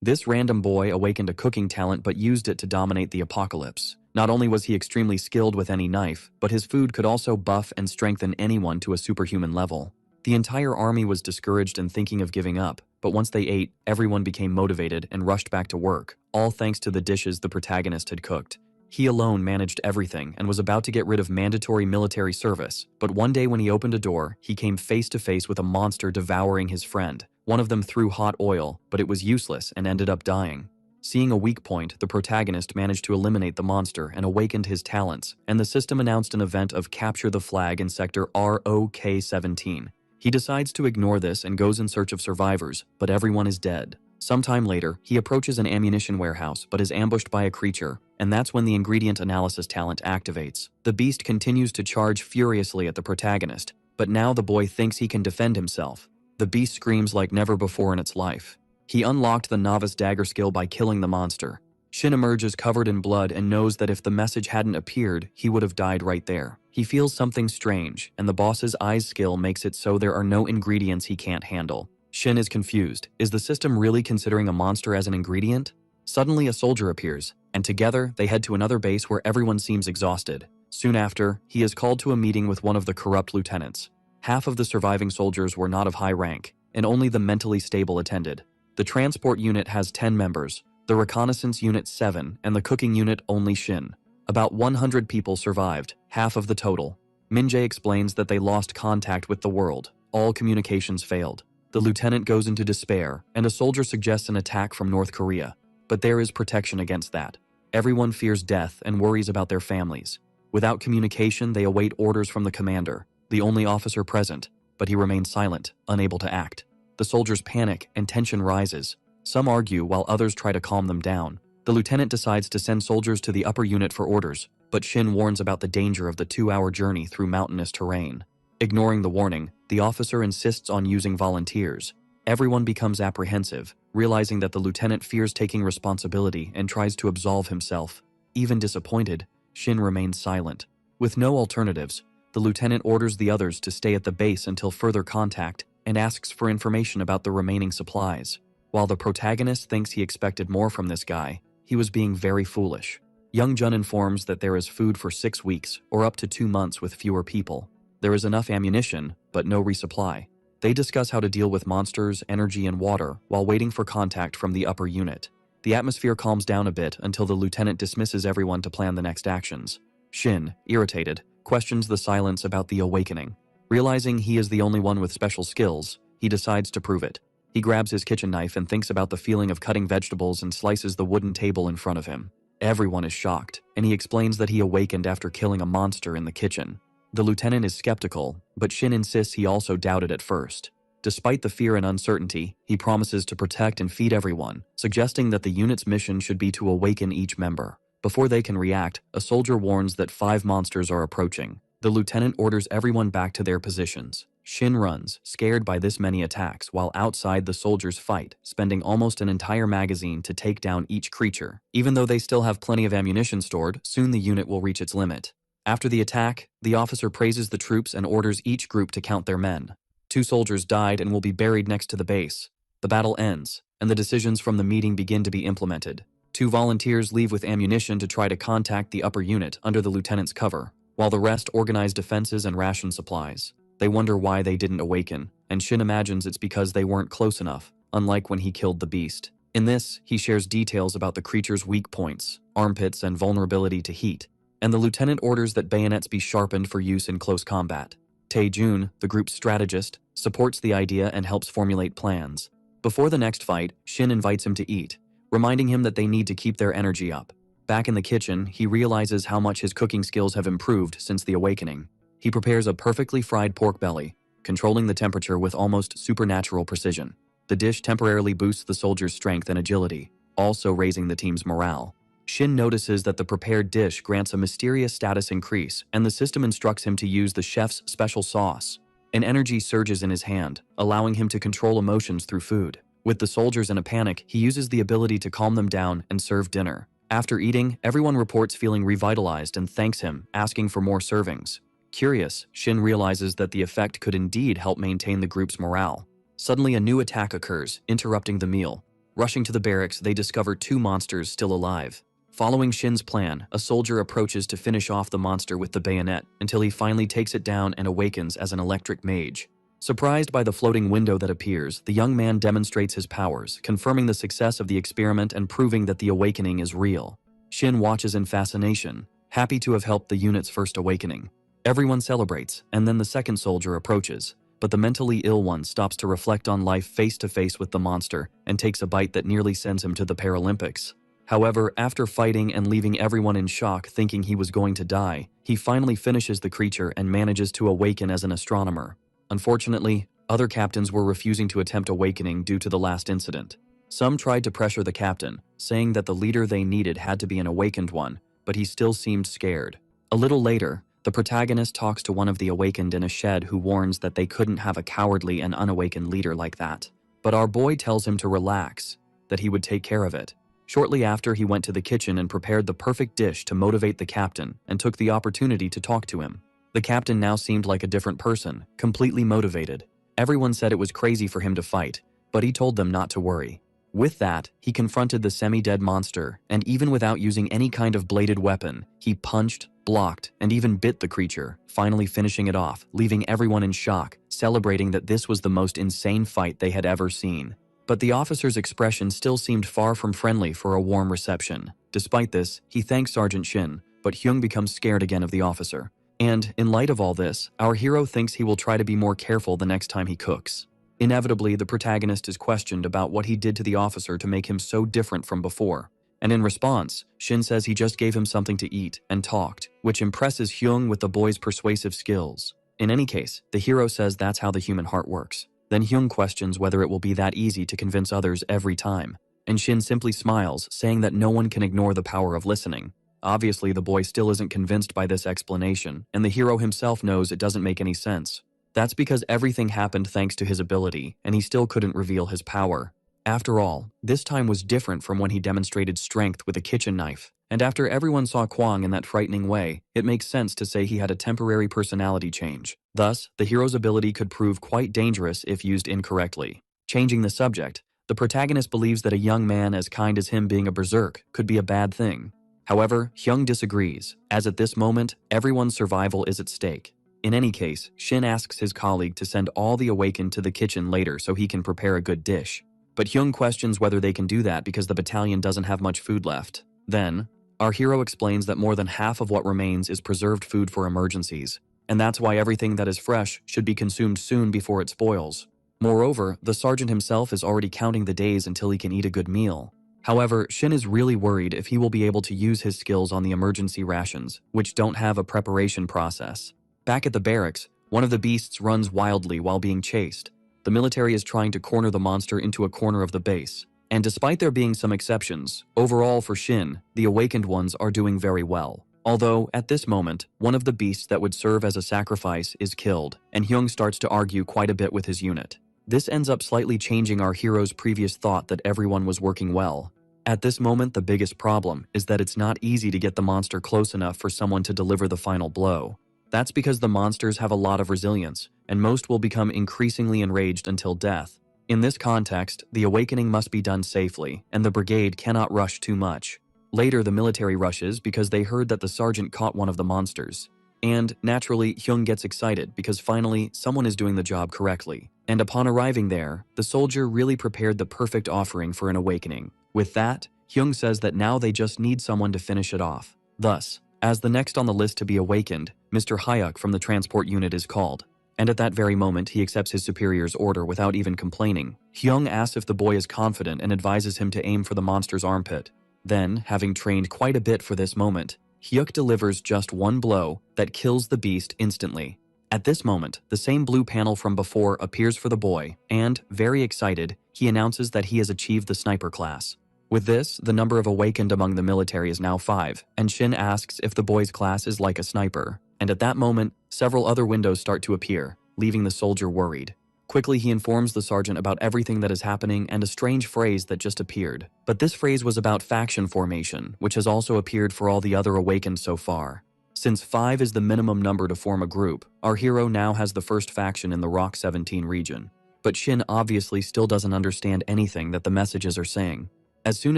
This random boy awakened a cooking talent but used it to dominate the apocalypse. Not only was he extremely skilled with any knife, but his food could also buff and strengthen anyone to a superhuman level. The entire army was discouraged and thinking of giving up, but once they ate, everyone became motivated and rushed back to work, all thanks to the dishes the protagonist had cooked. He alone managed everything and was about to get rid of mandatory military service, but one day when he opened a door, he came face to face with a monster devouring his friend. One of them threw hot oil, but it was useless and ended up dying. Seeing a weak point, the protagonist managed to eliminate the monster and awakened his talents, and the system announced an event of Capture the Flag in Sector ROK-17. He decides to ignore this and goes in search of survivors, but everyone is dead. Sometime later, he approaches an ammunition warehouse but is ambushed by a creature, and that's when the ingredient analysis talent activates. The beast continues to charge furiously at the protagonist, but now the boy thinks he can defend himself. The beast screams like never before in its life. He unlocked the novice dagger skill by killing the monster. Shin emerges covered in blood and knows that if the message hadn't appeared, he would have died right there. He feels something strange, and the boss's eyes skill makes it so there are no ingredients he can't handle. Shin is confused. Is the system really considering a monster as an ingredient? Suddenly a soldier appears, and together they head to another base where everyone seems exhausted. Soon after, he is called to a meeting with one of the corrupt lieutenants. Half of the surviving soldiers were not of high rank, and only the mentally stable attended. The transport unit has 10 members, the reconnaissance unit 7, and the cooking unit only Shin. About 100 people survived, half of the total. Minjae explains that they lost contact with the world. All communications failed. The lieutenant goes into despair, and a soldier suggests an attack from North Korea. But there is protection against that. Everyone fears death and worries about their families. Without communication, they await orders from the commander, the only officer present, but he remains silent, unable to act. The soldiers panic and tension rises. Some argue while others try to calm them down. The lieutenant decides to send soldiers to the upper unit for orders, but Shin warns about the danger of the 2-hour journey through mountainous terrain. Ignoring the warning, the officer insists on using volunteers. Everyone becomes apprehensive, realizing that the lieutenant fears taking responsibility and tries to absolve himself. Even disappointed, Shin remains silent. With no alternatives, the lieutenant orders the others to stay at the base until further contact and asks for information about the remaining supplies. While the protagonist thinks he expected more from this guy, he was being very foolish. Young Jun informs that there is food for 6 weeks, or up to 2 months with fewer people. There is enough ammunition, but no resupply. They discuss how to deal with monsters, energy, and water while waiting for contact from the upper unit. The atmosphere calms down a bit until the lieutenant dismisses everyone to plan the next actions. Shin, irritated, questions the silence about the awakening. Realizing he is the only one with special skills, he decides to prove it. He grabs his kitchen knife and thinks about the feeling of cutting vegetables and slices the wooden table in front of him. Everyone is shocked, and he explains that he awakened after killing a monster in the kitchen. The lieutenant is skeptical, but Shin insists he also doubted at first. Despite the fear and uncertainty, he promises to protect and feed everyone, suggesting that the unit's mission should be to awaken each member. Before they can react, a soldier warns that 5 monsters are approaching. The lieutenant orders everyone back to their positions. Shin runs, scared by this many attacks, while outside the soldiers fight, spending almost an entire magazine to take down each creature. Even though they still have plenty of ammunition stored, soon the unit will reach its limit. After the attack, the officer praises the troops and orders each group to count their men. 2 soldiers died and will be buried next to the base. The battle ends, and the decisions from the meeting begin to be implemented. 2 volunteers leave with ammunition to try to contact the upper unit under the lieutenant's cover, while the rest organize defenses and ration supplies. They wonder why they didn't awaken, and Shin imagines it's because they weren't close enough, unlike when he killed the beast. In this, he shares details about the creature's weak points, armpits, and vulnerability to heat, and the lieutenant orders that bayonets be sharpened for use in close combat. Tae-jun, the group's strategist, supports the idea and helps formulate plans. Before the next fight, Shin invites him to eat, reminding him that they need to keep their energy up. Back in the kitchen, he realizes how much his cooking skills have improved since the awakening. He prepares a perfectly fried pork belly, controlling the temperature with almost supernatural precision. The dish temporarily boosts the soldiers' strength and agility, also raising the team's morale. Shin notices that the prepared dish grants a mysterious status increase, and the system instructs him to use the chef's special sauce. An energy surges in his hand, allowing him to control emotions through food. With the soldiers in a panic, he uses the ability to calm them down and serve dinner. After eating, everyone reports feeling revitalized and thanks him, asking for more servings. Curious, Shin realizes that the effect could indeed help maintain the group's morale. Suddenly, a new attack occurs, interrupting the meal. Rushing to the barracks, they discover two monsters still alive. Following Shin's plan, a soldier approaches to finish off the monster with the bayonet until he finally takes it down and awakens as an electric mage. Surprised by the floating window that appears, the young man demonstrates his powers, confirming the success of the experiment and proving that the awakening is real. Shin watches in fascination, happy to have helped the unit's first awakening. Everyone celebrates, and then the second soldier approaches, but the mentally ill one stops to reflect on life face to face with the monster and takes a bite that nearly sends him to the Paralympics. However, after fighting and leaving everyone in shock thinking he was going to die, he finally finishes the creature and manages to awaken as an astronomer. Unfortunately, other captains were refusing to attempt awakening due to the last incident. Some tried to pressure the captain, saying that the leader they needed had to be an awakened one, but he still seemed scared. A little later, the protagonist talks to one of the awakened in a shed who warns that they couldn't have a cowardly and unawakened leader like that. But our boy tells him to relax, that he would take care of it. Shortly after, he went to the kitchen and prepared the perfect dish to motivate the captain and took the opportunity to talk to him. The captain now seemed like a different person, completely motivated. Everyone said it was crazy for him to fight, but he told them not to worry. With that, he confronted the semi-dead monster, and even without using any kind of bladed weapon, he punched, blocked, and even bit the creature, finally finishing it off, leaving everyone in shock, celebrating that this was the most insane fight they had ever seen. But the officer's expression still seemed far from friendly for a warm reception. Despite this, he thanks Sergeant Shin, but Hyung becomes scared again of the officer. And, in light of all this, our hero thinks he will try to be more careful the next time he cooks. Inevitably, the protagonist is questioned about what he did to the officer to make him so different from before. And in response, Shin says he just gave him something to eat and talked, which impresses Hyung with the boy's persuasive skills. In any case, the hero says that's how the human heart works. Then Hyung questions whether it will be that easy to convince others every time. And Shin simply smiles, saying that no one can ignore the power of listening. Obviously, the boy still isn't convinced by this explanation, and the hero himself knows it doesn't make any sense. That's because everything happened thanks to his ability, and he still couldn't reveal his power. After all, this time was different from when he demonstrated strength with a kitchen knife. And after everyone saw Kwang in that frightening way, it makes sense to say he had a temporary personality change. Thus, the hero's ability could prove quite dangerous if used incorrectly. Changing the subject, the protagonist believes that a young man as kind as him being a berserk could be a bad thing. However, Hyung disagrees, as at this moment, everyone's survival is at stake. In any case, Shin asks his colleague to send all the awakened to the kitchen later so he can prepare a good dish. But Hyung questions whether they can do that because the battalion doesn't have much food left. Then, our hero explains that more than half of what remains is preserved food for emergencies, and that's why everything that is fresh should be consumed soon before it spoils. Moreover, the sergeant himself is already counting the days until he can eat a good meal. However, Shin is really worried if he will be able to use his skills on the emergency rations, which don't have a preparation process. Back at the barracks, one of the beasts runs wildly while being chased. The military is trying to corner the monster into a corner of the base. And despite there being some exceptions, overall for Shin, the awakened ones are doing very well. Although, at this moment, one of the beasts that would serve as a sacrifice is killed, and Hyung starts to argue quite a bit with his unit. This ends up slightly changing our hero's previous thought that everyone was working well. At this moment, the biggest problem is that it's not easy to get the monster close enough for someone to deliver the final blow. That's because the monsters have a lot of resilience, and most will become increasingly enraged until death. In this context, the awakening must be done safely, and the brigade cannot rush too much. Later, the military rushes because they heard that the sergeant caught one of the monsters. And, naturally, Hyung gets excited because finally, someone is doing the job correctly. And upon arriving there, the soldier really prepared the perfect offering for an awakening. With that, Hyung says that now they just need someone to finish it off. Thus, as the next on the list to be awakened, Mr. Hyuk from the transport unit is called. And at that very moment, he accepts his superior's order without even complaining. Hyung asks if the boy is confident and advises him to aim for the monster's armpit. Then, having trained quite a bit for this moment, Hyuk delivers just one blow that kills the beast instantly. At this moment, the same blue panel from before appears for the boy, and, very excited, he announces that he has achieved the sniper class. With this, the number of awakened among the military is now 5, and Shin asks if the boy's class is like a sniper. And at that moment, several other windows start to appear, leaving the soldier worried. Quickly, he informs the sergeant about everything that is happening and a strange phrase that just appeared. But this phrase was about faction formation, which has also appeared for all the other awakened so far. Since 5 is the minimum number to form a group, our hero now has the first faction in the Rock 17 region. but Shin obviously still doesn't understand anything that the messages are saying. As soon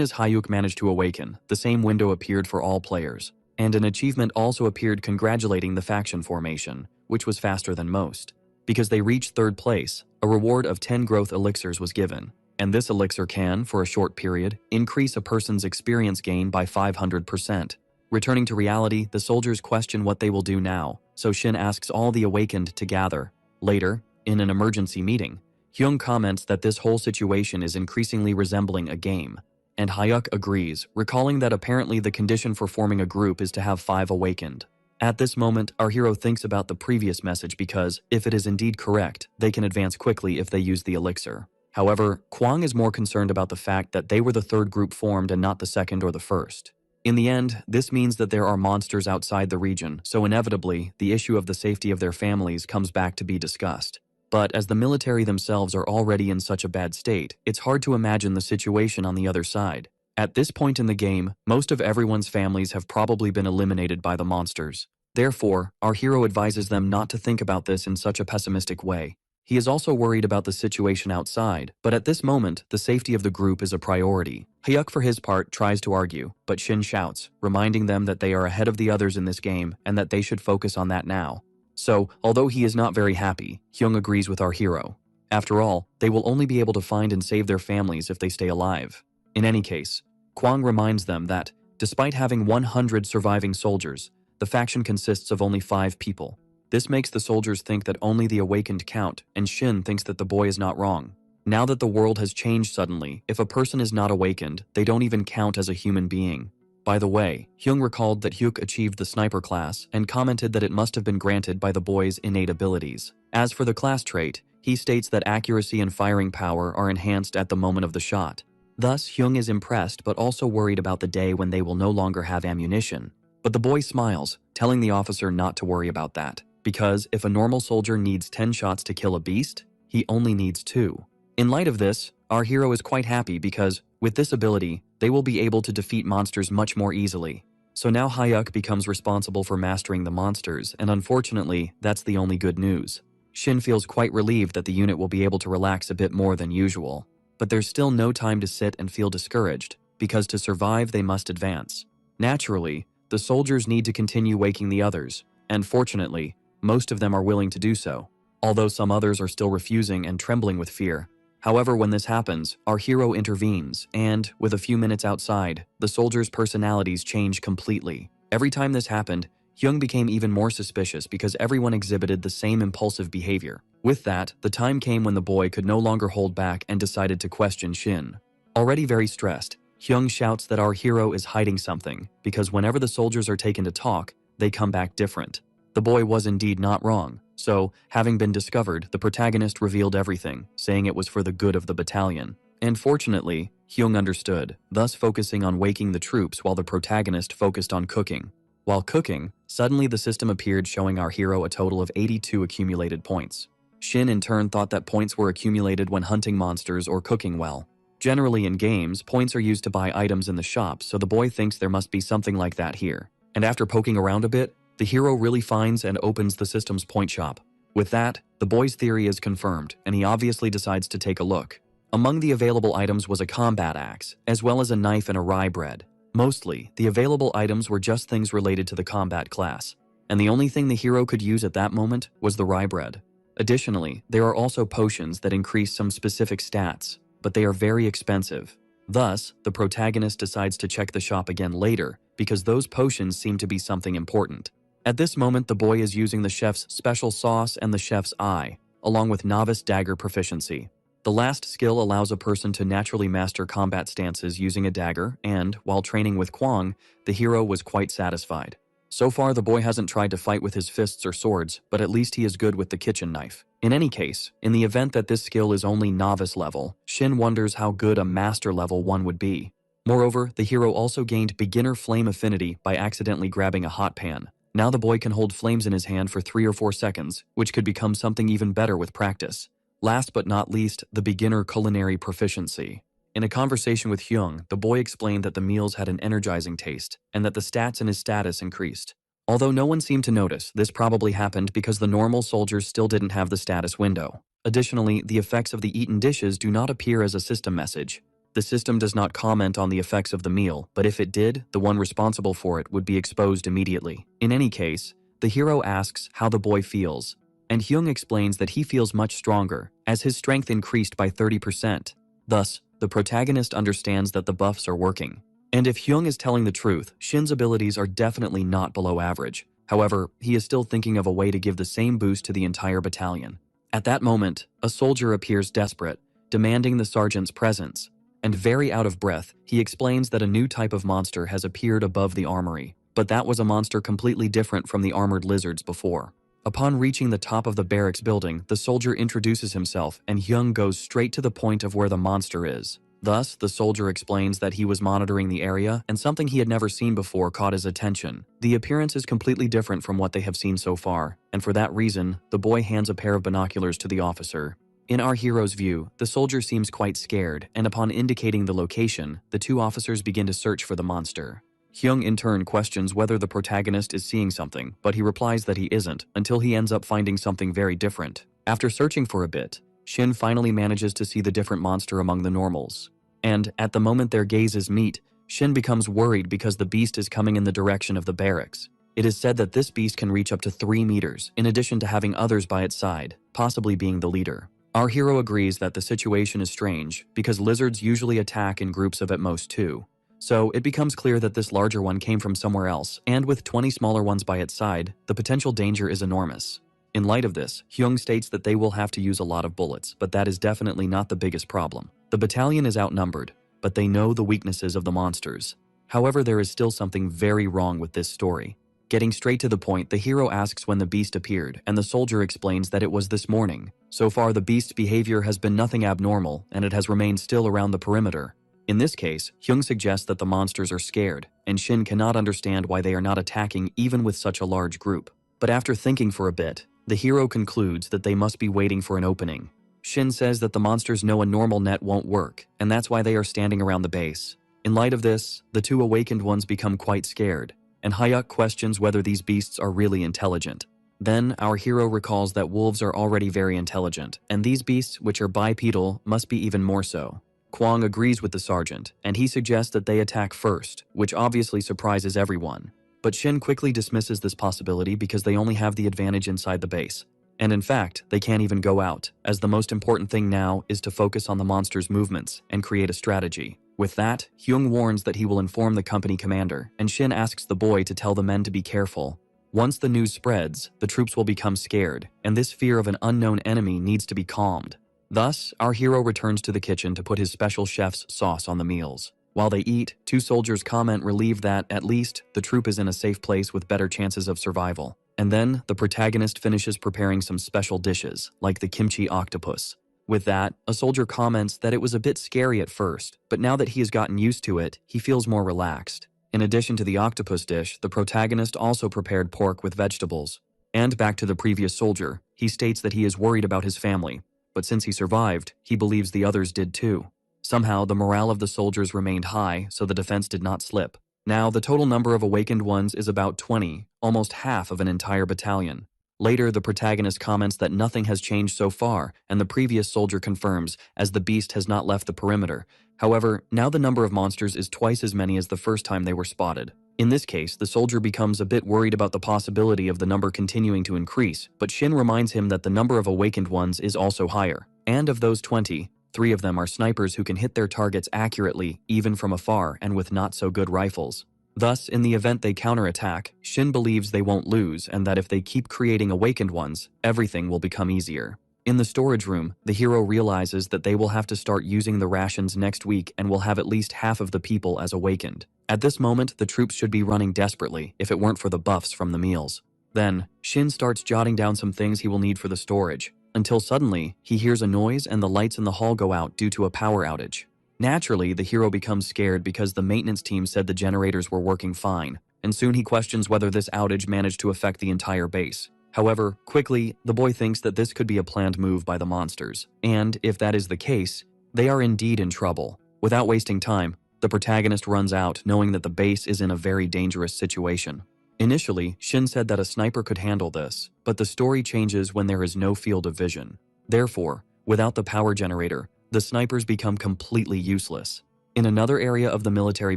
as Hyuk managed to awaken, the same window appeared for all players, and an achievement also appeared congratulating the faction formation, which was faster than most. Because they reached third place, a reward of 10 growth elixirs was given, and this elixir can, for a short period, increase a person's experience gain by 500%. Returning to reality, the soldiers question what they will do now, so Shin asks all the awakened to gather. Later, in an emergency meeting, Hyung comments that this whole situation is increasingly resembling a game, and Hyuk agrees, recalling that apparently the condition for forming a group is to have 5 awakened. At this moment, our hero thinks about the previous message because, if it is indeed correct, they can advance quickly if they use the elixir. However, Kwang is more concerned about the fact that they were the third group formed and not the second or the first. In the end, this means that there are monsters outside the region, so inevitably, the issue of the safety of their families comes back to be discussed. But as the military themselves are already in such a bad state, it's hard to imagine the situation on the other side. At this point in the game, most of everyone's families have probably been eliminated by the monsters. Therefore, our hero advises them not to think about this in such a pessimistic way. He is also worried about the situation outside, but at this moment, the safety of the group is a priority. Hyuk, for his part, tries to argue, but Shin shouts, reminding them that they are ahead of the others in this game and that they should focus on that now. So, although he is not very happy, Hyung agrees with our hero. After all, they will only be able to find and save their families if they stay alive. In any case, Kwang reminds them that, despite having 100 surviving soldiers, the faction consists of only 5 people. This makes the soldiers think that only the awakened count, and Shin thinks that the boy is not wrong. Now that the world has changed suddenly, if a person is not awakened, they don't even count as a human being. By the way, Hyung recalled that Hyuk achieved the sniper class and commented that it must have been granted by the boy's innate abilities. As for the class trait, he states that accuracy and firing power are enhanced at the moment of the shot. Thus, Hyung is impressed but also worried about the day when they will no longer have ammunition. But the boy smiles, telling the officer not to worry about that, because if a normal soldier needs 10 shots to kill a beast, he only needs 2. In light of this, our hero is quite happy because, with this ability, they will be able to defeat monsters much more easily. So now Hyuk becomes responsible for mastering the monsters, and unfortunately, that's the only good news. Shin feels quite relieved that the unit will be able to relax a bit more than usual. But there's still no time to sit and feel discouraged, because to survive they must advance. Naturally, the soldiers need to continue waking the others, and fortunately, most of them are willing to do so, although some others are still refusing and trembling with fear. However, when this happens, our hero intervenes, and, with a few minutes outside, the soldiers' personalities change completely. Every time this happened, Hyung became even more suspicious because everyone exhibited the same impulsive behavior. With that, the time came when the boy could no longer hold back and decided to question Shin. Already very stressed, Hyung shouts that our hero is hiding something, because whenever the soldiers are taken to talk, they come back different. The boy was indeed not wrong. So, having been discovered, the protagonist revealed everything, saying it was for the good of the battalion. And fortunately, Hyung understood, thus focusing on waking the troops while the protagonist focused on cooking. While cooking, suddenly the system appeared showing our hero a total of 82 accumulated points. Shin in turn thought that points were accumulated when hunting monsters or cooking well. Generally in games, points are used to buy items in the shop, so the boy thinks there must be something like that here. And after poking around a bit, the hero really finds and opens the system's point shop. With that, the boy's theory is confirmed, and he obviously decides to take a look. Among the available items was a combat axe, as well as a knife and a rye bread. Mostly, the available items were just things related to the combat class, and the only thing the hero could use at that moment was the rye bread. Additionally, there are also potions that increase some specific stats, but they are very expensive. Thus, the protagonist decides to check the shop again later, because those potions seem to be something important. At this moment, the boy is using the chef's special sauce and the chef's eye, along with novice dagger proficiency. The last skill allows a person to naturally master combat stances using a dagger, and, while training with Kwang, the hero was quite satisfied. So far, the boy hasn't tried to fight with his fists or swords, but at least he is good with the kitchen knife. In any case, in the event that this skill is only novice level, Shin wonders how good a master level one would be. Moreover, the hero also gained beginner flame affinity by accidentally grabbing a hot pan. Now the boy can hold flames in his hand for 3 or 4 seconds, which could become something even better with practice. Last but not least, the beginner culinary proficiency. In a conversation with Hyung, the boy explained that the meals had an energizing taste, and that the stats in his status increased. Although no one seemed to notice, this probably happened because the normal soldiers still didn't have the status window. Additionally, the effects of the eaten dishes do not appear as a system message. The system does not comment on the effects of the meal, but if it did, the one responsible for it would be exposed immediately. In any case, the hero asks how the boy feels, and Hyung explains that he feels much stronger, as his strength increased by 30%. Thus, the protagonist understands that the buffs are working. And if Hyung is telling the truth, Shin's abilities are definitely not below average. However, he is still thinking of a way to give the same boost to the entire battalion. At that moment, a soldier appears desperate, demanding the sergeant's presence. And very out of breath, he explains that a new type of monster has appeared above the armory, but that was a monster completely different from the armored lizards before. Upon reaching the top of the barracks building, the soldier introduces himself and Hyung goes straight to the point of where the monster is. Thus, the soldier explains that he was monitoring the area and something he had never seen before caught his attention. The appearance is completely different from what they have seen so far, and for that reason, the boy hands a pair of binoculars to the officer. In our hero's view, the soldier seems quite scared, and upon indicating the location, the two officers begin to search for the monster. Hyung in turn questions whether the protagonist is seeing something, but he replies that he isn't, until he ends up finding something very different. After searching for a bit, Shin finally manages to see the different monster among the normals. And at the moment their gazes meet, Shin becomes worried because the beast is coming in the direction of the barracks. It is said that this beast can reach up to 3 meters, in addition to having others by its side, possibly being the leader. Our hero agrees that the situation is strange, because lizards usually attack in groups of at most 2. So it becomes clear that this larger one came from somewhere else, and with 20 smaller ones by its side, the potential danger is enormous. In light of this, Hyung states that they will have to use a lot of bullets, but that is definitely not the biggest problem. The battalion is outnumbered, but they know the weaknesses of the monsters. However, there is still something very wrong with this story. Getting straight to the point, the hero asks when the beast appeared, and the soldier explains that it was this morning. So far, the beast's behavior has been nothing abnormal, and it has remained still around the perimeter. In this case, Hyung suggests that the monsters are scared, and Shin cannot understand why they are not attacking even with such a large group. But after thinking for a bit, the hero concludes that they must be waiting for an opening. Shin says that the monsters know a normal net won't work, and that's why they are standing around the base. In light of this, the two awakened ones become quite scared, and Hyuk questions whether these beasts are really intelligent. Then, our hero recalls that wolves are already very intelligent, and these beasts, which are bipedal, must be even more so. Kwang agrees with the sergeant, and he suggests that they attack first, which obviously surprises everyone. But Shin quickly dismisses this possibility because they only have the advantage inside the base. And in fact, they can't even go out, as the most important thing now is to focus on the monster's movements and create a strategy. With that, Hyung warns that he will inform the company commander, and Shin asks the boy to tell the men to be careful. Once the news spreads, the troops will become scared, and this fear of an unknown enemy needs to be calmed. Thus, our hero returns to the kitchen to put his special chef's sauce on the meals. While they eat, two soldiers comment relieved that, at least, the troop is in a safe place with better chances of survival. And then, the protagonist finishes preparing some special dishes, like the kimchi octopus. With that, a soldier comments that it was a bit scary at first, but now that he has gotten used to it, he feels more relaxed. In addition to the octopus dish, the protagonist also prepared pork with vegetables. And back to the previous soldier, he states that he is worried about his family, but since he survived, he believes the others did too. Somehow, the morale of the soldiers remained high, so the defense did not slip. Now, the total number of awakened ones is about 20, almost half of an entire battalion. Later, the protagonist comments that nothing has changed so far, and the previous soldier confirms, as the beast has not left the perimeter. However, now the number of monsters is twice as many as the first time they were spotted. In this case, the soldier becomes a bit worried about the possibility of the number continuing to increase, but Shin reminds him that the number of awakened ones is also higher. And of those 20, 3 of them are snipers who can hit their targets accurately, even from afar and with not so good rifles. Thus, in the event they counterattack, Shin believes they won't lose and that if they keep creating awakened ones, everything will become easier. In the storage room, the hero realizes that they will have to start using the rations next week and will have at least half of the people as awakened. At this moment, the troops should be running desperately if it weren't for the buffs from the meals. Then, Shin starts jotting down some things he will need for the storage, until suddenly, he hears a noise and the lights in the hall go out due to a power outage. Naturally, the hero becomes scared because the maintenance team said the generators were working fine, and soon he questions whether this outage managed to affect the entire base. However, quickly, the boy thinks that this could be a planned move by the monsters, and if that is the case, they are indeed in trouble. Without wasting time, the protagonist runs out knowing that the base is in a very dangerous situation. Initially, Shin said that a sniper could handle this, but the story changes when there is no field of vision. Therefore, without the power generator, the snipers become completely useless. In another area of the military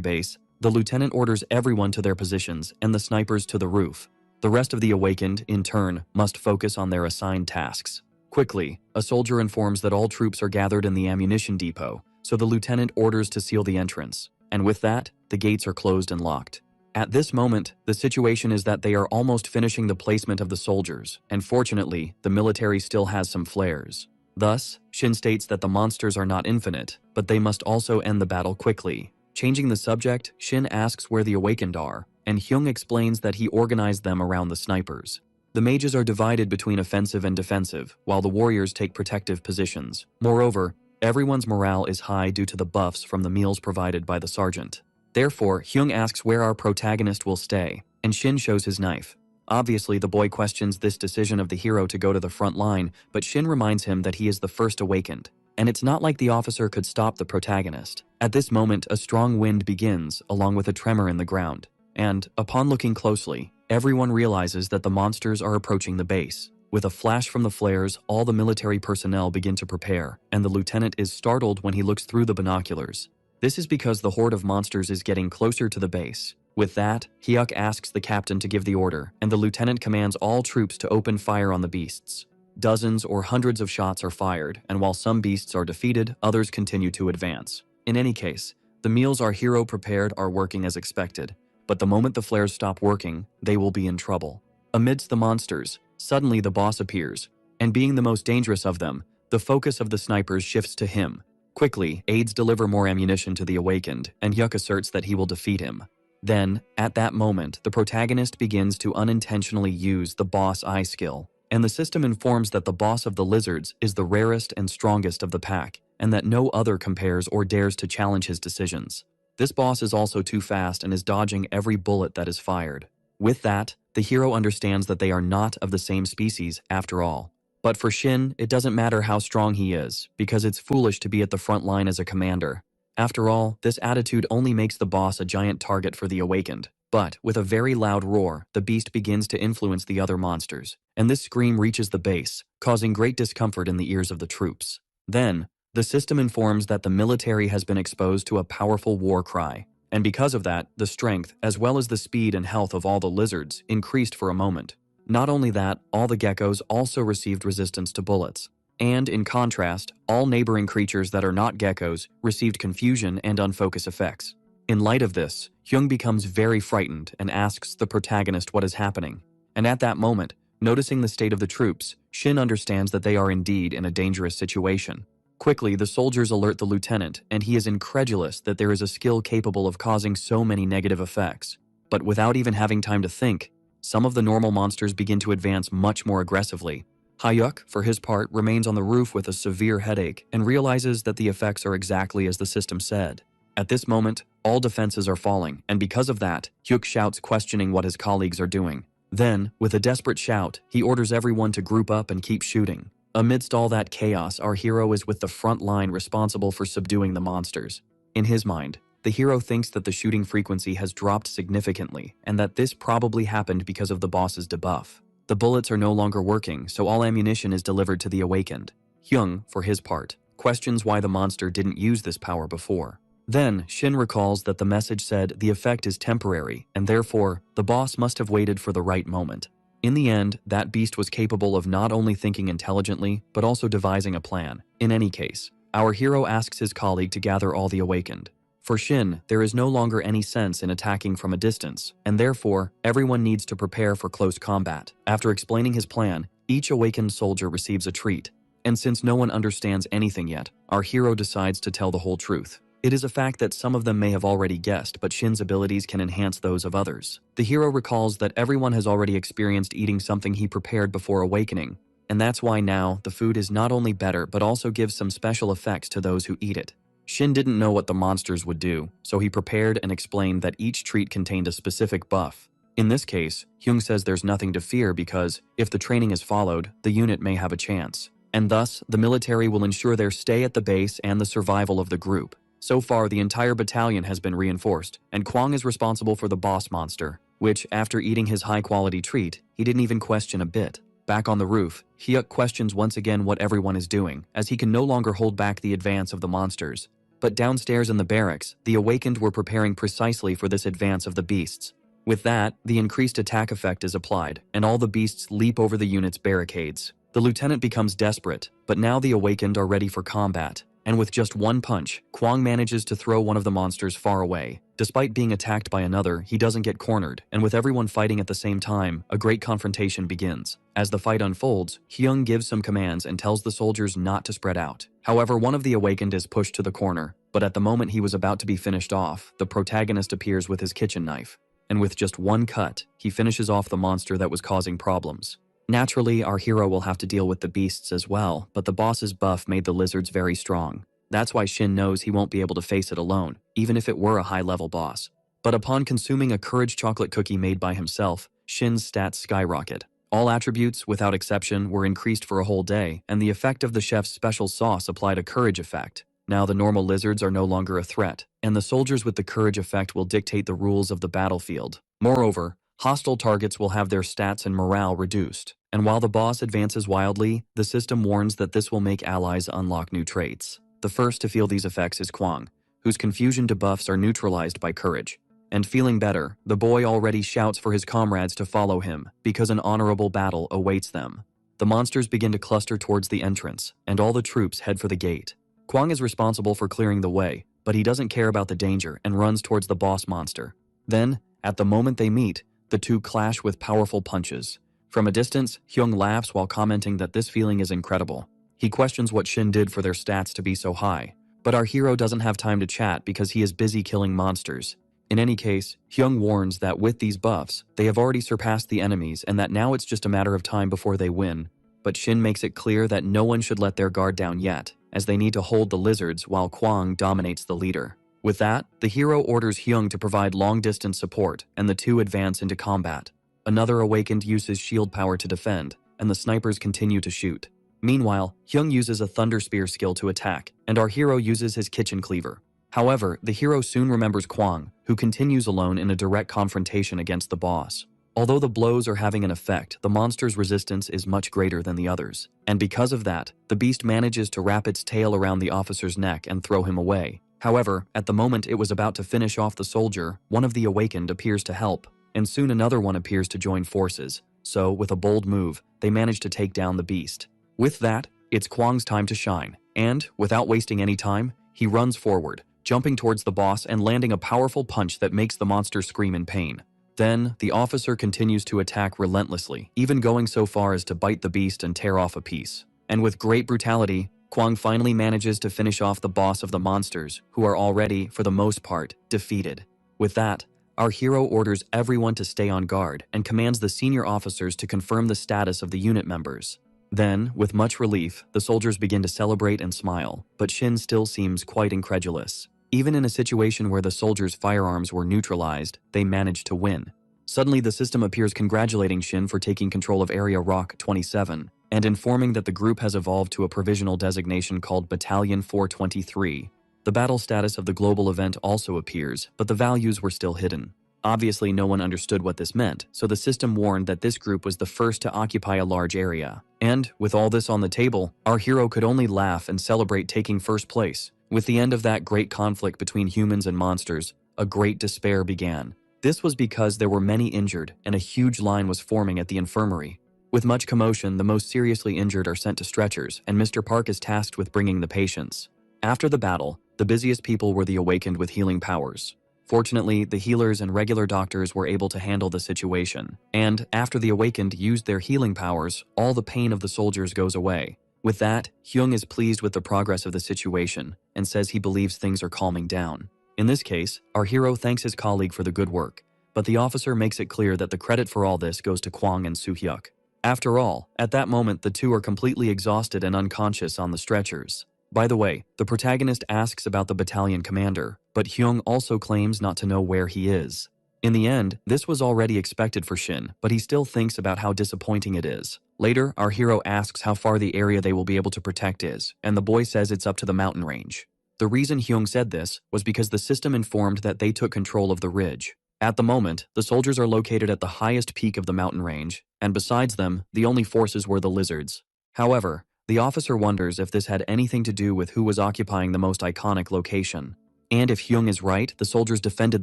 base, the lieutenant orders everyone to their positions and the snipers to the roof. The rest of the awakened, in turn, must focus on their assigned tasks. Quickly, a soldier informs that all troops are gathered in the ammunition depot, so the lieutenant orders to seal the entrance. And with that, the gates are closed and locked. At this moment, the situation is that they are almost finishing the placement of the soldiers, and fortunately, the military still has some flares. Thus, Shin states that the monsters are not infinite, but they must also end the battle quickly. Changing the subject, Shin asks where the awakened are, and Hyung explains that he organized them around the snipers. The mages are divided between offensive and defensive, while the warriors take protective positions. Moreover, everyone's morale is high due to the buffs from the meals provided by the sergeant. Therefore, Hyung asks where our protagonist will stay, and Shin shows his knife. Obviously, the boy questions this decision of the hero to go to the front line, but Shin reminds him that he is the first awakened. And it's not like the officer could stop the protagonist. At this moment, a strong wind begins, along with a tremor in the ground. And, upon looking closely, everyone realizes that the monsters are approaching the base. With a flash from the flares, all the military personnel begin to prepare, and the lieutenant is startled when he looks through the binoculars. This is because the horde of monsters is getting closer to the base. With that, Hyuk asks the captain to give the order, and the lieutenant commands all troops to open fire on the beasts. Dozens or hundreds of shots are fired, and while some beasts are defeated, others continue to advance. In any case, the meals our hero prepared are working as expected, but the moment the flares stop working, they will be in trouble. Amidst the monsters, suddenly the boss appears, and being the most dangerous of them, the focus of the snipers shifts to him. Quickly, aides deliver more ammunition to the awakened, and Hyuk asserts that he will defeat him. Then, at that moment, the protagonist begins to unintentionally use the boss eye skill, and the system informs that the boss of the lizards is the rarest and strongest of the pack, and that no other compares or dares to challenge his decisions. This boss is also too fast and is dodging every bullet that is fired. With that, the hero understands that they are not of the same species after all. But for Shin, it doesn't matter how strong he is, because it's foolish to be at the front line as a commander. After all, this attitude only makes the boss a giant target for the awakened. But, with a very loud roar, the beast begins to influence the other monsters, and this scream reaches the base, causing great discomfort in the ears of the troops. Then, the system informs that the military has been exposed to a powerful war cry, and because of that, the strength, as well as the speed and health of all the lizards, increased for a moment. Not only that, all the geckos also received resistance to bullets. And, in contrast, all neighboring creatures that are not geckos received confusion and unfocus effects. In light of this, Hyung becomes very frightened and asks the protagonist what is happening. And at that moment, noticing the state of the troops, Shin understands that they are indeed in a dangerous situation. Quickly, the soldiers alert the lieutenant, and he is incredulous that there is a skill capable of causing so many negative effects. But without even having time to think, some of the normal monsters begin to advance much more aggressively. Hyuk, for his part, remains on the roof with a severe headache and realizes that the effects are exactly as the system said. At this moment, all defenses are falling, and because of that, Hyuk shouts questioning what his colleagues are doing. Then, with a desperate shout, he orders everyone to group up and keep shooting. Amidst all that chaos, our hero is with the front line responsible for subduing the monsters. In his mind, the hero thinks that the shooting frequency has dropped significantly, and that this probably happened because of the boss's debuff. The bullets are no longer working, so all ammunition is delivered to the awakened. Hyung, for his part, questions why the monster didn't use this power before. Then, Shin recalls that the message said the effect is temporary, and therefore, the boss must have waited for the right moment. In the end, that beast was capable of not only thinking intelligently, but also devising a plan. In any case, our hero asks his colleague to gather all the awakened. For Shin, there is no longer any sense in attacking from a distance, and therefore, everyone needs to prepare for close combat. After explaining his plan, each awakened soldier receives a treat. And since no one understands anything yet, our hero decides to tell the whole truth. It is a fact that some of them may have already guessed, but Shin's abilities can enhance those of others. The hero recalls that everyone has already experienced eating something he prepared before awakening, and that's why now the food is not only better but also gives some special effects to those who eat it. Shin didn't know what the monsters would do, so he prepared and explained that each treat contained a specific buff. In this case, Hyung says there's nothing to fear because, if the training is followed, the unit may have a chance. And thus, the military will ensure their stay at the base and the survival of the group. So far, the entire battalion has been reinforced, and Kwang is responsible for the boss monster, which, after eating his high-quality treat, he didn't even question a bit. Back on the roof, Hyuk questions once again what everyone is doing, as he can no longer hold back the advance of the monsters. But downstairs in the barracks, the awakened were preparing precisely for this advance of the beasts. With that, the increased attack effect is applied, and all the beasts leap over the unit's barricades. The lieutenant becomes desperate, but now the awakened are ready for combat. And with just one punch, Kwang manages to throw one of the monsters far away. Despite being attacked by another, he doesn't get cornered, and with everyone fighting at the same time, a great confrontation begins. As the fight unfolds, Hyung gives some commands and tells the soldiers not to spread out. However, one of the awakened is pushed to the corner, but at the moment he was about to be finished off, the protagonist appears with his kitchen knife. And with just one cut, he finishes off the monster that was causing problems. Naturally, our hero will have to deal with the beasts as well, but the boss's buff made the lizards very strong. That's why Shin knows he won't be able to face it alone, even if it were a high-level boss. But upon consuming a courage chocolate cookie made by himself, Shin's stats skyrocket. All attributes, without exception, were increased for a whole day, and the effect of the chef's special sauce applied a courage effect. Now the normal lizards are no longer a threat, and the soldiers with the courage effect will dictate the rules of the battlefield. Moreover, hostile targets will have their stats and morale reduced. And while the boss advances wildly, the system warns that this will make allies unlock new traits. The first to feel these effects is Kwang, whose confusion debuffs are neutralized by courage. And feeling better, the boy already shouts for his comrades to follow him, because an honorable battle awaits them. The monsters begin to cluster towards the entrance, and all the troops head for the gate. Kwang is responsible for clearing the way, but he doesn't care about the danger and runs towards the boss monster. Then, at the moment they meet, the two clash with powerful punches. From a distance, Hyung laughs while commenting that this feeling is incredible. He questions what Shin did for their stats to be so high. But our hero doesn't have time to chat because he is busy killing monsters. In any case, Hyung warns that with these buffs, they have already surpassed the enemies and that now it's just a matter of time before they win. But Shin makes it clear that no one should let their guard down yet, as they need to hold the lizards while Kwang dominates the leader. With that, the hero orders Hyung to provide long-distance support, and the two advance into combat. Another awakened uses shield power to defend, and the snipers continue to shoot. Meanwhile, Hyung uses a thunder spear skill to attack, and our hero uses his kitchen cleaver. However, the hero soon remembers Kwang, who continues alone in a direct confrontation against the boss. Although the blows are having an effect, the monster's resistance is much greater than the others. And because of that, the beast manages to wrap its tail around the officer's neck and throw him away. However, at the moment it was about to finish off the soldier, one of the awakened appears to help, and soon another one appears to join forces. So, with a bold move, they manage to take down the beast. With that, it's Kwang's time to shine, and, without wasting any time, he runs forward, jumping towards the boss and landing a powerful punch that makes the monster scream in pain. Then, the officer continues to attack relentlessly, even going so far as to bite the beast and tear off a piece. And with great brutality, Kwang finally manages to finish off the boss of the monsters, who are already, for the most part, defeated. With that, our hero orders everyone to stay on guard and commands the senior officers to confirm the status of the unit members. Then, with much relief, the soldiers begin to celebrate and smile, but Shin still seems quite incredulous. Even in a situation where the soldiers' firearms were neutralized, they managed to win. Suddenly, the system appears congratulating Shin for taking control of Area Rock 27, and informing that the group has evolved to a provisional designation called Battalion 423. The battle status of the global event also appears, but the values were still hidden. Obviously, no one understood what this meant, so the system warned that this group was the first to occupy a large area. And, with all this on the table, our hero could only laugh and celebrate taking first place. With the end of that great conflict between humans and monsters, a great despair began. This was because there were many injured, and a huge line was forming at the infirmary. With much commotion, the most seriously injured are sent to stretchers, and Mr. Park is tasked with bringing the patients. After the battle, the busiest people were the awakened with healing powers. Fortunately, the healers and regular doctors were able to handle the situation, and after the awakened used their healing powers, all the pain of the soldiers goes away. With that, Hyung is pleased with the progress of the situation, and says he believes things are calming down. In this case, our hero thanks his colleague for the good work, but the officer makes it clear that the credit for all this goes to Kwang and Soo-hyuk. After all, at that moment the two are completely exhausted and unconscious on the stretchers. By the way, the protagonist asks about the battalion commander, but Hyung also claims not to know where he is. In the end, this was already expected for Shin, but he still thinks about how disappointing it is. Later, our hero asks how far the area they will be able to protect is, and the boy says it's up to the mountain range. The reason Hyung said this was because the system informed that they took control of the ridge. At the moment, the soldiers are located at the highest peak of the mountain range, and besides them, the only forces were the lizards. However, the officer wonders if this had anything to do with who was occupying the most iconic location. And if Hyung is right, the soldiers defended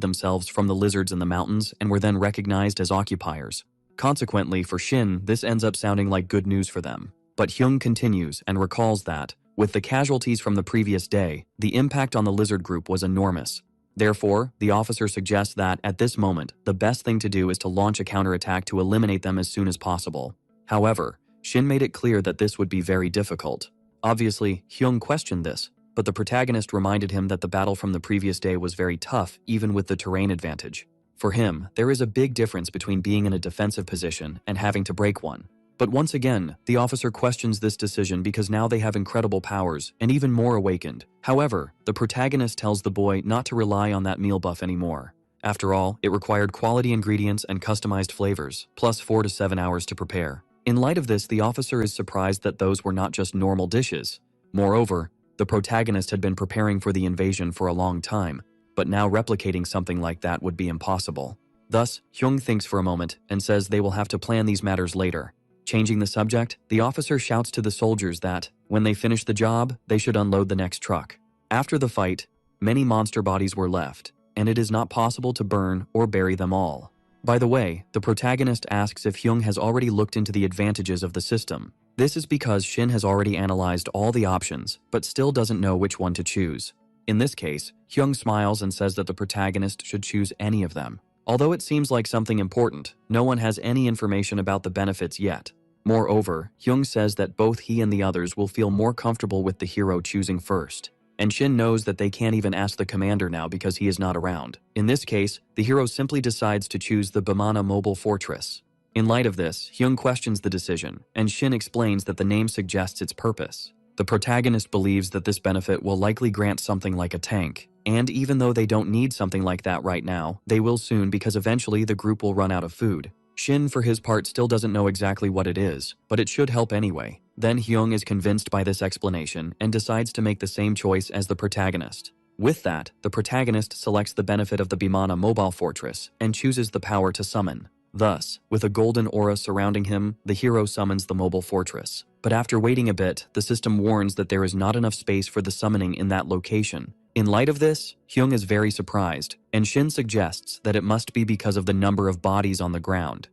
themselves from the lizards in the mountains and were then recognized as occupiers. Consequently, for Shin, this ends up sounding like good news for them. But Hyung continues and recalls that, with the casualties from the previous day, the impact on the lizard group was enormous. Therefore, the officer suggests that, at this moment, the best thing to do is to launch a counterattack to eliminate them as soon as possible. However, Shin made it clear that this would be very difficult. Obviously, Hyung questioned this, but the protagonist reminded him that the battle from the previous day was very tough, even with the terrain advantage. For him, there is a big difference between being in a defensive position and having to break one. But once again, the officer questions this decision because now they have incredible powers and even more awakened. However, the protagonist tells the boy not to rely on that meal buff anymore. After all, it required quality ingredients and customized flavors, plus 4 to 7 hours to prepare. In light of this, the officer is surprised that those were not just normal dishes. Moreover, the protagonist had been preparing for the invasion for a long time, but now replicating something like that would be impossible. Thus, Hyung thinks for a moment and says they will have to plan these matters later. Changing the subject, the officer shouts to the soldiers that, when they finish the job, they should unload the next truck. After the fight, many monster bodies were left, and it is not possible to burn or bury them all. By the way, the protagonist asks if Hyung has already looked into the advantages of the system. This is because Shin has already analyzed all the options, but still doesn't know which one to choose. In this case, Hyung smiles and says that the protagonist should choose any of them. Although it seems like something important, no one has any information about the benefits yet. Moreover, Hyung says that both he and the others will feel more comfortable with the hero choosing first. And Shin knows that they can't even ask the commander now because he is not around. In this case, the hero simply decides to choose the Bamana mobile fortress. In light of this, Hyung questions the decision, and Shin explains that the name suggests its purpose. The protagonist believes that this benefit will likely grant something like a tank, and even though they don't need something like that right now, they will soon because eventually the group will run out of food. Shin, for his part, still doesn't know exactly what it is, but it should help anyway. Then Hyung is convinced by this explanation and decides to make the same choice as the protagonist. With that, the protagonist selects the benefit of the Bimana mobile fortress and chooses the power to summon. Thus, with a golden aura surrounding him, the hero summons the mobile fortress. But after waiting a bit, the system warns that there is not enough space for the summoning in that location. In light of this, Hyung is very surprised, and Shin suggests that it must be because of the number of bodies on the ground.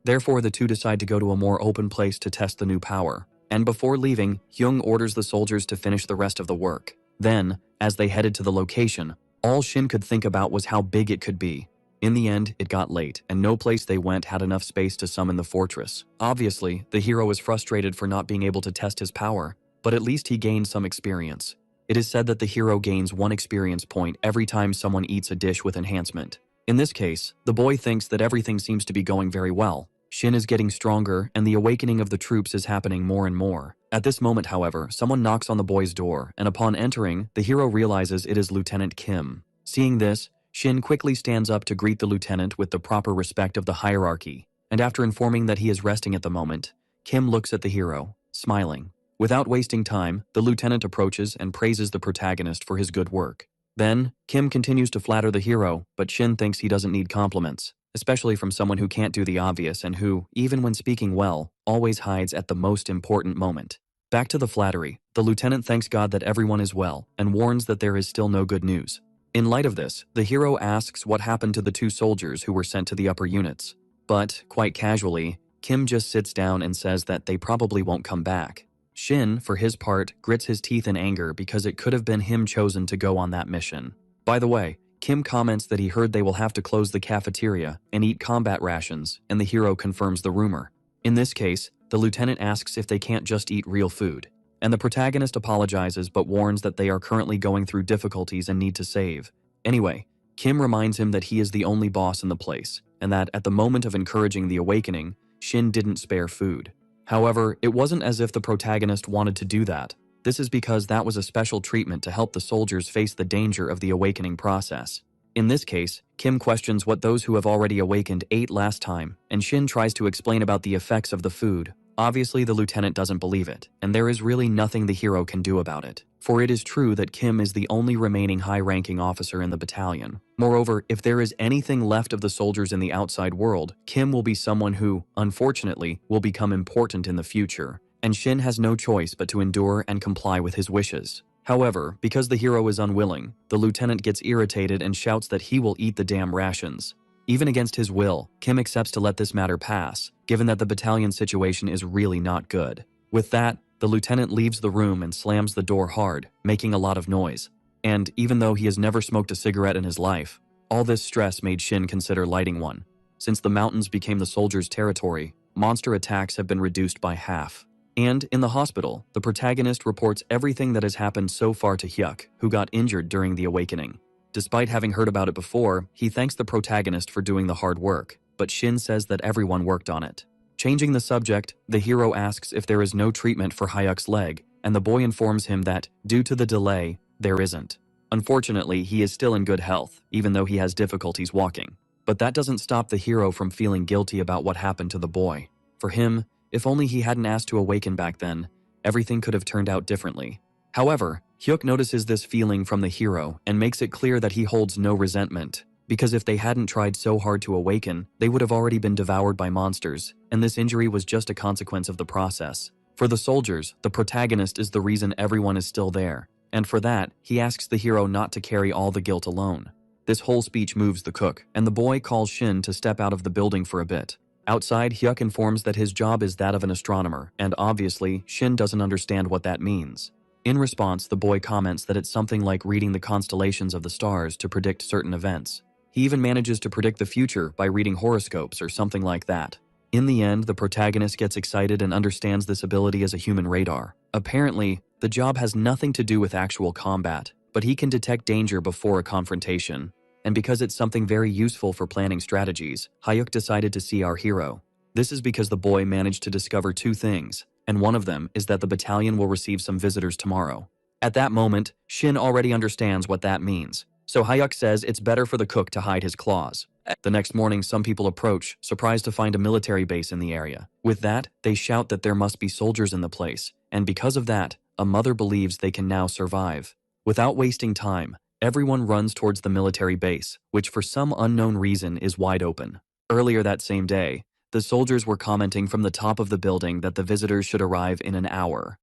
Therefore, the two decide to go to a more open place to test the new power. And before leaving, Hyung orders the soldiers to finish the rest of the work. Then, as they headed to the location, all Shin could think about was how big it could be. In the end, it got late, and no place they went had enough space to summon the fortress. Obviously, the hero is frustrated for not being able to test his power, but at least he gained some experience. It is said that the hero gains 1 experience point every time someone eats a dish with enhancement. In this case, the boy thinks that everything seems to be going very well. Shin is getting stronger, and the awakening of the troops is happening more and more. At this moment, however, someone knocks on the boy's door, and upon entering, the hero realizes it is Lieutenant Kim. Seeing this, Shin quickly stands up to greet the lieutenant with the proper respect of the hierarchy, and after informing that he is resting at the moment, Kim looks at the hero, smiling. Without wasting time, the lieutenant approaches and praises the protagonist for his good work. Then, Kim continues to flatter the hero, but Shin thinks he doesn't need compliments, especially from someone who can't do the obvious and who, even when speaking well, always hides at the most important moment. Back to the flattery, the lieutenant thanks God that everyone is well and warns that there is still no good news. In light of this, the hero asks what happened to the 2 soldiers who were sent to the upper units. But, quite casually, Kim just sits down and says that they probably won't come back. Shin, for his part, grits his teeth in anger because it could have been him chosen to go on that mission. By the way, Kim comments that he heard they will have to close the cafeteria and eat combat rations, and the hero confirms the rumor. In this case, the lieutenant asks if they can't just eat real food, and the protagonist apologizes but warns that they are currently going through difficulties and need to save. Anyway, Kim reminds him that he is the only boss in the place, and that at the moment of encouraging the awakening, Shin didn't spare food. However, it wasn't as if the protagonist wanted to do that. This is because that was a special treatment to help the soldiers face the danger of the awakening process. In this case, Kim questions what those who have already awakened ate last time, and Shin tries to explain about the effects of the food. Obviously, the lieutenant doesn't believe it, and there is really nothing the hero can do about it. For it is true that Kim is the only remaining high-ranking officer in the battalion. Moreover, if there is anything left of the soldiers in the outside world, Kim will be someone who, unfortunately, will become important in the future, and Shin has no choice but to endure and comply with his wishes. However, because the hero is unwilling, the lieutenant gets irritated and shouts that he will eat the damn rations. Even against his will, Kim accepts to let this matter pass, given that the battalion situation is really not good. With that, the lieutenant leaves the room and slams the door hard, making a lot of noise. And even though he has never smoked a cigarette in his life, all this stress made Shin consider lighting one. Since the mountains became the soldiers' territory, monster attacks have been reduced by half. And in the hospital, the protagonist reports everything that has happened so far to Hyuk, who got injured during the awakening. Despite having heard about it before, he thanks the protagonist for doing the hard work, but Shin says that everyone worked on it. Changing the subject, the hero asks if there is no treatment for Hyuk's leg, and the boy informs him that, due to the delay, there isn't. Unfortunately, he is still in good health, even though he has difficulties walking. But that doesn't stop the hero from feeling guilty about what happened to the boy. For him, if only he hadn't asked to awaken back then, everything could have turned out differently. However, Hyuk notices this feeling from the hero and makes it clear that he holds no resentment, because if they hadn't tried so hard to awaken, they would have already been devoured by monsters, and this injury was just a consequence of the process. For the soldiers, the protagonist is the reason everyone is still there, and for that, he asks the hero not to carry all the guilt alone. This whole speech moves the cook, and the boy calls Shin to step out of the building for a bit. Outside, Hyuk informs that his job is that of an astronomer, and obviously, Shin doesn't understand what that means. In response, the boy comments that it's something like reading the constellations of the stars to predict certain events. He even manages to predict the future by reading horoscopes or something like that. In the end, the protagonist gets excited and understands this ability as a human radar. Apparently, the job has nothing to do with actual combat, but he can detect danger before a confrontation. And because it's something very useful for planning strategies, Hyuk decided to see our hero. This is because the boy managed to discover two things, and one of them is that the battalion will receive some visitors tomorrow. At that moment, Shin already understands what that means, so Hyuk says it's better for the cook to hide his claws. The next morning, some people approach, surprised to find a military base in the area. With that, they shout that there must be soldiers in the place, and because of that, a mother believes they can now survive. Without wasting time, everyone runs towards the military base, which for some unknown reason is wide open. Earlier that same day, the soldiers were commenting from the top of the building that the visitors should arrive in an hour.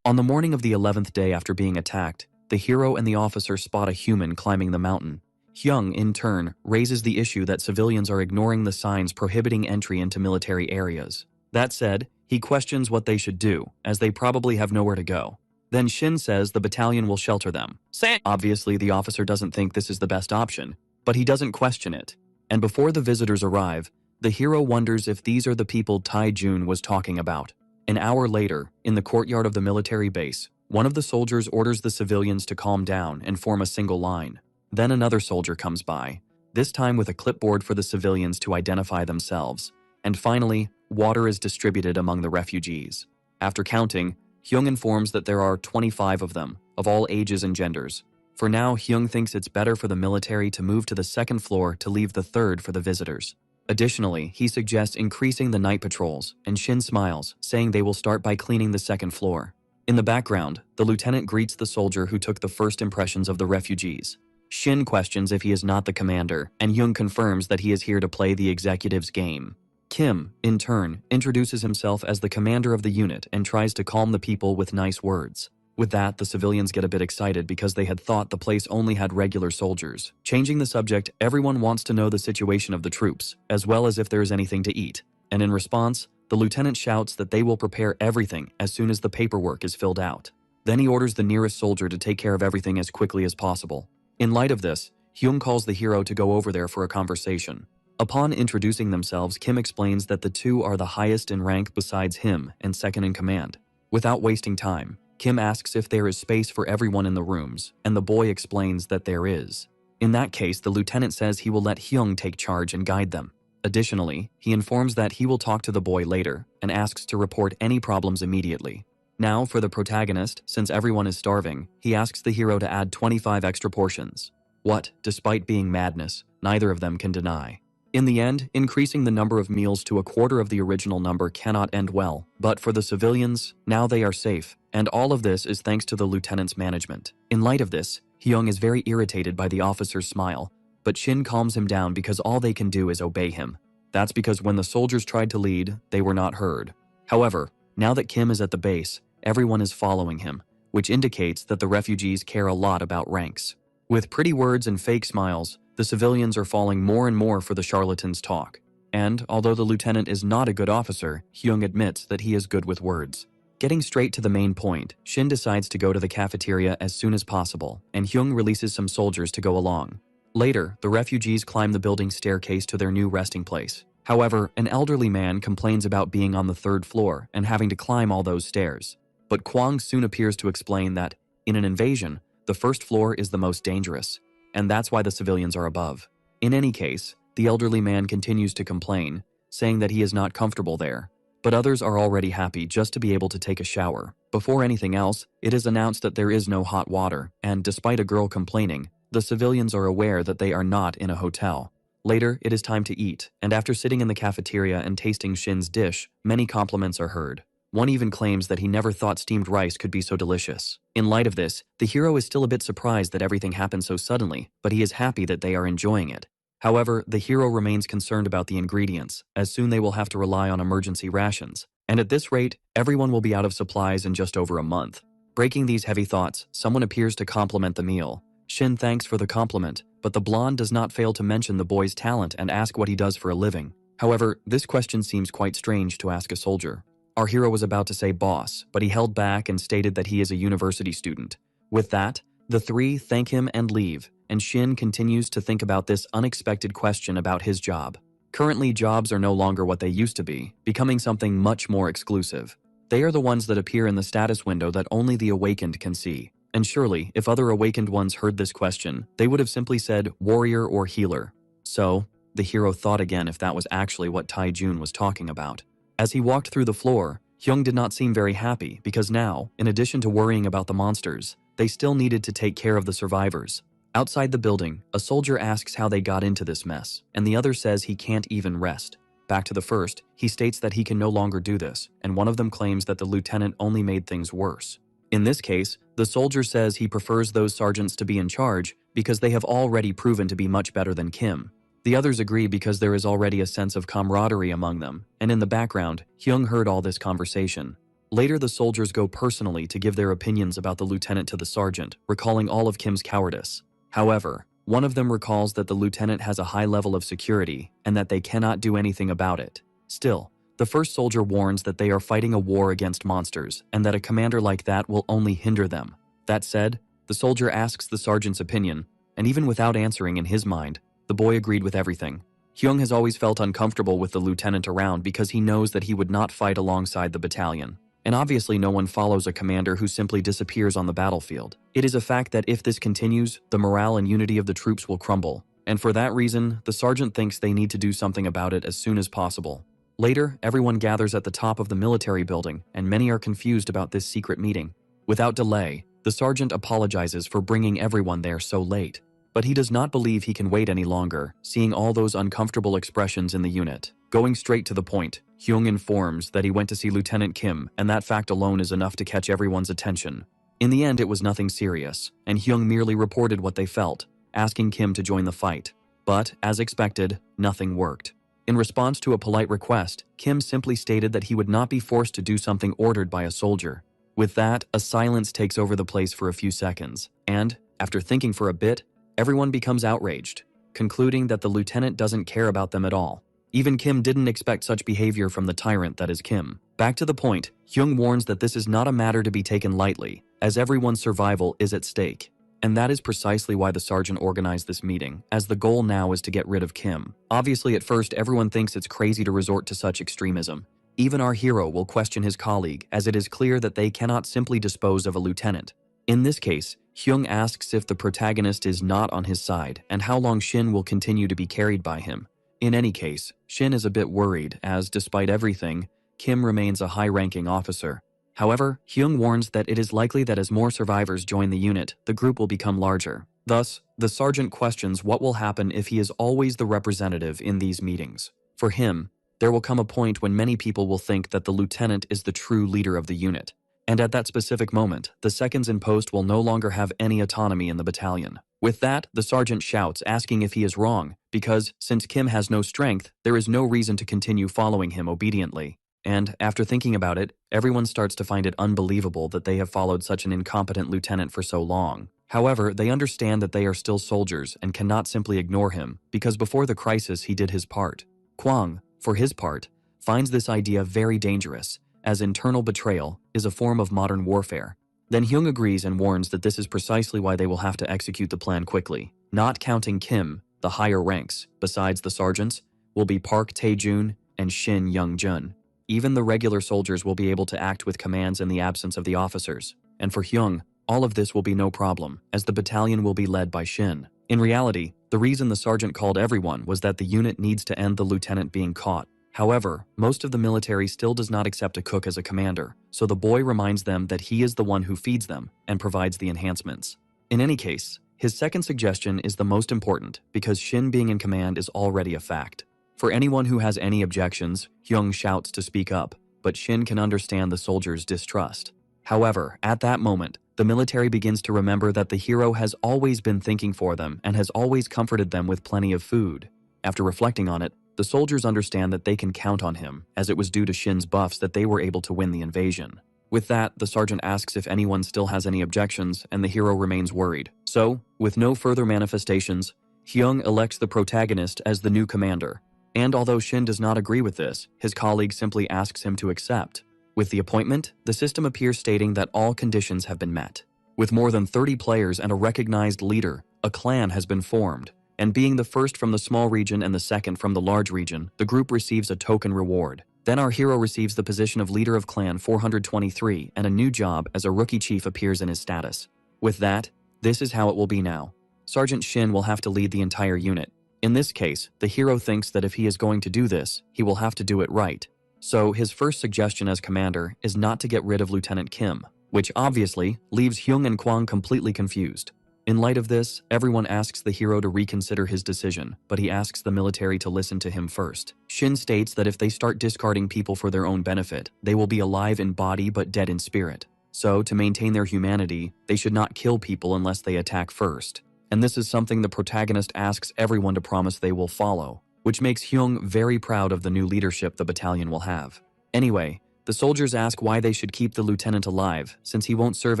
On the morning of the 11th day after being attacked, the hero and the officer spot a human climbing the mountain. Hyung, in turn, raises the issue that civilians are ignoring the signs prohibiting entry into military areas. That said, he questions what they should do, as they probably have nowhere to go. Then Shin says the battalion will shelter them. Obviously, the officer doesn't think this is the best option, but he doesn't question it. And before the visitors arrive, the hero wonders if these are the people Tai-jun was talking about. An hour later, in the courtyard of the military base, one of the soldiers orders the civilians to calm down and form a single line. Then another soldier comes by, this time with a clipboard for the civilians to identify themselves. And finally, water is distributed among the refugees. After counting, Hyung informs that there are 25 of them, of all ages and genders. For now, Hyung thinks it's better for the military to move to the second floor to leave the third for the visitors. Additionally, he suggests increasing the night patrols, and Shin smiles, saying they will start by cleaning the second floor. In the background, the lieutenant greets the soldier who took the first impressions of the refugees. Shin questions if he is not the commander, and Hyung confirms that he is here to play the executive's game. Kim, in turn, introduces himself as the commander of the unit and tries to calm the people with nice words. With that, the civilians get a bit excited because they had thought the place only had regular soldiers. Changing the subject, everyone wants to know the situation of the troops, as well as if there is anything to eat. And in response, the lieutenant shouts that they will prepare everything as soon as the paperwork is filled out. Then he orders the nearest soldier to take care of everything as quickly as possible. In light of this, Hyung calls the hero to go over there for a conversation. Upon introducing themselves, Kim explains that the two are the highest in rank besides him and second in command. Without wasting time, Kim asks if there is space for everyone in the rooms, and the boy explains that there is. In that case, the lieutenant says he will let Hyung take charge and guide them. Additionally, he informs that he will talk to the boy later and asks to report any problems immediately. Now, for the protagonist, since everyone is starving, he asks the hero to add 25 extra portions. What, despite being madness, neither of them can deny. In the end, increasing the number of meals to a quarter of the original number cannot end well, but for the civilians, now they are safe, and all of this is thanks to the lieutenant's management. In light of this, Hyung is very irritated by the officer's smile, but Shin calms him down because all they can do is obey him. That's because when the soldiers tried to lead, they were not heard. However, now that Kim is at the base, everyone is following him, which indicates that the refugees care a lot about ranks. With pretty words and fake smiles, the civilians are falling more and more for the charlatan's talk. And although the lieutenant is not a good officer, Hyung admits that he is good with words. Getting straight to the main point, Shin decides to go to the cafeteria as soon as possible, and Hyung releases some soldiers to go along. Later, the refugees climb the building staircase to their new resting place. However, an elderly man complains about being on the 3rd floor and having to climb all those stairs. But Kwang soon appears to explain that, in an invasion, the 1st floor is the most dangerous, and that's why the civilians are above. In any case, the elderly man continues to complain, saying that he is not comfortable there. But others are already happy just to be able to take a shower. Before anything else, it is announced that there is no hot water, and despite a girl complaining, the civilians are aware that they are not in a hotel. Later, it is time to eat, and after sitting in the cafeteria and tasting Shin's dish, many compliments are heard. One even claims that he never thought steamed rice could be so delicious. In light of this, the hero is still a bit surprised that everything happened so suddenly, but he is happy that they are enjoying it. However, the hero remains concerned about the ingredients, as soon they will have to rely on emergency rations. And at this rate, everyone will be out of supplies in just over a month. Breaking these heavy thoughts, someone appears to compliment the meal. Shin thanks for the compliment, but the blonde does not fail to mention the boy's talent and ask what he does for a living. However, this question seems quite strange to ask a soldier. Our hero was about to say boss, but he held back and stated that he is a university student. With that, the three thank him and leave, and Shin continues to think about this unexpected question about his job. Currently, jobs are no longer what they used to be, becoming something much more exclusive. They are the ones that appear in the status window that only the awakened can see. And surely, if other awakened ones heard this question, they would have simply said warrior or healer. So, the hero thought again if that was actually what Taijun was talking about. As he walked through the floor, Hyung did not seem very happy because now, in addition to worrying about the monsters, they still needed to take care of the survivors. Outside the building, a soldier asks how they got into this mess, and the other says he can't even rest. Back to the first, he states that he can no longer do this, and one of them claims that the lieutenant only made things worse. In this case, the soldier says he prefers those sergeants to be in charge because they have already proven to be much better than Kim. The others agree because there is already a sense of camaraderie among them, and in the background, Hyung heard all this conversation. Later, the soldiers go personally to give their opinions about the lieutenant to the sergeant, recalling all of Kim's cowardice. However, one of them recalls that the lieutenant has a high level of security and that they cannot do anything about it. Still, the first soldier warns that they are fighting a war against monsters and that a commander like that will only hinder them. That said, the soldier asks the sergeant's opinion, and even without answering in his mind, the boy agreed with everything. Hyung has always felt uncomfortable with the lieutenant around because he knows that he would not fight alongside the battalion. And obviously no one follows a commander who simply disappears on the battlefield. It is a fact that if this continues, the morale and unity of the troops will crumble. And for that reason, the sergeant thinks they need to do something about it as soon as possible. Later, everyone gathers at the top of the military building, and many are confused about this secret meeting. Without delay, the sergeant apologizes for bringing everyone there so late. But he does not believe he can wait any longer, seeing all those uncomfortable expressions in the unit. Going straight to the point, Hyung informs that he went to see Lieutenant Kim, and that fact alone is enough to catch everyone's attention. In the end, it was nothing serious, and Hyung merely reported what they felt, asking Kim to join the fight. But, as expected, nothing worked. In response to a polite request, Kim simply stated that he would not be forced to do something ordered by a soldier. With that, a silence takes over the place for a few seconds, and, after thinking for a bit, everyone becomes outraged, concluding that the lieutenant doesn't care about them at all. Even Kim didn't expect such behavior from the tyrant that is Kim. Back to the point, Hyung warns that this is not a matter to be taken lightly, as everyone's survival is at stake. And that is precisely why the sergeant organized this meeting, as the goal now is to get rid of Kim. Obviously, at first, everyone thinks it's crazy to resort to such extremism. Even our hero will question his colleague, as it is clear that they cannot simply dispose of a lieutenant. In this case, Hyung asks if the protagonist is not on his side and how long Shin will continue to be carried by him. In any case, Shin is a bit worried as, despite everything, Kim remains a high-ranking officer. However, Hyung warns that it is likely that as more survivors join the unit, the group will become larger. Thus, The sergeant questions what will happen if he is always the representative in these meetings. For him, there will come a point when many people will think that the lieutenant is the true leader of the unit. And at that specific moment, the seconds in post will no longer have any autonomy in the battalion. With that, the sergeant shouts, asking if he is wrong, because since Kim has no strength, there is no reason to continue following him obediently. And after thinking about it, everyone starts to find it unbelievable that they have followed such an incompetent lieutenant for so long. However, they understand that they are still soldiers and cannot simply ignore him, because before the crisis he did his part. Kwang, for his part, finds this idea very dangerous, as internal betrayal is a form of modern warfare. Then Hyung agrees and warns that this is precisely why they will have to execute the plan quickly. Not counting Kim, the higher ranks, besides the sergeants, will be Park Tae-jun and Shin Young-jun. Even the regular soldiers will be able to act with commands in the absence of the officers. And for Hyung, all of this will be no problem, as the battalion will be led by Shin. In reality, the reason the sergeant called everyone was that the unit needs to end the lieutenant being caught. However, most of the military still does not accept a cook as a commander, so the boy reminds them that he is the one who feeds them and provides the enhancements. In any case, his second suggestion is the most important because Shin being in command is already a fact. For anyone who has any objections, Hyung shouts to speak up, but Shin can understand the soldiers' distrust. However, at that moment, the military begins to remember that the hero has always been thinking for them and has always comforted them with plenty of food. After reflecting on it, the soldiers understand that they can count on him, as it was due to Shin's buffs that they were able to win the invasion. With that, the sergeant asks if anyone still has any objections, and the hero remains worried. So, with no further manifestations, Hyung elects the protagonist as the new commander. And although Shin does not agree with this, his colleague simply asks him to accept. With the appointment, the system appears stating that all conditions have been met. With more than 30 players and a recognized leader, a clan has been formed. And being the first from the small region and the second from the large region, the group receives a token reward. Then our hero receives the position of leader of Clan 423, and a new job as a rookie chief appears in his status. With that, this is how it will be now. Sergeant Shin will have to lead the entire unit. In this case, the hero thinks that if he is going to do this, he will have to do it right. So his first suggestion as commander is not to get rid of Lieutenant Kim, which obviously leaves Hyung and Kwang completely confused. In light of this, everyone asks the hero to reconsider his decision, but he asks the military to listen to him first. Shin states that if they start discarding people for their own benefit, they will be alive in body but dead in spirit. So, to maintain their humanity, they should not kill people unless they attack first. And this is something the protagonist asks everyone to promise they will follow, which makes Hyung very proud of the new leadership the battalion will have. Anyway, the soldiers ask why they should keep the lieutenant alive, since he won't serve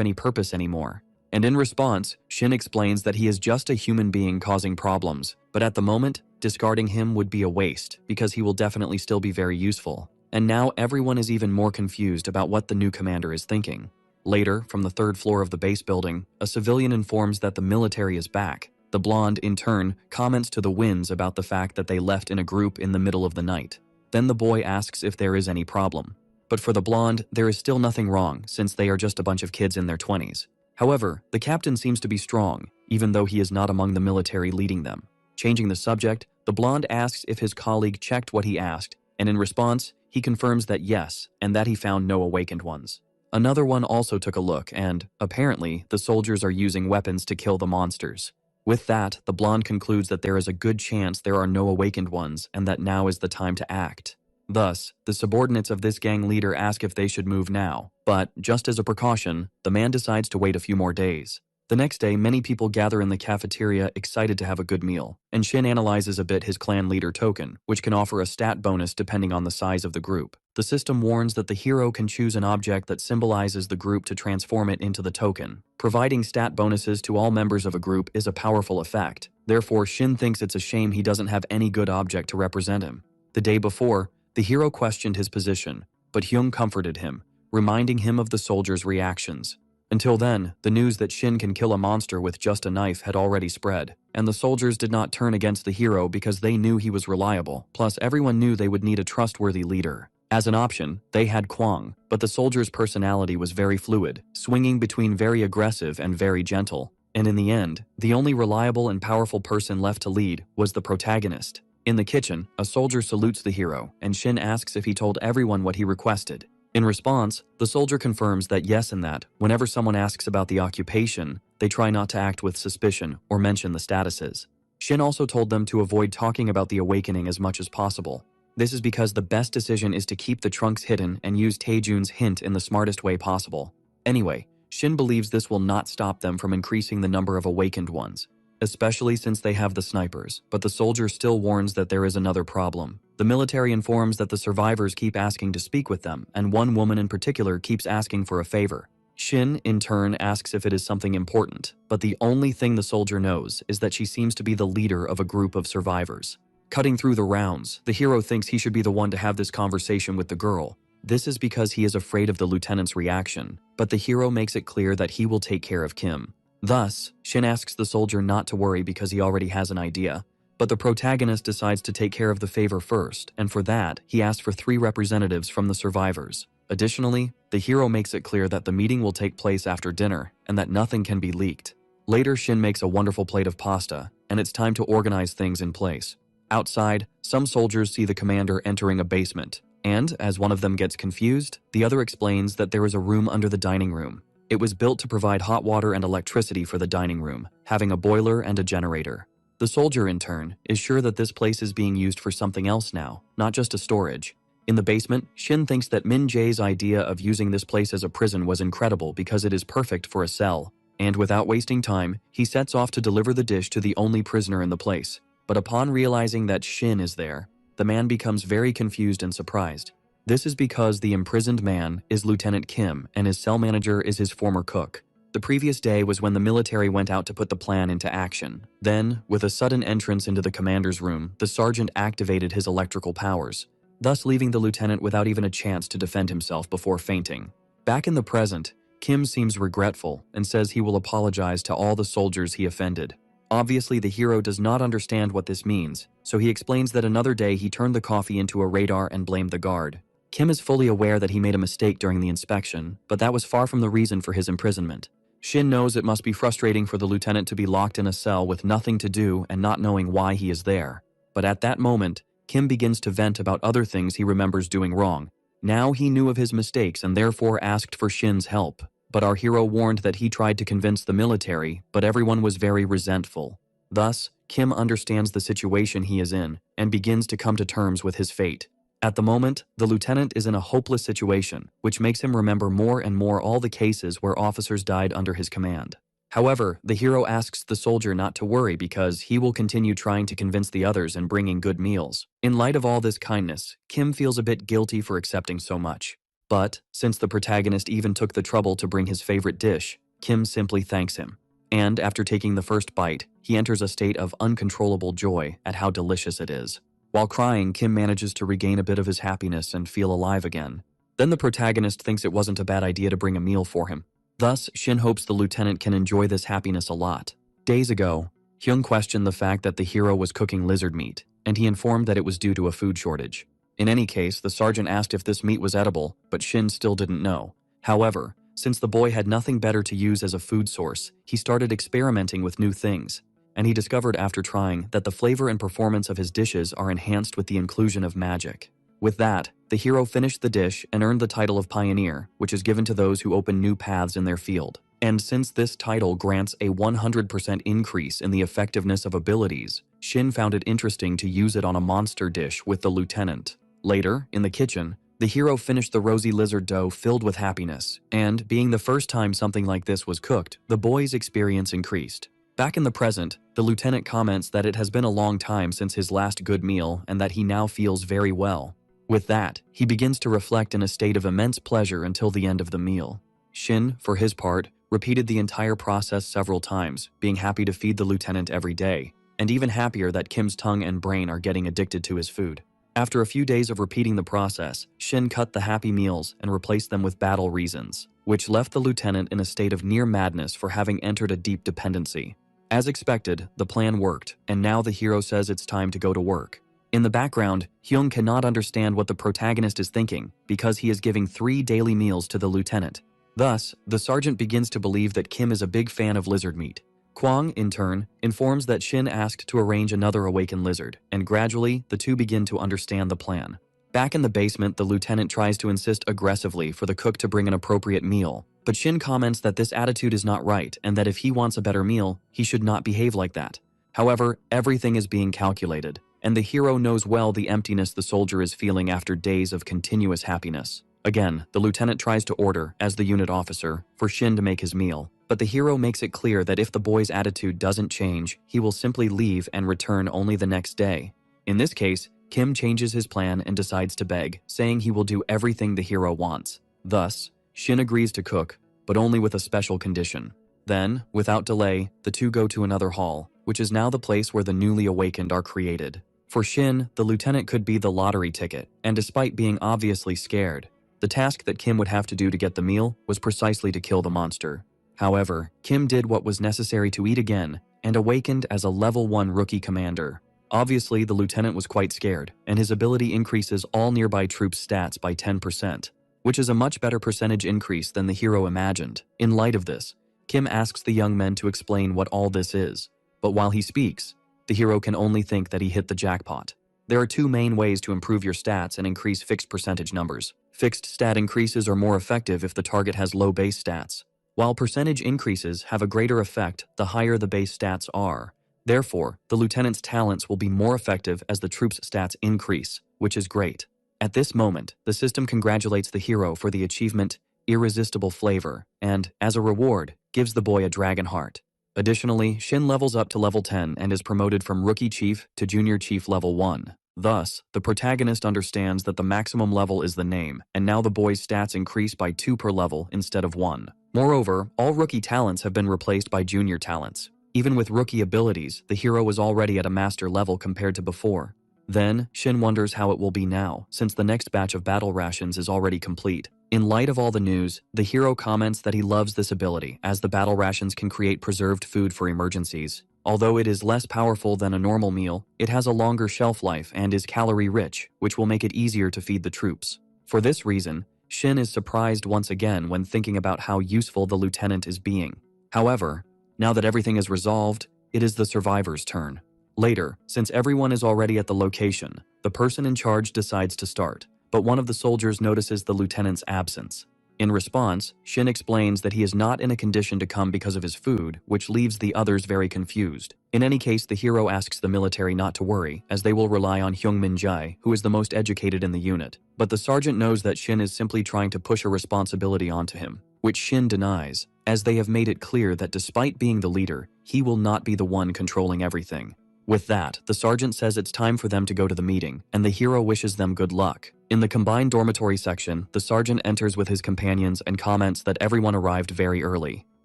any purpose anymore. And in response, Shin explains that he is just a human being causing problems, but at the moment, discarding him would be a waste, because he will definitely still be very useful. And now everyone is even more confused about what the new commander is thinking. Later, from the third floor of the base building, a civilian informs that the military is back. The blonde, in turn, comments to the winds about the fact that they left in a group in the middle of the night. Then the boy asks if there is any problem. But for the blonde, there is still nothing wrong, since they are just a bunch of kids in their 20s. However, the captain seems to be strong, even though he is not among the military leading them. Changing the subject, the blonde asks if his colleague checked what he asked, and in response, he confirms that yes, and that he found no awakened ones. Another one also took a look, and, apparently, the soldiers are using weapons to kill the monsters. With that, the blonde concludes that there is a good chance there are no awakened ones, and that now is the time to act. Thus, the subordinates of this gang leader ask if they should move now, but, just as a precaution, the man decides to wait a few more days. The next day, many people gather in the cafeteria excited to have a good meal, and Shin analyzes a bit his clan leader token, which can offer a stat bonus depending on the size of the group. The system warns that the hero can choose an object that symbolizes the group to transform it into the token. Providing stat bonuses to all members of a group is a powerful effect. Therefore, Shin thinks it's a shame he doesn't have any good object to represent him. The day before, the hero questioned his position, but Hyung comforted him, reminding him of the soldiers' reactions. Until then, the news that Shin can kill a monster with just a knife had already spread, and the soldiers did not turn against the hero because they knew he was reliable, plus everyone knew they would need a trustworthy leader. As an option, they had Kwang, but the soldier's personality was very fluid, swinging between very aggressive and very gentle, and in the end, the only reliable and powerful person left to lead was the protagonist. In the kitchen, a soldier salutes the hero, and Shin asks if he told everyone what he requested. In response, the soldier confirms that yes and that, whenever someone asks about the occupation, they try not to act with suspicion or mention the statuses. Shin also told them to avoid talking about the awakening as much as possible. This is because the best decision is to keep the trunks hidden and use Taejun's hint in the smartest way possible. Anyway, Shin believes this will not stop them from increasing the number of awakened ones, especially since they have the snipers, but the soldier still warns that there is another problem. The military informs that the survivors keep asking to speak with them, and one woman in particular keeps asking for a favor. Shin, in turn, asks if it is something important, but the only thing the soldier knows is that she seems to be the leader of a group of survivors. Cutting through the rounds, the hero thinks he should be the one to have this conversation with the girl. This is because he is afraid of the lieutenant's reaction, but the hero makes it clear that he will take care of Kim. Thus, Shin asks the soldier not to worry because he already has an idea, but the protagonist decides to take care of the favor first, and for that, he asks for 3 representatives from the survivors. Additionally, the hero makes it clear that the meeting will take place after dinner and that nothing can be leaked. Later, Shin makes a wonderful plate of pasta, and it's time to organize things in place. Outside, some soldiers see the commander entering a basement, and as one of them gets confused, the other explains that there is a room under the dining room. It was built to provide hot water and electricity for the dining room, having a boiler and a generator. The soldier, in turn, is sure that this place is being used for something else now, not just a storage. In the basement, Shin thinks that Min Jae's idea of using this place as a prison was incredible because it is perfect for a cell, and without wasting time, he sets off to deliver the dish to the only prisoner in the place. But upon realizing that Shin is there, the man becomes very confused and surprised. This is because the imprisoned man is Lieutenant Kim and his cell manager is his former cook. The previous day was when the military went out to put the plan into action. Then, with a sudden entrance into the commander's room, the sergeant activated his electrical powers, thus leaving the lieutenant without even a chance to defend himself before fainting. Back in the present, Kim seems regretful and says he will apologize to all the soldiers he offended. Obviously, the hero does not understand what this means, so he explains that another day he turned the coffee into a radar and blamed the guard. Kim is fully aware that he made a mistake during the inspection, but that was far from the reason for his imprisonment. Shin knows it must be frustrating for the lieutenant to be locked in a cell with nothing to do and not knowing why he is there. But at that moment, Kim begins to vent about other things he remembers doing wrong. Now he knew of his mistakes and therefore asked for Shin's help. But our hero warned that he tried to convince the military, but everyone was very resentful. Thus, Kim understands the situation he is in and begins to come to terms with his fate. At the moment, the lieutenant is in a hopeless situation, which makes him remember more and more all the cases where officers died under his command. However, the hero asks the soldier not to worry because he will continue trying to convince the others and bringing good meals. In light of all this kindness, Kim feels a bit guilty for accepting so much. But, since the protagonist even took the trouble to bring his favorite dish, Kim simply thanks him. And after taking the first bite, he enters a state of uncontrollable joy at how delicious it is. While crying, Kim manages to regain a bit of his happiness and feel alive again. Then the protagonist thinks it wasn't a bad idea to bring a meal for him. Thus, Shin hopes the lieutenant can enjoy this happiness a lot. Days ago, Hyung questioned the fact that the hero was cooking lizard meat, and he informed that it was due to a food shortage. In any case, the sergeant asked if this meat was edible, but Shin still didn't know. However, since the boy had nothing better to use as a food source, he started experimenting with new things, and he discovered after trying that the flavor and performance of his dishes are enhanced with the inclusion of magic. With that, the hero finished the dish and earned the title of Pioneer, which is given to those who open new paths in their field. And since this title grants a 100% increase in the effectiveness of abilities, Shin found it interesting to use it on a monster dish with the lieutenant. Later, in the kitchen, the hero finished the rosy lizard dough filled with happiness, and being the first time something like this was cooked, the boy's experience increased. Back in the present, the lieutenant comments that it has been a long time since his last good meal and that he now feels very well. With that, he begins to reflect in a state of immense pleasure until the end of the meal. Shin, for his part, repeated the entire process several times, being happy to feed the lieutenant every day, and even happier that Kim's tongue and brain are getting addicted to his food. After a few days of repeating the process, Shin cut the happy meals and replaced them with battle reasons, which left the lieutenant in a state of near madness for having entered a deep dependency. As expected, the plan worked, and now the hero says it's time to go to work. In the background, Hyung cannot understand what the protagonist is thinking because he is giving 3 daily meals to the lieutenant. Thus, the sergeant begins to believe that Kim is a big fan of lizard meat. Kwang, in turn, informs that Shin asked to arrange another awakened lizard, and gradually, the two begin to understand the plan. Back in the basement, the lieutenant tries to insist aggressively for the cook to bring an appropriate meal, but Shin comments that this attitude is not right and that if he wants a better meal, he should not behave like that. However, everything is being calculated, and the hero knows well the emptiness the soldier is feeling after days of continuous happiness. Again, the lieutenant tries to order, as the unit officer, for Shin to make his meal, but the hero makes it clear that if the boy's attitude doesn't change, he will simply leave and return only the next day. In this case, Kim changes his plan and decides to beg, saying he will do everything the hero wants. Thus, Shin agrees to cook, but only with a special condition. Then, without delay, the two go to another hall, which is now the place where the newly awakened are created. For Shin, the lieutenant could be the lottery ticket, and despite being obviously scared, the task that Kim would have to do to get the meal was precisely to kill the monster. However, Kim did what was necessary to eat again, and awakened as a level 1 rookie commander. Obviously, the lieutenant was quite scared, and his ability increases all nearby troops' stats by 10%, which is a much better percentage increase than the hero imagined. In light of this, Kim asks the young men to explain what all this is, but while he speaks, the hero can only think that he hit the jackpot. There are two main ways to improve your stats and increase fixed percentage numbers. Fixed stat increases are more effective if the target has low base stats, while percentage increases have a greater effect the higher the base stats are. Therefore, the lieutenant's talents will be more effective as the troops' stats increase, which is great. At this moment, the system congratulates the hero for the achievement Irresistible Flavor, and, as a reward, gives the boy a dragon heart. Additionally, Shin levels up to level 10 and is promoted from Rookie Chief to Junior Chief level 1. Thus, the protagonist understands that the maximum level is the name, and now the boy's stats increase by 2 per level instead of 1. Moreover, all rookie talents have been replaced by junior talents. Even with rookie abilities, the hero was already at a master level compared to before. Then, Shin wonders how it will be now, since the next batch of battle rations is already complete. In light of all the news, the hero comments that he loves this ability, as the battle rations can create preserved food for emergencies. Although it is less powerful than a normal meal, it has a longer shelf life and is calorie-rich, which will make it easier to feed the troops. For this reason, Shin is surprised once again when thinking about how useful the lieutenant is being. However, now that everything is resolved, it is the survivors' turn. Later, since everyone is already at the location, the person in charge decides to start, but one of the soldiers notices the lieutenant's absence. In response, Shin explains that he is not in a condition to come because of his food, which leaves the others very confused. In any case, the hero asks the military not to worry, as they will rely on Hyung Min Jae, who is the most educated in the unit. But the sergeant knows that Shin is simply trying to push a responsibility onto him, which Shin denies, as they have made it clear that despite being the leader, he will not be the one controlling everything. With that, the sergeant says it's time for them to go to the meeting, and the hero wishes them good luck. In the combined dormitory section, the sergeant enters with his companions and comments that everyone arrived very early.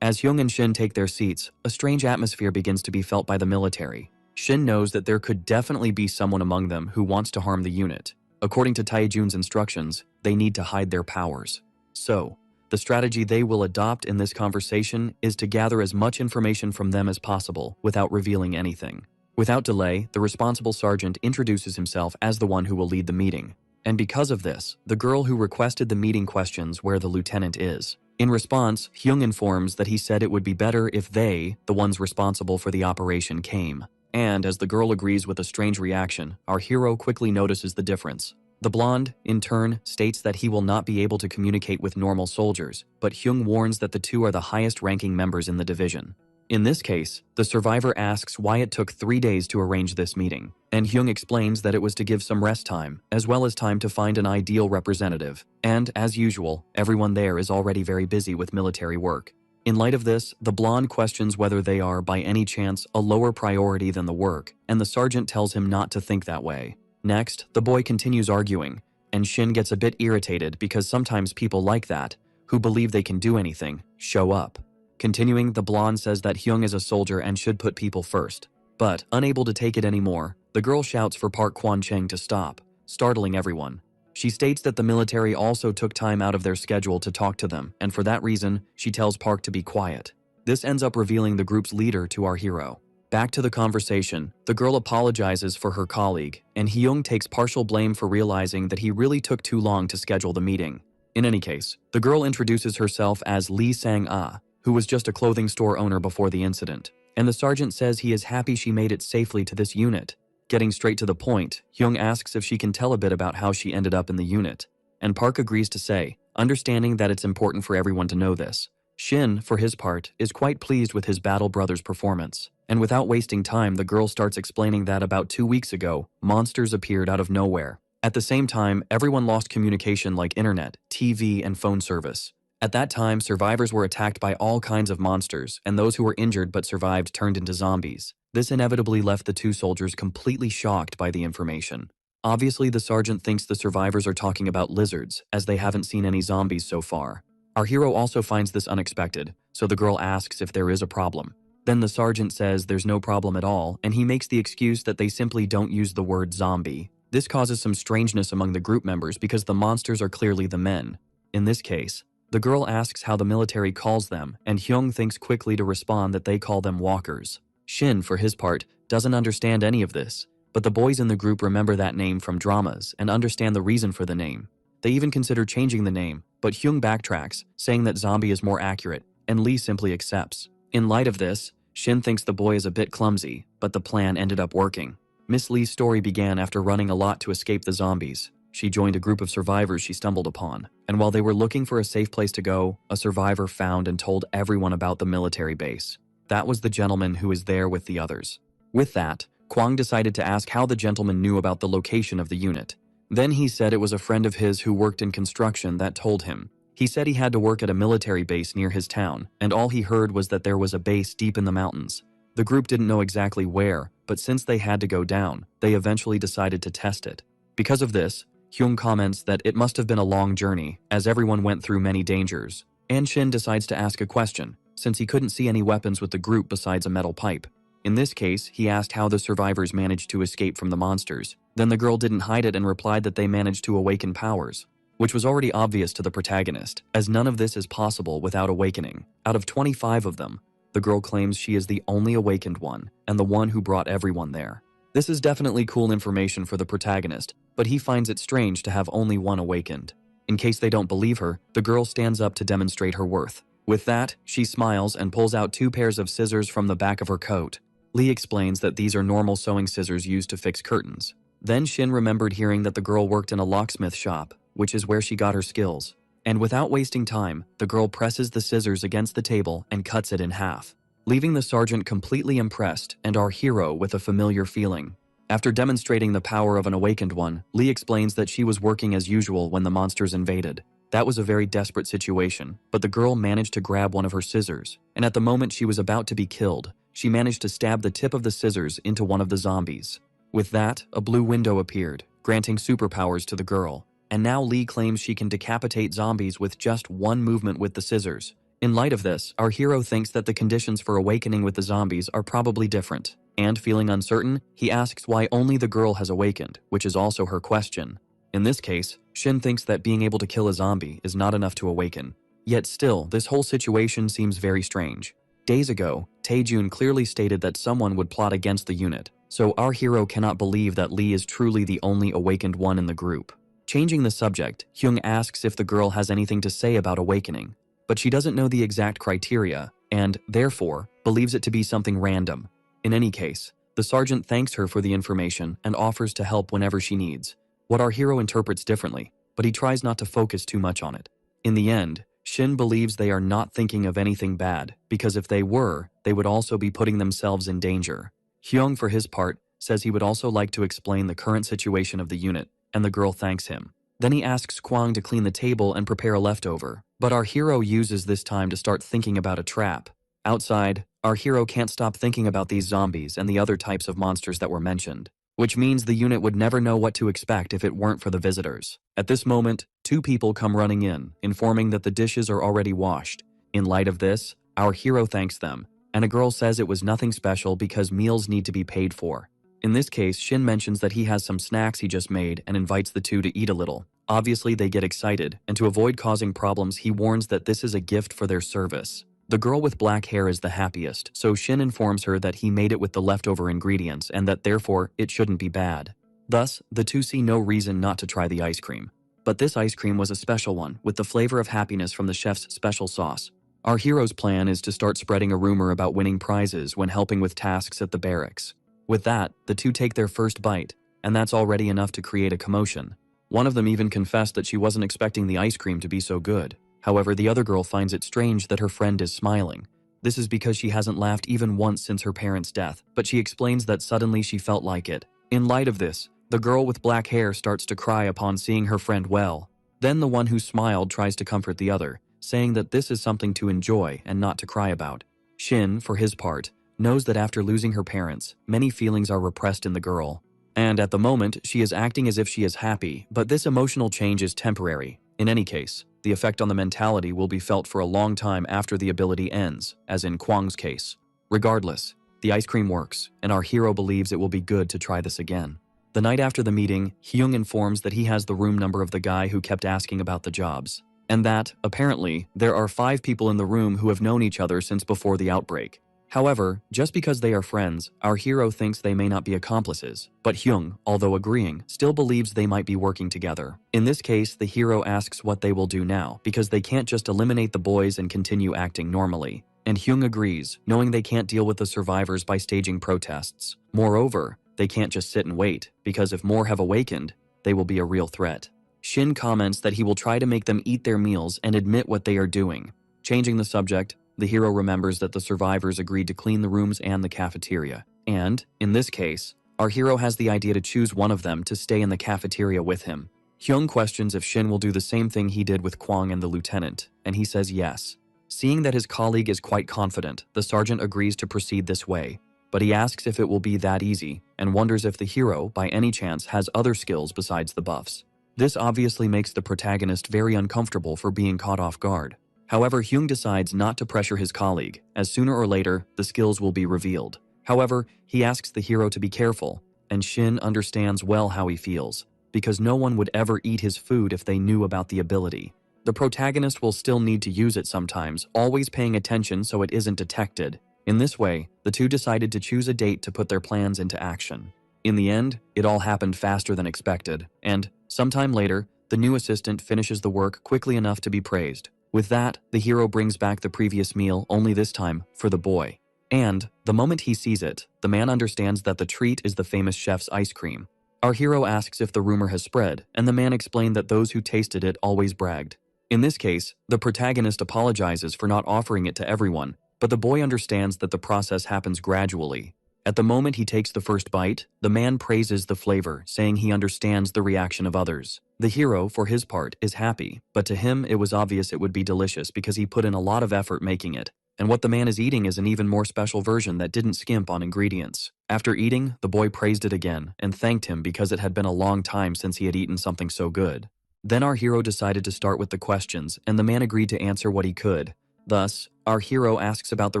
As Hyung and Shin take their seats, a strange atmosphere begins to be felt by the military. Shin knows that there could definitely be someone among them who wants to harm the unit. According to Taejun's instructions, they need to hide their powers. So, the strategy they will adopt in this conversation is to gather as much information from them as possible without revealing anything. Without delay, the responsible sergeant introduces himself as the one who will lead the meeting. And because of this, the girl who requested the meeting questions where the lieutenant is. In response, Hyung informs that he said it would be better if they, the ones responsible for the operation, came. And as the girl agrees with a strange reaction, our hero quickly notices the difference. The blonde, in turn, states that he will not be able to communicate with normal soldiers, but Hyung warns that the two are the highest-ranking members in the division. In this case, the survivor asks why it took 3 days to arrange this meeting, and Hyung explains that it was to give some rest time, as well as time to find an ideal representative. And, as usual, everyone there is already very busy with military work. In light of this, the blonde questions whether they are, by any chance, a lower priority than the work, and the sergeant tells him not to think that way. Next, the boy continues arguing, and Shin gets a bit irritated because sometimes people like that, who believe they can do anything, show up. Continuing, the blonde says that Hyung is a soldier and should put people first. But, unable to take it anymore, the girl shouts for Park Kwon-cheng to stop, startling everyone. She states that the military also took time out of their schedule to talk to them, and for that reason, she tells Park to be quiet. This ends up revealing the group's leader to our hero. Back to the conversation, the girl apologizes for her colleague, and Hyung takes partial blame for realizing that he really took too long to schedule the meeting. In any case, the girl introduces herself as Lee Sang-ah, who was just a clothing store owner before the incident, and the sergeant says he is happy she made it safely to this unit. Getting straight to the point, Hyung asks if she can tell a bit about how she ended up in the unit, and Park agrees to say, understanding that it's important for everyone to know this. Shin, for his part, is quite pleased with his battle brother's performance, and without wasting time, the girl starts explaining that about 2 weeks ago, monsters appeared out of nowhere. At the same time, everyone lost communication like internet, TV, and phone service. At that time, survivors were attacked by all kinds of monsters, and those who were injured but survived turned into zombies. This inevitably left the two soldiers completely shocked by the information. Obviously, the sergeant thinks the survivors are talking about lizards, as they haven't seen any zombies so far. Our hero also finds this unexpected, so the girl asks if there is a problem. Then the sergeant says there's no problem at all, and he makes the excuse that they simply don't use the word zombie. This causes some strangeness among the group members because the monsters are clearly the men. In this case, the girl asks how the military calls them, and Hyung thinks quickly to respond that they call them walkers. Shin, for his part, doesn't understand any of this, but the boys in the group remember that name from dramas and understand the reason for the name. They even consider changing the name, but Hyung backtracks, saying that zombie is more accurate, and Lee simply accepts. In light of this, Shin thinks the boy is a bit clumsy, but the plan ended up working. Miss Lee's story began after running a lot to escape the zombies. She joined a group of survivors she stumbled upon, and while they were looking for a safe place to go, a survivor found and told everyone about the military base. That was the gentleman who was there with the others. With that, Kwang decided to ask how the gentleman knew about the location of the unit. Then he said it was a friend of his who worked in construction that told him. He said he had to work at a military base near his town, and all he heard was that there was a base deep in the mountains. The group didn't know exactly where, but since they had to go down, they eventually decided to test it. Because of this, Hyung comments that it must have been a long journey, as everyone went through many dangers, and Shin decides to ask a question, since he couldn't see any weapons with the group besides a metal pipe. In this case, he asked how the survivors managed to escape from the monsters. Then the girl didn't hide it and replied that they managed to awaken powers, which was already obvious to the protagonist, as none of this is possible without awakening. Out of 25 of them, the girl claims she is the only awakened one, and the one who brought everyone there. This is definitely cool information for the protagonist, but he finds it strange to have only one awakened. In case they don't believe her, the girl stands up to demonstrate her worth. With that, she smiles and pulls out 2 pairs of scissors from the back of her coat. Lee explains that these are normal sewing scissors used to fix curtains. Then Shin remembered hearing that the girl worked in a locksmith shop, which is where she got her skills. And without wasting time, the girl presses the scissors against the table and cuts it in half, leaving the sergeant completely impressed and our hero with a familiar feeling. After demonstrating the power of an awakened one, Lee explains that she was working as usual when the monsters invaded. That was a very desperate situation, but the girl managed to grab one of her scissors, and at the moment she was about to be killed, she managed to stab the tip of the scissors into one of the zombies. With that, a blue window appeared, granting superpowers to the girl, and now Lee claims she can decapitate zombies with just one movement with the scissors. In light of this, our hero thinks that the conditions for awakening with the zombies are probably different, and feeling uncertain, he asks why only the girl has awakened, which is also her question. In this case, Shin thinks that being able to kill a zombie is not enough to awaken. Yet still, this whole situation seems very strange. Days ago, Taejun clearly stated that someone would plot against the unit, so our hero cannot believe that Lee is truly the only awakened one in the group. Changing the subject, Hyung asks if the girl has anything to say about awakening, but she doesn't know the exact criteria, and, therefore, believes it to be something random. In any case, the sergeant thanks her for the information and offers to help whenever she needs, what our hero interprets differently, but he tries not to focus too much on it. In the end, Shin believes they are not thinking of anything bad, because if they were, they would also be putting themselves in danger. Hyung, for his part, says he would also like to explain the current situation of the unit, and the girl thanks him. Then he asks Kwang to clean the table and prepare a leftover, but our hero uses this time to start thinking about a trap. Outside, our hero can't stop thinking about these zombies and the other types of monsters that were mentioned, which means the unit would never know what to expect if it weren't for the visitors. At this moment, 2 people come running in, informing that the dishes are already washed. In light of this, our hero thanks them, and a girl says it was nothing special because meals need to be paid for. In this case, Shin mentions that he has some snacks he just made and invites the 2 to eat a little. Obviously, they get excited, and to avoid causing problems, he warns that this is a gift for their service. The girl with black hair is the happiest, so Shin informs her that he made it with the leftover ingredients and that therefore it shouldn't be bad. Thus, the 2 see no reason not to try the ice cream. But this ice cream was a special one, with the flavor of happiness from the chef's special sauce. Our hero's plan is to start spreading a rumor about winning prizes when helping with tasks at the barracks. With that, the two take their first bite, and that's already enough to create a commotion. One of them even confessed that she wasn't expecting the ice cream to be so good. However, the other girl finds it strange that her friend is smiling. This is because she hasn't laughed even once since her parents' death, but she explains that suddenly she felt like it. In light of this, the girl with black hair starts to cry upon seeing her friend well. Then the one who smiled tries to comfort the other, saying that this is something to enjoy and not to cry about. Shin, for his part, knows that after losing her parents, many feelings are repressed in the girl. And at the moment, she is acting as if she is happy, but this emotional change is temporary. In any case, the effect on the mentality will be felt for a long time after the ability ends, as in Kwang's case. Regardless, the ice cream works, and our hero believes it will be good to try this again. The night after the meeting, Hyung informs that he has the room number of the guy who kept asking about the jobs, and that, apparently, there are 5 people in the room who have known each other since before the outbreak. However, just because they are friends, our hero thinks they may not be accomplices, but Hyung, although agreeing, still believes they might be working together. In this case, the hero asks what they will do now, because they can't just eliminate the boys and continue acting normally. And Hyung agrees, knowing they can't deal with the survivors by staging protests. Moreover, they can't just sit and wait, because if more have awakened, they will be a real threat. Shin comments that he will try to make them eat their meals and admit what they are doing. Changing the subject, the hero remembers that the survivors agreed to clean the rooms and the cafeteria. And, in this case, our hero has the idea to choose one of them to stay in the cafeteria with him. Hyung questions if Shin will do the same thing he did with Kwang and the lieutenant, and he says yes. Seeing that his colleague is quite confident, the sergeant agrees to proceed this way, but he asks if it will be that easy, and wonders if the hero, by any chance, has other skills besides the buffs. This obviously makes the protagonist very uncomfortable for being caught off guard. However, Hyung decides not to pressure his colleague, as sooner or later, the skills will be revealed. However, he asks the hero to be careful, and Shin understands well how he feels, because no one would ever eat his food if they knew about the ability. The protagonist will still need to use it sometimes, always paying attention so it isn't detected. In this way, the two decided to choose a date to put their plans into action. In the end, it all happened faster than expected, and, sometime later, the new assistant finishes the work quickly enough to be praised. With that, the hero brings back the previous meal, only this time, for the boy. And, the moment he sees it, the man understands that the treat is the famous chef's ice cream. Our hero asks if the rumor has spread, and the man explained that those who tasted it always bragged. In this case, the protagonist apologizes for not offering it to everyone, but the boy understands that the process happens gradually. At the moment he takes the first bite, the man praises the flavor, saying he understands the reaction of others. The hero, for his part, is happy, but to him it was obvious it would be delicious because he put in a lot of effort making it. And what the man is eating is an even more special version that didn't skimp on ingredients. After eating, the boy praised it again and thanked him because it had been a long time since he had eaten something so good. Then our hero decided to start with the questions, and the man agreed to answer what he could. Thus, our hero asks about the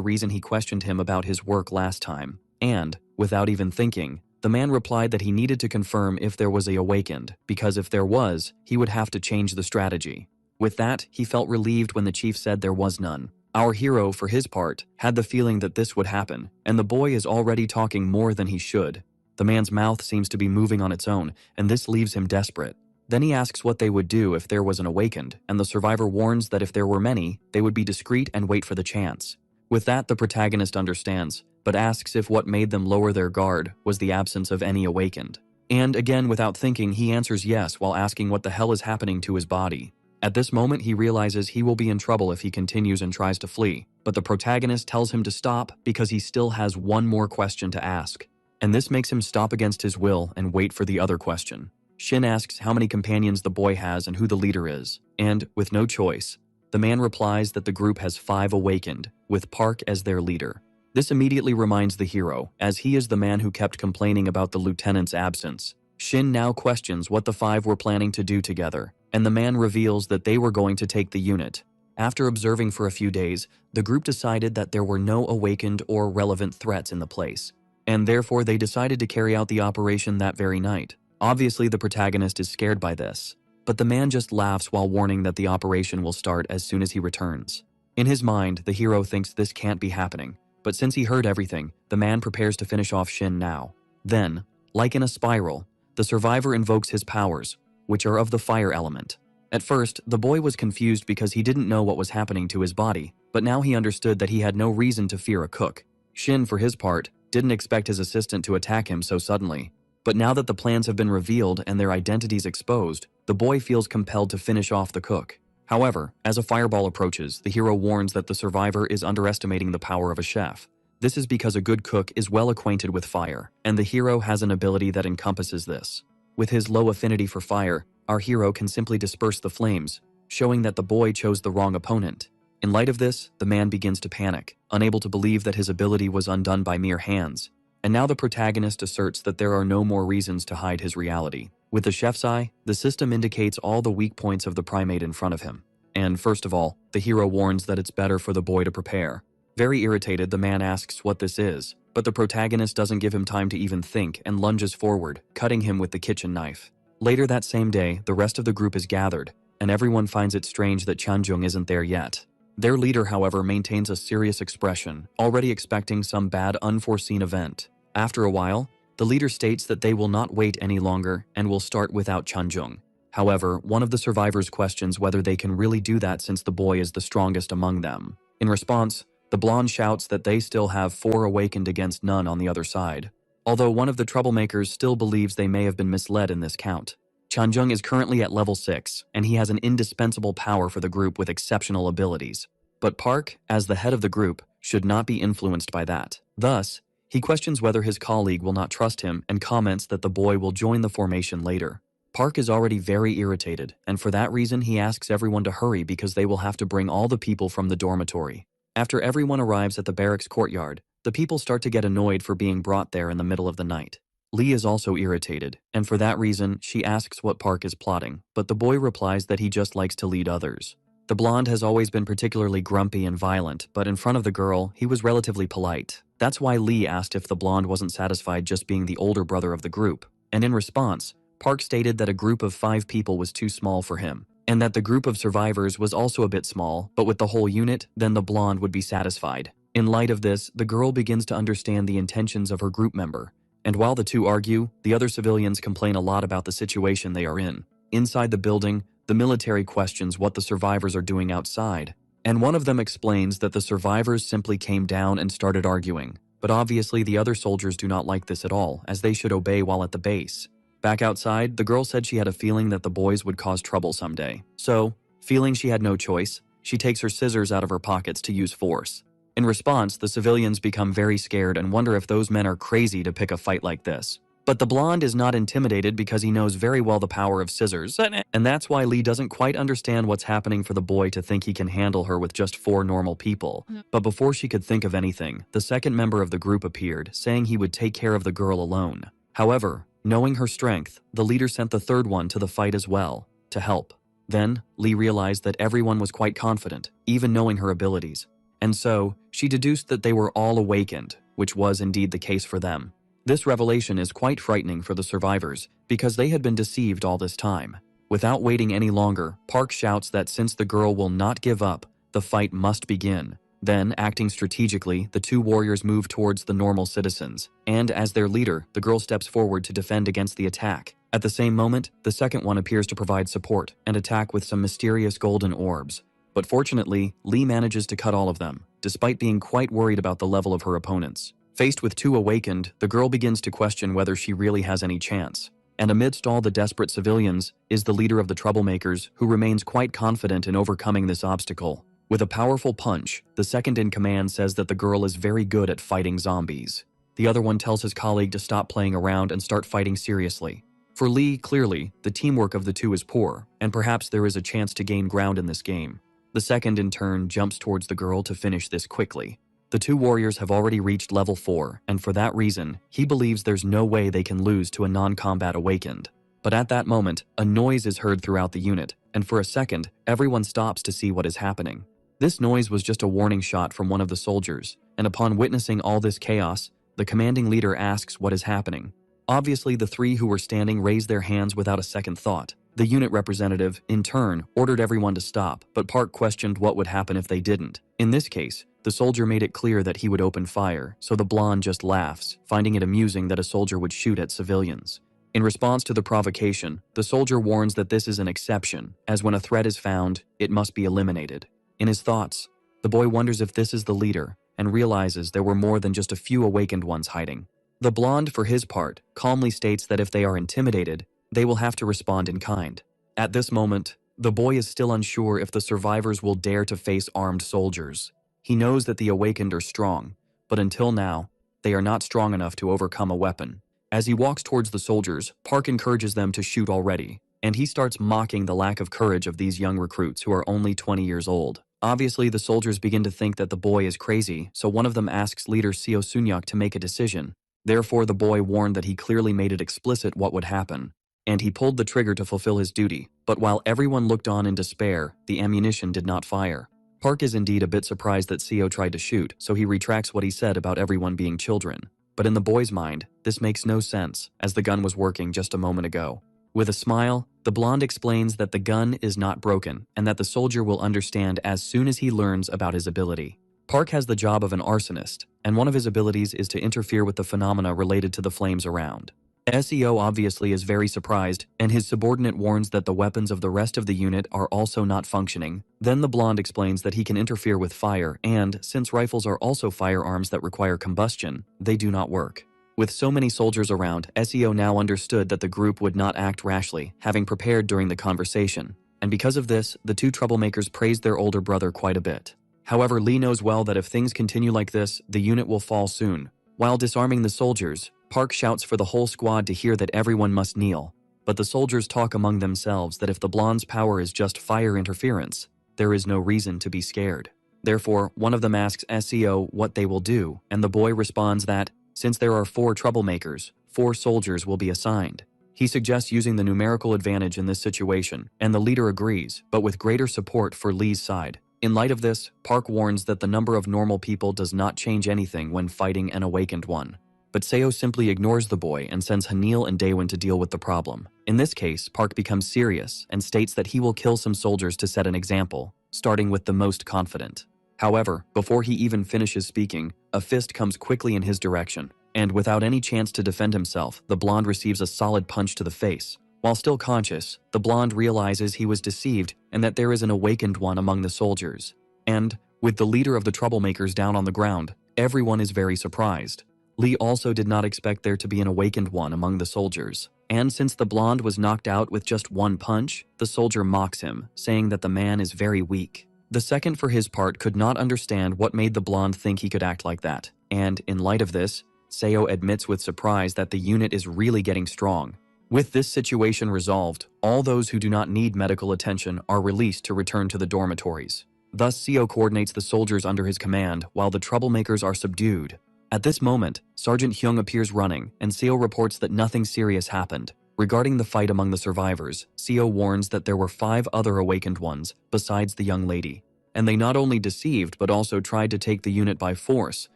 reason he questioned him about his work last time. And, without even thinking, the man replied that he needed to confirm if there was a awakened, because if there was, he would have to change the strategy. With that, he felt relieved when the chief said there was none. Our hero, for his part, had the feeling that this would happen, and the boy is already talking more than he should. The man's mouth seems to be moving on its own, and this leaves him desperate. Then he asks what they would do if there was an awakened, and the survivor warns that if there were many, they would be discreet and wait for the chance. With that, the protagonist understands, but asks if what made them lower their guard was the absence of any awakened. And again, without thinking, he answers yes while asking what the hell is happening to his body. At this moment, he realizes he will be in trouble if he continues and tries to flee, but the protagonist tells him to stop because he still has one more question to ask. And this makes him stop against his will and wait for the other question. Shin asks how many companions the boy has and who the leader is, and, with no choice, the man replies that the group has 5 awakened, with Park as their leader. This immediately reminds the hero, as he is the man who kept complaining about the lieutenant's absence. Shin now questions what the 5 were planning to do together, and the man reveals that they were going to take the unit. After observing for a few days, the group decided that there were no awakened or relevant threats in the place, and therefore they decided to carry out the operation that very night. Obviously, the protagonist is scared by this, but the man just laughs while warning that the operation will start as soon as he returns. In his mind, the hero thinks this can't be happening, but since he heard everything, the man prepares to finish off Shin now. Then, like in a spiral, the survivor invokes his powers, which are of the fire element. At first, the boy was confused because he didn't know what was happening to his body, but now he understood that he had no reason to fear a cook. Shin, for his part, didn't expect his assistant to attack him so suddenly. But now that the plans have been revealed and their identities exposed, the boy feels compelled to finish off the cook. However, as a fireball approaches, the hero warns that the survivor is underestimating the power of a chef. This is because a good cook is well acquainted with fire, and the hero has an ability that encompasses this. With his low affinity for fire, our hero can simply disperse the flames, showing that the boy chose the wrong opponent. In light of this, the man begins to panic, unable to believe that his ability was undone by mere hands. And now the protagonist asserts that there are no more reasons to hide his reality. With the chef's eye, the system indicates all the weak points of the primate in front of him. And first of all, the hero warns that it's better for the boy to prepare. Very irritated, the man asks what this is, but the protagonist doesn't give him time to even think and lunges forward, cutting him with the kitchen knife. Later that same day, the rest of the group is gathered, and everyone finds it strange that Chanjung isn't there yet. Their leader, however, maintains a serious expression, already expecting some bad unforeseen event. After a while, the leader states that they will not wait any longer and will start without Chanjung. However, one of the survivors questions whether they can really do that since the boy is the strongest among them. In response, the blonde shouts that they still have 4 awakened against none on the other side. Although one of the troublemakers still believes they may have been misled in this count. Chanjung is currently at level 6, and he has an indispensable power for the group with exceptional abilities. But Park, as the head of the group, should not be influenced by that. Thus, he questions whether his colleague will not trust him and comments that the boy will join the formation later. Park is already very irritated, and for that reason he asks everyone to hurry because they will have to bring all the people from the dormitory. After everyone arrives at the barracks courtyard, the people start to get annoyed for being brought there in the middle of the night. Lee is also irritated, and for that reason, she asks what Park is plotting, but the boy replies that he just likes to lead others. The blonde has always been particularly grumpy and violent, but in front of the girl, he was relatively polite. That's why Lee asked if the blonde wasn't satisfied just being the older brother of the group, and in response, Park stated that a group of 5 people was too small for him, and that the group of survivors was also a bit small, but with the whole unit, then the blonde would be satisfied. In light of this, the girl begins to understand the intentions of her group member, and while the two argue, the other civilians complain a lot about the situation they are in. Inside the building, the military questions what the survivors are doing outside, and one of them explains that the survivors simply came down and started arguing, but obviously the other soldiers do not like this at all, as they should obey while at the base. Back outside, the girl said she had a feeling that the boys would cause trouble someday. So, feeling she had no choice, she takes her scissors out of her pockets to use force. In response, the civilians become very scared and wonder if those men are crazy to pick a fight like this. But the blonde is not intimidated because he knows very well the power of scissors, and that's why Lee doesn't quite understand what's happening for the boy to think he can handle her with just 4 normal people. But before she could think of anything, the second member of the group appeared, saying he would take care of the girl alone. However, knowing her strength, the leader sent the third one to the fight as well, to help. Then, Lee realized that everyone was quite confident, even knowing her abilities. And so, she deduced that they were all awakened, which was indeed the case for them. This revelation is quite frightening for the survivors, because they had been deceived all this time. Without waiting any longer, Park shouts that since the girl will not give up, the fight must begin. Then, acting strategically, the 2 warriors move towards the normal citizens, and as their leader, the girl steps forward to defend against the attack. At the same moment, the second one appears to provide support and attack with some mysterious golden orbs. But fortunately, Lee manages to cut all of them, despite being quite worried about the level of her opponents. Faced with 2 awakened, the girl begins to question whether she really has any chance. And amidst all the desperate civilians, is the leader of the troublemakers, who remains quite confident in overcoming this obstacle. With a powerful punch, the second in command says that the girl is very good at fighting zombies. The other one tells his colleague to stop playing around and start fighting seriously. For Lee, clearly, the teamwork of the 2 is poor, and perhaps there is a chance to gain ground in this game. The second, in turn, jumps towards the girl to finish this quickly. The 2 warriors have already reached level 4, and for that reason, he believes there's no way they can lose to a non-combat awakened. But at that moment, a noise is heard throughout the unit, and for a second, everyone stops to see what is happening. This noise was just a warning shot from one of the soldiers, and upon witnessing all this chaos, the commanding leader asks what is happening. Obviously, the 3 who were standing raised their hands without a second thought. The unit representative, in turn, ordered everyone to stop, but Park questioned what would happen if they didn't. In this case, the soldier made it clear that he would open fire, so the blonde just laughs, finding it amusing that a soldier would shoot at civilians. In response to the provocation, the soldier warns that this is an exception, as when a threat is found, it must be eliminated. In his thoughts, the boy wonders if this is the leader, and realizes there were more than just a few awakened ones hiding. The blonde, for his part, calmly states that if they are intimidated, they will have to respond in kind. At this moment, the boy is still unsure if the survivors will dare to face armed soldiers. He knows that the awakened are strong, but until now, they are not strong enough to overcome a weapon. As he walks towards the soldiers, Park encourages them to shoot already, and he starts mocking the lack of courage of these young recruits who are only 20 years old. Obviously, the soldiers begin to think that the boy is crazy, so one of them asks leader Seo Sunyak to make a decision. Therefore, the boy warned that he clearly made it explicit what would happen, and he pulled the trigger to fulfill his duty. But while everyone looked on in despair, the ammunition did not fire. Park is indeed a bit surprised that Seo tried to shoot, so he retracts what he said about everyone being children. But in the boy's mind, this makes no sense, as the gun was working just a moment ago. With a smile, the blonde explains that the gun is not broken and that the soldier will understand as soon as he learns about his ability. Park has the job of an arsonist, and one of his abilities is to interfere with the phenomena related to the flames around. SEO obviously is very surprised, and his subordinate warns that the weapons of the rest of the unit are also not functioning. Then the blonde explains that he can interfere with fire, and since rifles are also firearms that require combustion, they do not work. With so many soldiers around, SEO now understood that the group would not act rashly, having prepared during the conversation. And because of this, the two troublemakers praised their older brother quite a bit. However, Lee knows well that if things continue like this, the unit will fall soon. While disarming the soldiers, Park shouts for the whole squad to hear that everyone must kneel. But the soldiers talk among themselves that if the blonde's power is just fire interference, there is no reason to be scared. Therefore, one of them asks SEO what they will do, and the boy responds that, since there are 4 troublemakers, 4 soldiers will be assigned. He suggests using the numerical advantage in this situation, and the leader agrees, but with greater support for Lee's side. In light of this, Park warns that the number of normal people does not change anything when fighting an awakened one. But Seo simply ignores the boy and sends Hanil and Daewon to deal with the problem. In this case, Park becomes serious and states that he will kill some soldiers to set an example, starting with the most confident. However, before he even finishes speaking, a fist comes quickly in his direction, and without any chance to defend himself, the blonde receives a solid punch to the face. While still conscious, the blonde realizes he was deceived and that there is an awakened one among the soldiers. And, with the leader of the troublemakers down on the ground, everyone is very surprised. Lee also did not expect there to be an awakened one among the soldiers. And since the blonde was knocked out with just one punch, the soldier mocks him, saying that the man is very weak. The second, for his part, could not understand what made the blonde think he could act like that. And, in light of this, Seo admits with surprise that the unit is really getting strong. With this situation resolved, all those who do not need medical attention are released to return to the dormitories. Thus, Seo coordinates the soldiers under his command while the troublemakers are subdued. At this moment, Sergeant Hyung appears running, and Seo reports that nothing serious happened. Regarding the fight among the survivors, Seo warns that there were 5 other awakened ones besides the young lady. And they not only deceived but also tried to take the unit by force,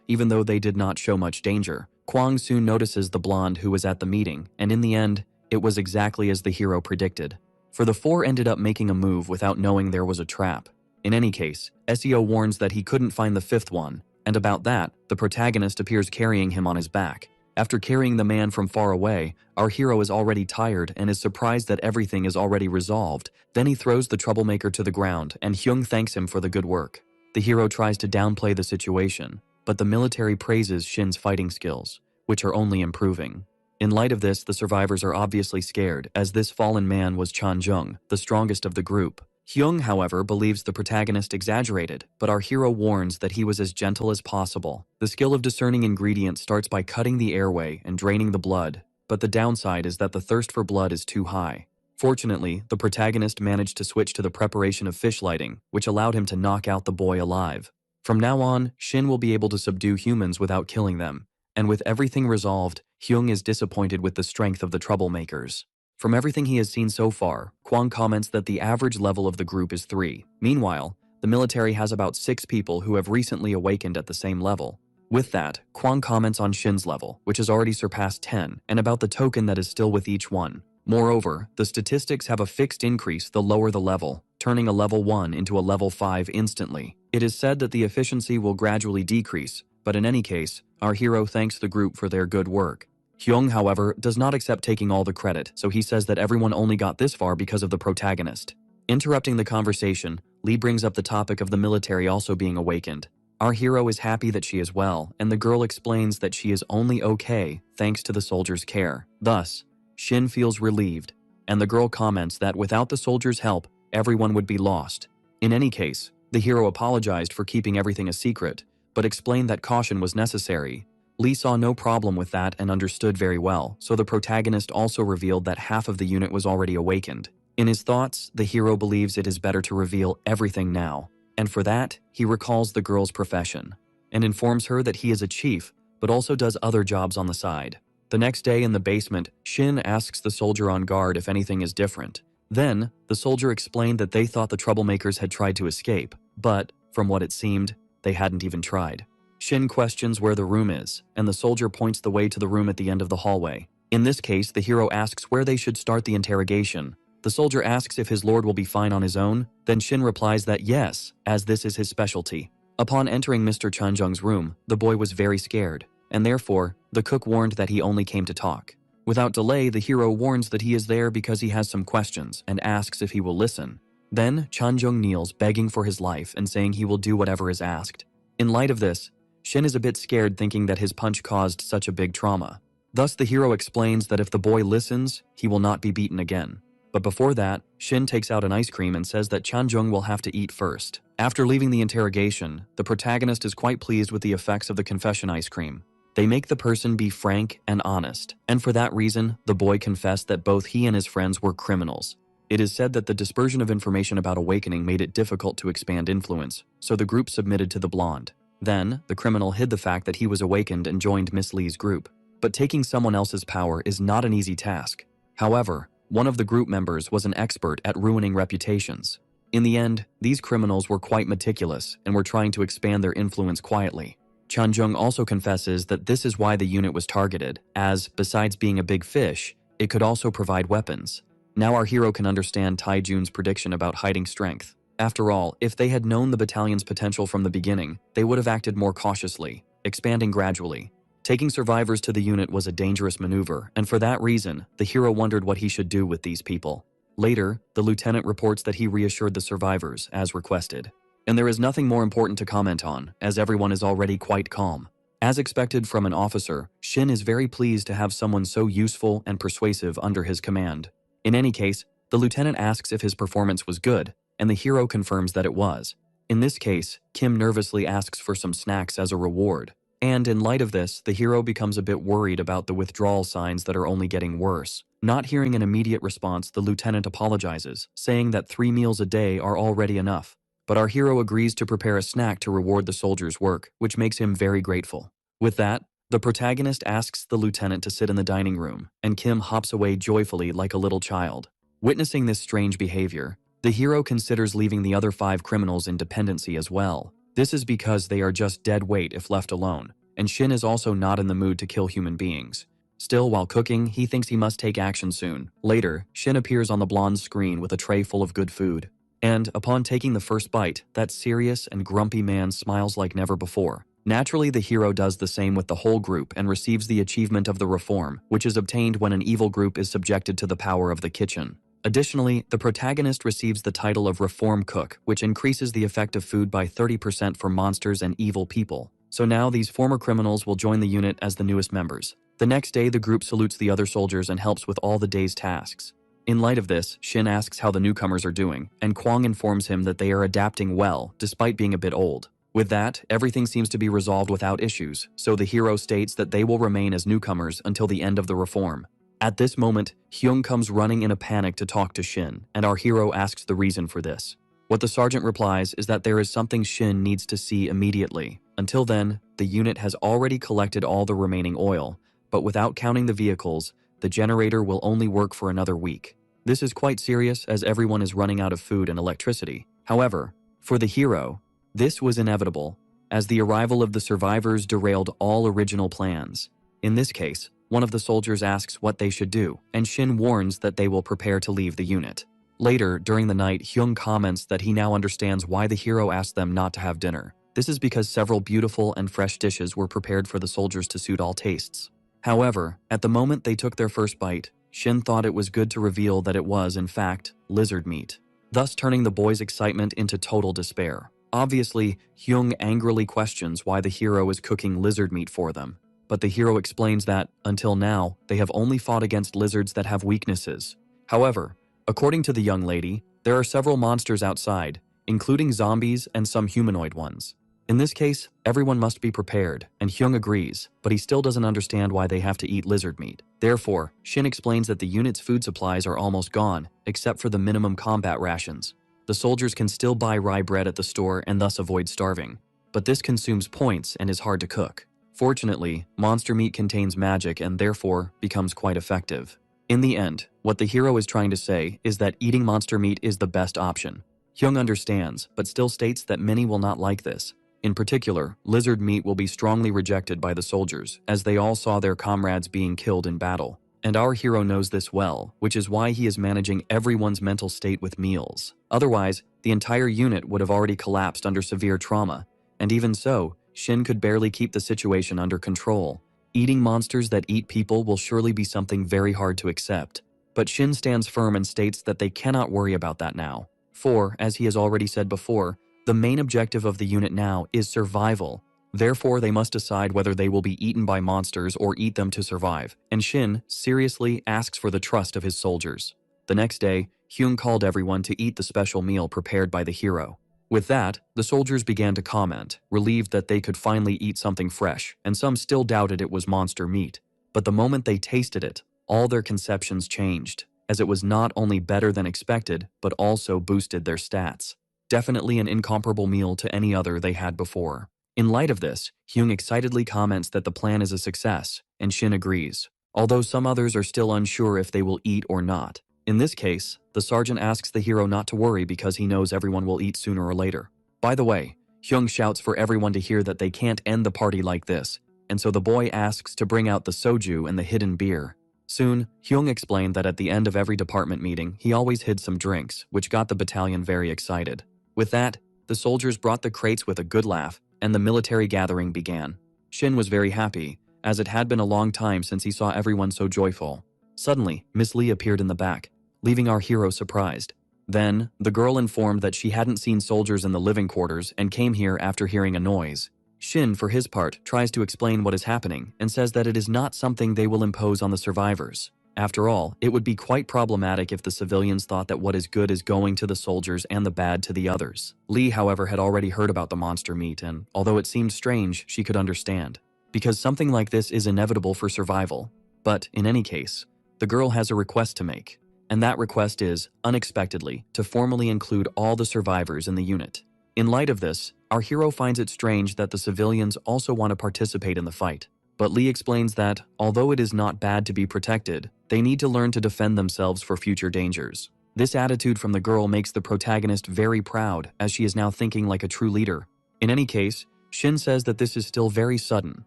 even though they did not show much danger. Kwang soon notices the blonde who was at the meeting, and in the end, it was exactly as the hero predicted. For the 4 ended up making a move without knowing there was a trap. In any case, SEO warns that he couldn't find the 5th one, and about that, the protagonist appears carrying him on his back. After carrying the man from far away, our hero is already tired and is surprised that everything is already resolved. Then he throws the troublemaker to the ground, and Hyung thanks him for the good work. The hero tries to downplay the situation, but the military praises Shin's fighting skills, which are only improving. In light of this, the survivors are obviously scared, as this fallen man was Chan-jung, the strongest of the group. Hyung, however, believes the protagonist exaggerated, but our hero warns that he was as gentle as possible. The skill of discerning ingredients starts by cutting the airway and draining the blood, but the downside is that the thirst for blood is too high. Fortunately, the protagonist managed to switch to the preparation of fish lighting, which allowed him to knock out the boy alive. From now on, Shin will be able to subdue humans without killing them, and with everything resolved, Hyung is disappointed with the strength of the troublemakers. From everything he has seen so far, Kwang comments that the average level of the group is 3. Meanwhile, the military has about 6 people who have recently awakened at the same level. With that, Kwang comments on Shin's level, which has already surpassed 10, and about the token that is still with each one. Moreover, the statistics have a fixed increase the lower the level, turning a level 1 into a level 5 instantly. It is said that the efficiency will gradually decrease, but in any case, our hero thanks the group for their good work. Hyung, however, does not accept taking all the credit, so he says that everyone only got this far because of the protagonist. Interrupting the conversation, Lee brings up the topic of the military also being awakened. Our hero is happy that she is well, and the girl explains that she is only okay thanks to the soldier's care. Thus, Shin feels relieved, and the girl comments that without the soldier's help, everyone would be lost. In any case, the hero apologized for keeping everything a secret, but explained that caution was necessary. Lee saw no problem with that and understood very well, so the protagonist also revealed that half of the unit was already awakened. In his thoughts, the hero believes it is better to reveal everything now, and for that, he recalls the girl's profession, and informs her that he is a chief, but also does other jobs on the side. The next day in the basement, Shin asks the soldier on guard if anything is different. Then, the soldier explained that they thought the troublemakers had tried to escape, but, from what it seemed, they hadn't even tried. Shin questions where the room is, and the soldier points the way to the room at the end of the hallway. In this case, the hero asks where they should start the interrogation. The soldier asks if his lord will be fine on his own, then Shin replies that yes, as this is his specialty. Upon entering Mr. Chanjung's room, the boy was very scared, and therefore, the cook warned that he only came to talk. Without delay, the hero warns that he is there because he has some questions and asks if he will listen. Then, Chanjung kneels begging for his life and saying he will do whatever is asked. In light of this, Shin is a bit scared thinking that his punch caused such a big trauma. Thus, the hero explains that if the boy listens, he will not be beaten again. But before that, Shin takes out an ice cream and says that Chanjung will have to eat first. After leaving the interrogation, the protagonist is quite pleased with the effects of the confession ice cream. They make the person be frank and honest, and for that reason, the boy confessed that both he and his friends were criminals. It is said that the dispersion of information about awakening made it difficult to expand influence, so the group submitted to the blonde. Then, the criminal hid the fact that he was awakened and joined Miss Lee's group. But taking someone else's power is not an easy task. However, one of the group members was an expert at ruining reputations. In the end, these criminals were quite meticulous and were trying to expand their influence quietly. Chanjung also confesses that this is why the unit was targeted, as, besides being a big fish, it could also provide weapons. Now our hero can understand Taijun's prediction about hiding strength. After all, if they had known the battalion's potential from the beginning, they would have acted more cautiously, expanding gradually. Taking survivors to the unit was a dangerous maneuver, and for that reason, the hero wondered what he should do with these people. Later, the lieutenant reports that he reassured the survivors, as requested. And there is nothing more important to comment on, as everyone is already quite calm. As expected from an officer, Shin is very pleased to have someone so useful and persuasive under his command. In any case, the lieutenant asks if his performance was good, and the hero confirms that it was. In this case, Kim nervously asks for some snacks as a reward. And in light of this, the hero becomes a bit worried about the withdrawal signs that are only getting worse. Not hearing an immediate response, the lieutenant apologizes, saying that 3 meals a day are already enough. But our hero agrees to prepare a snack to reward the soldier's work, which makes him very grateful. With that, the protagonist asks the lieutenant to sit in the dining room, and Kim hops away joyfully like a little child. Witnessing this strange behavior, the hero considers leaving the other 5 criminals in dependency as well. This is because they are just dead weight if left alone, and Shin is also not in the mood to kill human beings. Still, while cooking, he thinks he must take action soon. Later, Shin appears on the blonde's screen with a tray full of good food. And, upon taking the first bite, that serious and grumpy man smiles like never before. Naturally, the hero does the same with the whole group and receives the achievement of the reform, which is obtained when an evil group is subjected to the power of the kitchen. Additionally, the protagonist receives the title of Reform Cook, which increases the effect of food by 30% for monsters and evil people. So now these former criminals will join the unit as the newest members. The next day, the group salutes the other soldiers and helps with all the day's tasks. In light of this, Shin asks how the newcomers are doing, and Kwang informs him that they are adapting well, despite being a bit old. With that, everything seems to be resolved without issues, so the hero states that they will remain as newcomers until the end of the reform. At this moment, Hyung comes running in a panic to talk to Shin, and our hero asks the reason for this. What the sergeant replies is that there is something Shin needs to see immediately. Until then, the unit has already collected all the remaining oil, but without counting the vehicles, the generator will only work for another week. This is quite serious as everyone is running out of food and electricity. However, for the hero, this was inevitable, as the arrival of the survivors derailed all original plans. In this case, one of the soldiers asks what they should do, and Shin warns that they will prepare to leave the unit. Later, during the night, Hyung comments that he now understands why the hero asked them not to have dinner. This is because several beautiful and fresh dishes were prepared for the soldiers to suit all tastes. However, at the moment they took their first bite, Shin thought it was good to reveal that it was, in fact, lizard meat, thus turning the boy's excitement into total despair. Obviously, Hyung angrily questions why the hero is cooking lizard meat for them. But the hero explains that, until now, they have only fought against lizards that have weaknesses. However, according to the young lady, there are several monsters outside, including zombies and some humanoid ones. In this case, everyone must be prepared, and Hyung agrees, but he still doesn't understand why they have to eat lizard meat. Therefore, Shin explains that the unit's food supplies are almost gone, except for the minimum combat rations. The soldiers can still buy rye bread at the store and thus avoid starving, but this consumes points and is hard to cook. Fortunately, monster meat contains magic and therefore becomes quite effective. In the end, what the hero is trying to say is that eating monster meat is the best option. Hyung understands, but still states that many will not like this. In particular, lizard meat will be strongly rejected by the soldiers, as they all saw their comrades being killed in battle. And our hero knows this well, which is why he is managing everyone's mental state with meals. Otherwise, the entire unit would have already collapsed under severe trauma. And even so, Shin could barely keep the situation under control. Eating monsters that eat people will surely be something very hard to accept. But Shin stands firm and states that they cannot worry about that now. For, as he has already said before, the main objective of the unit now is survival. Therefore, they must decide whether they will be eaten by monsters or eat them to survive. And Shin seriously asks for the trust of his soldiers. The next day, Hyung called everyone to eat the special meal prepared by the hero. With that, the soldiers began to comment, relieved that they could finally eat something fresh, and some still doubted it was monster meat. But the moment they tasted it, all their conceptions changed, as it was not only better than expected, but also boosted their stats. Definitely an incomparable meal to any other they had before. In light of this, Hyung excitedly comments that the plan is a success, and Shin agrees, although some others are still unsure if they will eat or not. In this case, the sergeant asks the hero not to worry because he knows everyone will eat sooner or later. By the way, Hyung shouts for everyone to hear that they can't end the party like this, and so the boy asks to bring out the soju and the hidden beer. Soon, Hyung explained that at the end of every department meeting, he always hid some drinks, which got the battalion very excited. With that, the soldiers brought the crates with a good laugh, and the military gathering began. Shin was very happy, as it had been a long time since he saw everyone so joyful. Suddenly, Miss Lee appeared in the back, leaving our hero surprised. Then, the girl informed that she hadn't seen soldiers in the living quarters and came here after hearing a noise. Shin, for his part, tries to explain what is happening and says that it is not something they will impose on the survivors. After all, it would be quite problematic if the civilians thought that what is good is going to the soldiers and the bad to the others. Lee, however, had already heard about the monster meat and, although it seemed strange, she could understand. Because something like this is inevitable for survival. But, in any case, the girl has a request to make. And that request is, unexpectedly, to formally include all the survivors in the unit. In light of this, our hero finds it strange that the civilians also want to participate in the fight. But Lee explains that, although it is not bad to be protected, they need to learn to defend themselves for future dangers. This attitude from the girl makes the protagonist very proud, as she is now thinking like a true leader. In any case, Shin says that this is still very sudden,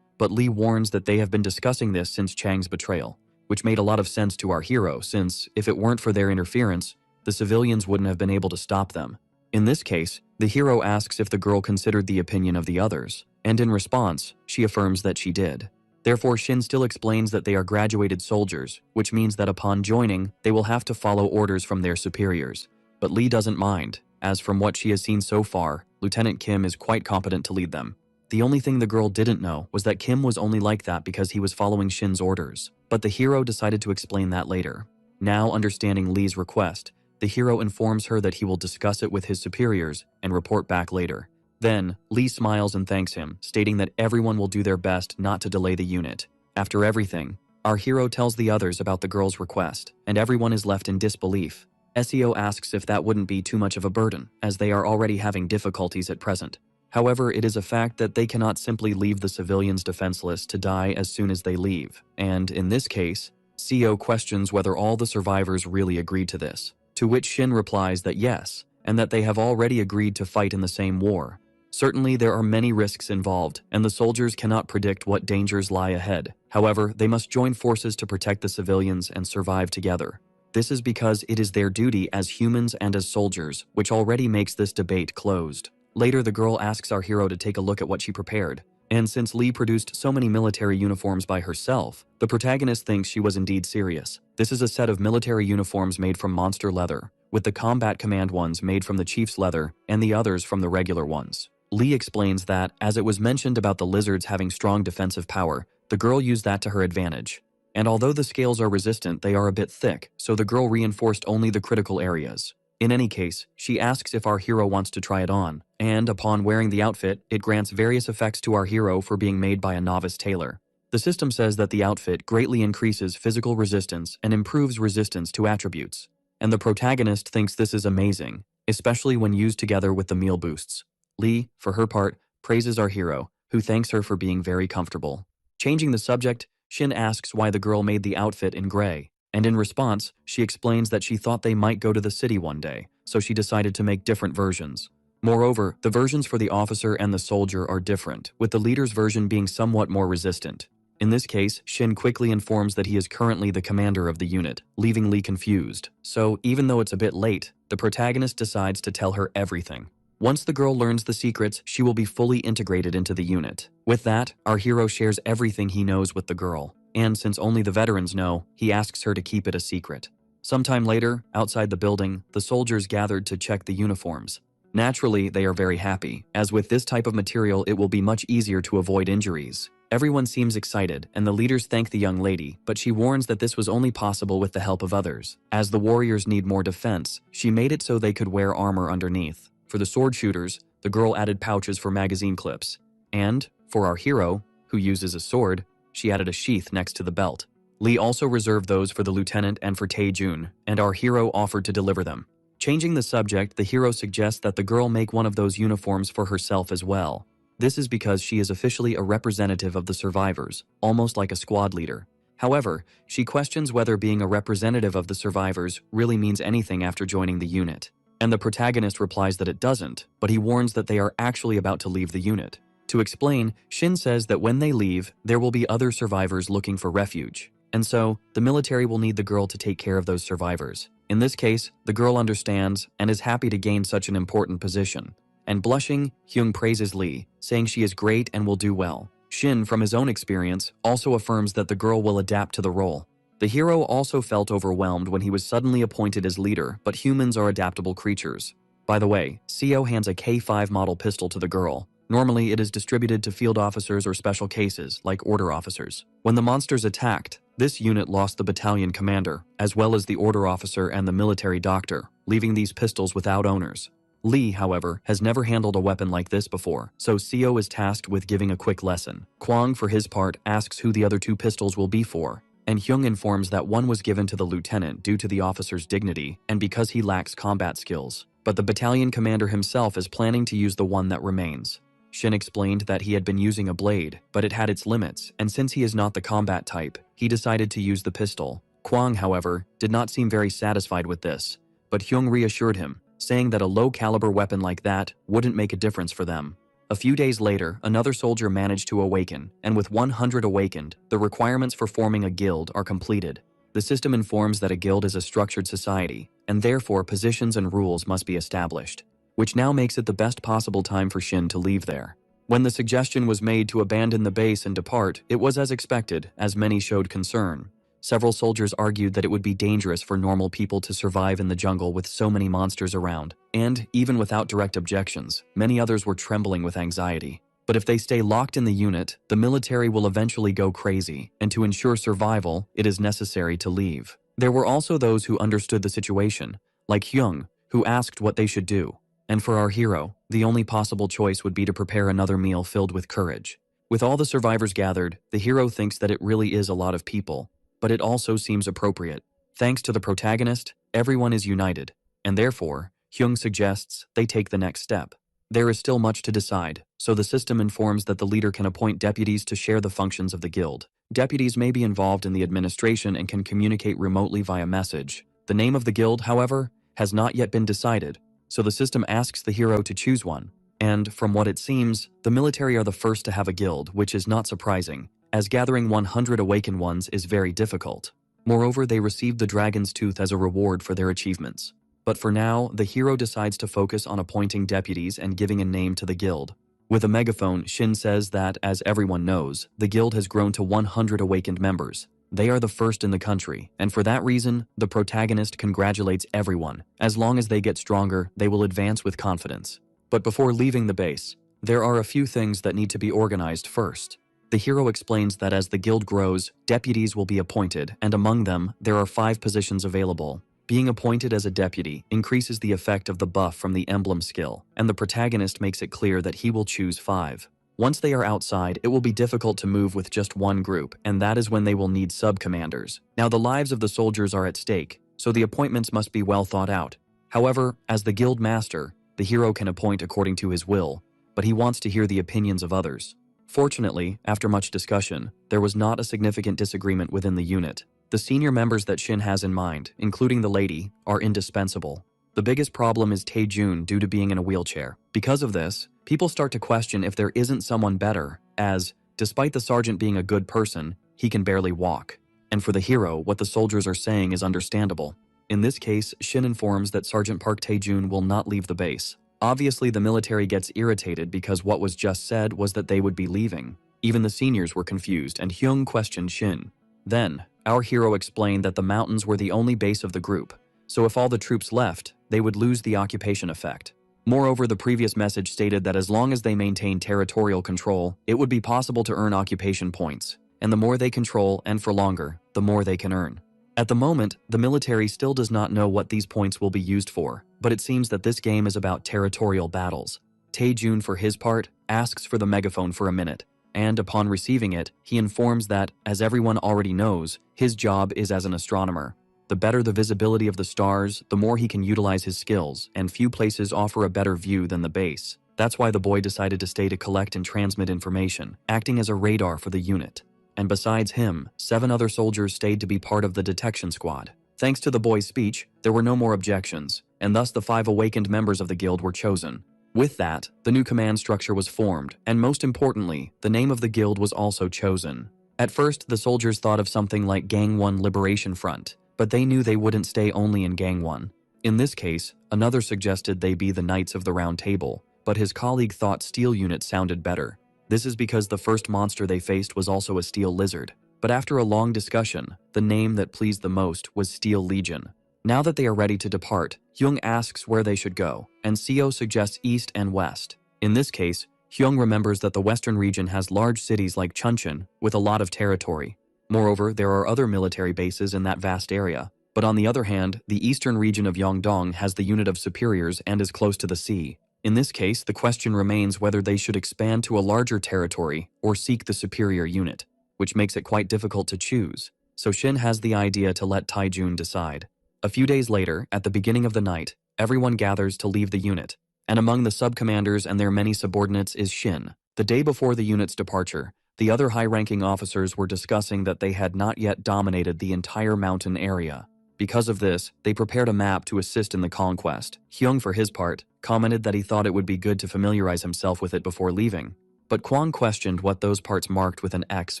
but Lee warns that they have been discussing this since Chang's betrayal, which made a lot of sense to our hero since, if it weren't for their interference, the civilians wouldn't have been able to stop them. In this case, the hero asks if the girl considered the opinion of the others, and in response, she affirms that she did. Therefore, Shin still explains that they are graduated soldiers, which means that upon joining, they will have to follow orders from their superiors. But Lee doesn't mind, as from what she has seen so far, Lieutenant Kim is quite competent to lead them. The only thing the girl didn't know was that Kim was only like that because he was following Shin's orders. But the hero decided to explain that later. Now understanding Lee's request, the hero informs her that he will discuss it with his superiors and report back later. Then, Lee smiles and thanks him, stating that everyone will do their best not to delay the unit. After everything, our hero tells the others about the girl's request, and everyone is left in disbelief. SEO asks if that wouldn't be too much of a burden, as they are already having difficulties at present. However, it is a fact that they cannot simply leave the civilians defenseless to die as soon as they leave, and in this case, CO questions whether all the survivors really agreed to this, to which Shin replies that yes, and that they have already agreed to fight in the same war. Certainly, there are many risks involved, and the soldiers cannot predict what dangers lie ahead. However, they must join forces to protect the civilians and survive together. This is because it is their duty as humans and as soldiers, which already makes this debate closed. Later, the girl asks our hero to take a look at what she prepared, And since Lee produced so many military uniforms by herself, the protagonist thinks she was indeed serious. This is a set of military uniforms made from monster leather, with the combat command ones made from the chief's leather and the others from the regular ones. Lee explains that, as it was mentioned about the lizards having strong defensive power, the girl used that to her advantage. And although the scales are resistant, they are a bit thick, so the girl reinforced only the critical areas. In any case, she asks if our hero wants to try it on, and upon wearing the outfit, it grants various effects to our hero for being made by a novice tailor. The system says that the outfit greatly increases physical resistance and improves resistance to attributes. And the protagonist thinks this is amazing, especially when used together with the meal boosts. Lee, for her part, praises our hero, who thanks her for being very comfortable. Changing the subject, Shin asks why the girl made the outfit in gray, and in response, she explains that she thought they might go to the city one day, so she decided to make different versions. Moreover, the versions for the officer and the soldier are different, with the leader's version being somewhat more resistant. In this case, Shin quickly informs that he is currently the commander of the unit, leaving Lee confused. So, even though it's a bit late, the protagonist decides to tell her everything. Once the girl learns the secrets, she will be fully integrated into the unit. With that, our hero shares everything he knows with the girl, and since only the veterans know, he asks her to keep it a secret. Sometime later, outside the building, the soldiers gathered to check the uniforms. Naturally, they are very happy, as with this type of material it will be much easier to avoid injuries. Everyone seems excited, and the leaders thank the young lady, but she warns that this was only possible with the help of others. As the warriors need more defense, she made it so they could wear armor underneath. For the sword shooters, the girl added pouches for magazine clips. And, for our hero, who uses a sword, she added a sheath next to the belt. Lee also reserved those for the lieutenant and for Tae-jun, and our hero offered to deliver them. Changing the subject, the hero suggests that the girl make one of those uniforms for herself as well. This is because she is officially a representative of the survivors, almost like a squad leader. However, she questions whether being a representative of the survivors really means anything after joining the unit. And the protagonist replies that it doesn't, but he warns that they are actually about to leave the unit. To explain, Shin says that when they leave, there will be other survivors looking for refuge. And so, the military will need the girl to take care of those survivors. In this case, the girl understands and is happy to gain such an important position. And blushing, Hyung praises Lee, saying she is great and will do well. Shin, from his own experience, also affirms that the girl will adapt to the role. The hero also felt overwhelmed when he was suddenly appointed as leader, but humans are adaptable creatures. By the way, Seo hands a K5 model pistol to the girl. Normally, it is distributed to field officers or special cases, like order officers. When the monsters attacked, this unit lost the battalion commander, as well as the order officer and the military doctor, leaving these pistols without owners. Lee, however, has never handled a weapon like this before, so Seo is tasked with giving a quick lesson. Kwang, for his part, asks who the other two pistols will be for, and Hyung informs that one was given to the lieutenant due to the officer's dignity and because he lacks combat skills. But the battalion commander himself is planning to use the one that remains. Shin explained that he had been using a blade, but it had its limits, and since he is not the combat type, he decided to use the pistol. Kwang, however, did not seem very satisfied with this, but Hyung reassured him, saying that a low-caliber weapon like that wouldn't make a difference for them. A few days later, another soldier managed to awaken, and with 100 awakened, the requirements for forming a guild are completed. The system informs that a guild is a structured society, and therefore positions and rules must be established, which now makes it the best possible time for Shin to leave there. When the suggestion was made to abandon the base and depart, it was as expected, as many showed concern. Several soldiers argued that it would be dangerous for normal people to survive in the jungle with so many monsters around, and, even without direct objections, many others were trembling with anxiety. But if they stay locked in the unit, the military will eventually go crazy, and to ensure survival, it is necessary to leave. There were also those who understood the situation, like Hyung, who asked what they should do. And for our hero, the only possible choice would be to prepare another meal filled with courage. With all the survivors gathered, the hero thinks that it really is a lot of people, but it also seems appropriate. Thanks to the protagonist, everyone is united, and therefore, Hyung suggests they take the next step. There is still much to decide, so the system informs that the leader can appoint deputies to share the functions of the guild. Deputies may be involved in the administration and can communicate remotely via message. The name of the guild, however, has not yet been decided, so the system asks the hero to choose one. And, from what it seems, the military are the first to have a guild, which is not surprising, as gathering 100 awakened ones is very difficult. Moreover, they received the dragon's tooth as a reward for their achievements. But for now, the hero decides to focus on appointing deputies and giving a name to the guild. With a megaphone, Shin says that, as everyone knows, the guild has grown to 100 awakened members. They are the first in the country, and for that reason, the protagonist congratulates everyone. As long as they get stronger, they will advance with confidence. But before leaving the base, there are a few things that need to be organized first. The hero explains that as the guild grows, deputies will be appointed, and among them, there are 5 positions available. Being appointed as a deputy increases the effect of the buff from the emblem skill, and the protagonist makes it clear that he will choose 5. Once they are outside, it will be difficult to move with just one group, and that is when they will need sub-commanders. Now, the lives of the soldiers are at stake, so the appointments must be well thought out. However, as the guild master, the hero can appoint according to his will, but he wants to hear the opinions of others. Fortunately, after much discussion, there was not a significant disagreement within the unit. The senior members that Shin has in mind, including the lady, are indispensable. The biggest problem is Tae-jun due to being in a wheelchair. Because of this, people start to question if there isn't someone better, as, despite the sergeant being a good person, he can barely walk. And for the hero, what the soldiers are saying is understandable. In this case, Shin informs that Sergeant Park Tae-jun will not leave the base. Obviously, the military gets irritated because what was just said was that they would be leaving. Even the seniors were confused, and Hyung questioned Shin. Then, our hero explained that the mountains were the only base of the group, so if all the troops left, they would lose the occupation effect. Moreover, the previous message stated that as long as they maintain territorial control, it would be possible to earn occupation points, and the more they control and for longer, the more they can earn. At the moment, the military still does not know what these points will be used for, but it seems that this game is about territorial battles. Tae-jun, for his part, asks for the megaphone for a minute, and upon receiving it, he informs that, as everyone already knows, his job is as an astronomer. The better the visibility of the stars, the more he can utilize his skills, and few places offer a better view than the base. That's why the boy decided to stay to collect and transmit information, acting as a radar for the unit. And besides him, 7 other soldiers stayed to be part of the detection squad. Thanks to the boy's speech, there were no more objections, and thus the 5 awakened members of the guild were chosen. With that, the new command structure was formed, and most importantly, the name of the guild was also chosen. At first, the soldiers thought of something like Gang 1 Liberation Front, but they knew they wouldn't stay only in Gang 1. In this case, another suggested they be the Knights of the Round Table, but his colleague thought Steel Unit sounded better. This is because the first monster they faced was also a steel lizard. But after a long discussion, the name that pleased the most was Steel Legion. Now that they are ready to depart, Hyung asks where they should go, and Seo suggests east and west. In this case, Hyung remembers that the western region has large cities like Chuncheon, with a lot of territory. Moreover, there are other military bases in that vast area. But on the other hand, the eastern region of Yeongdong has the unit of superiors and is close to the sea. In this case, the question remains whether they should expand to a larger territory or seek the superior unit, which makes it quite difficult to choose. So Shin has the idea to let Tae-jun decide. A few days later, at the beginning of the night, everyone gathers to leave the unit, and among the sub-commanders and their many subordinates is Shin. The day before the unit's departure, the other high-ranking officers were discussing that they had not yet dominated the entire mountain area. Because of this, they prepared a map to assist in the conquest. Hyung, for his part, commented that he thought it would be good to familiarize himself with it before leaving. But Kwang questioned what those parts marked with an X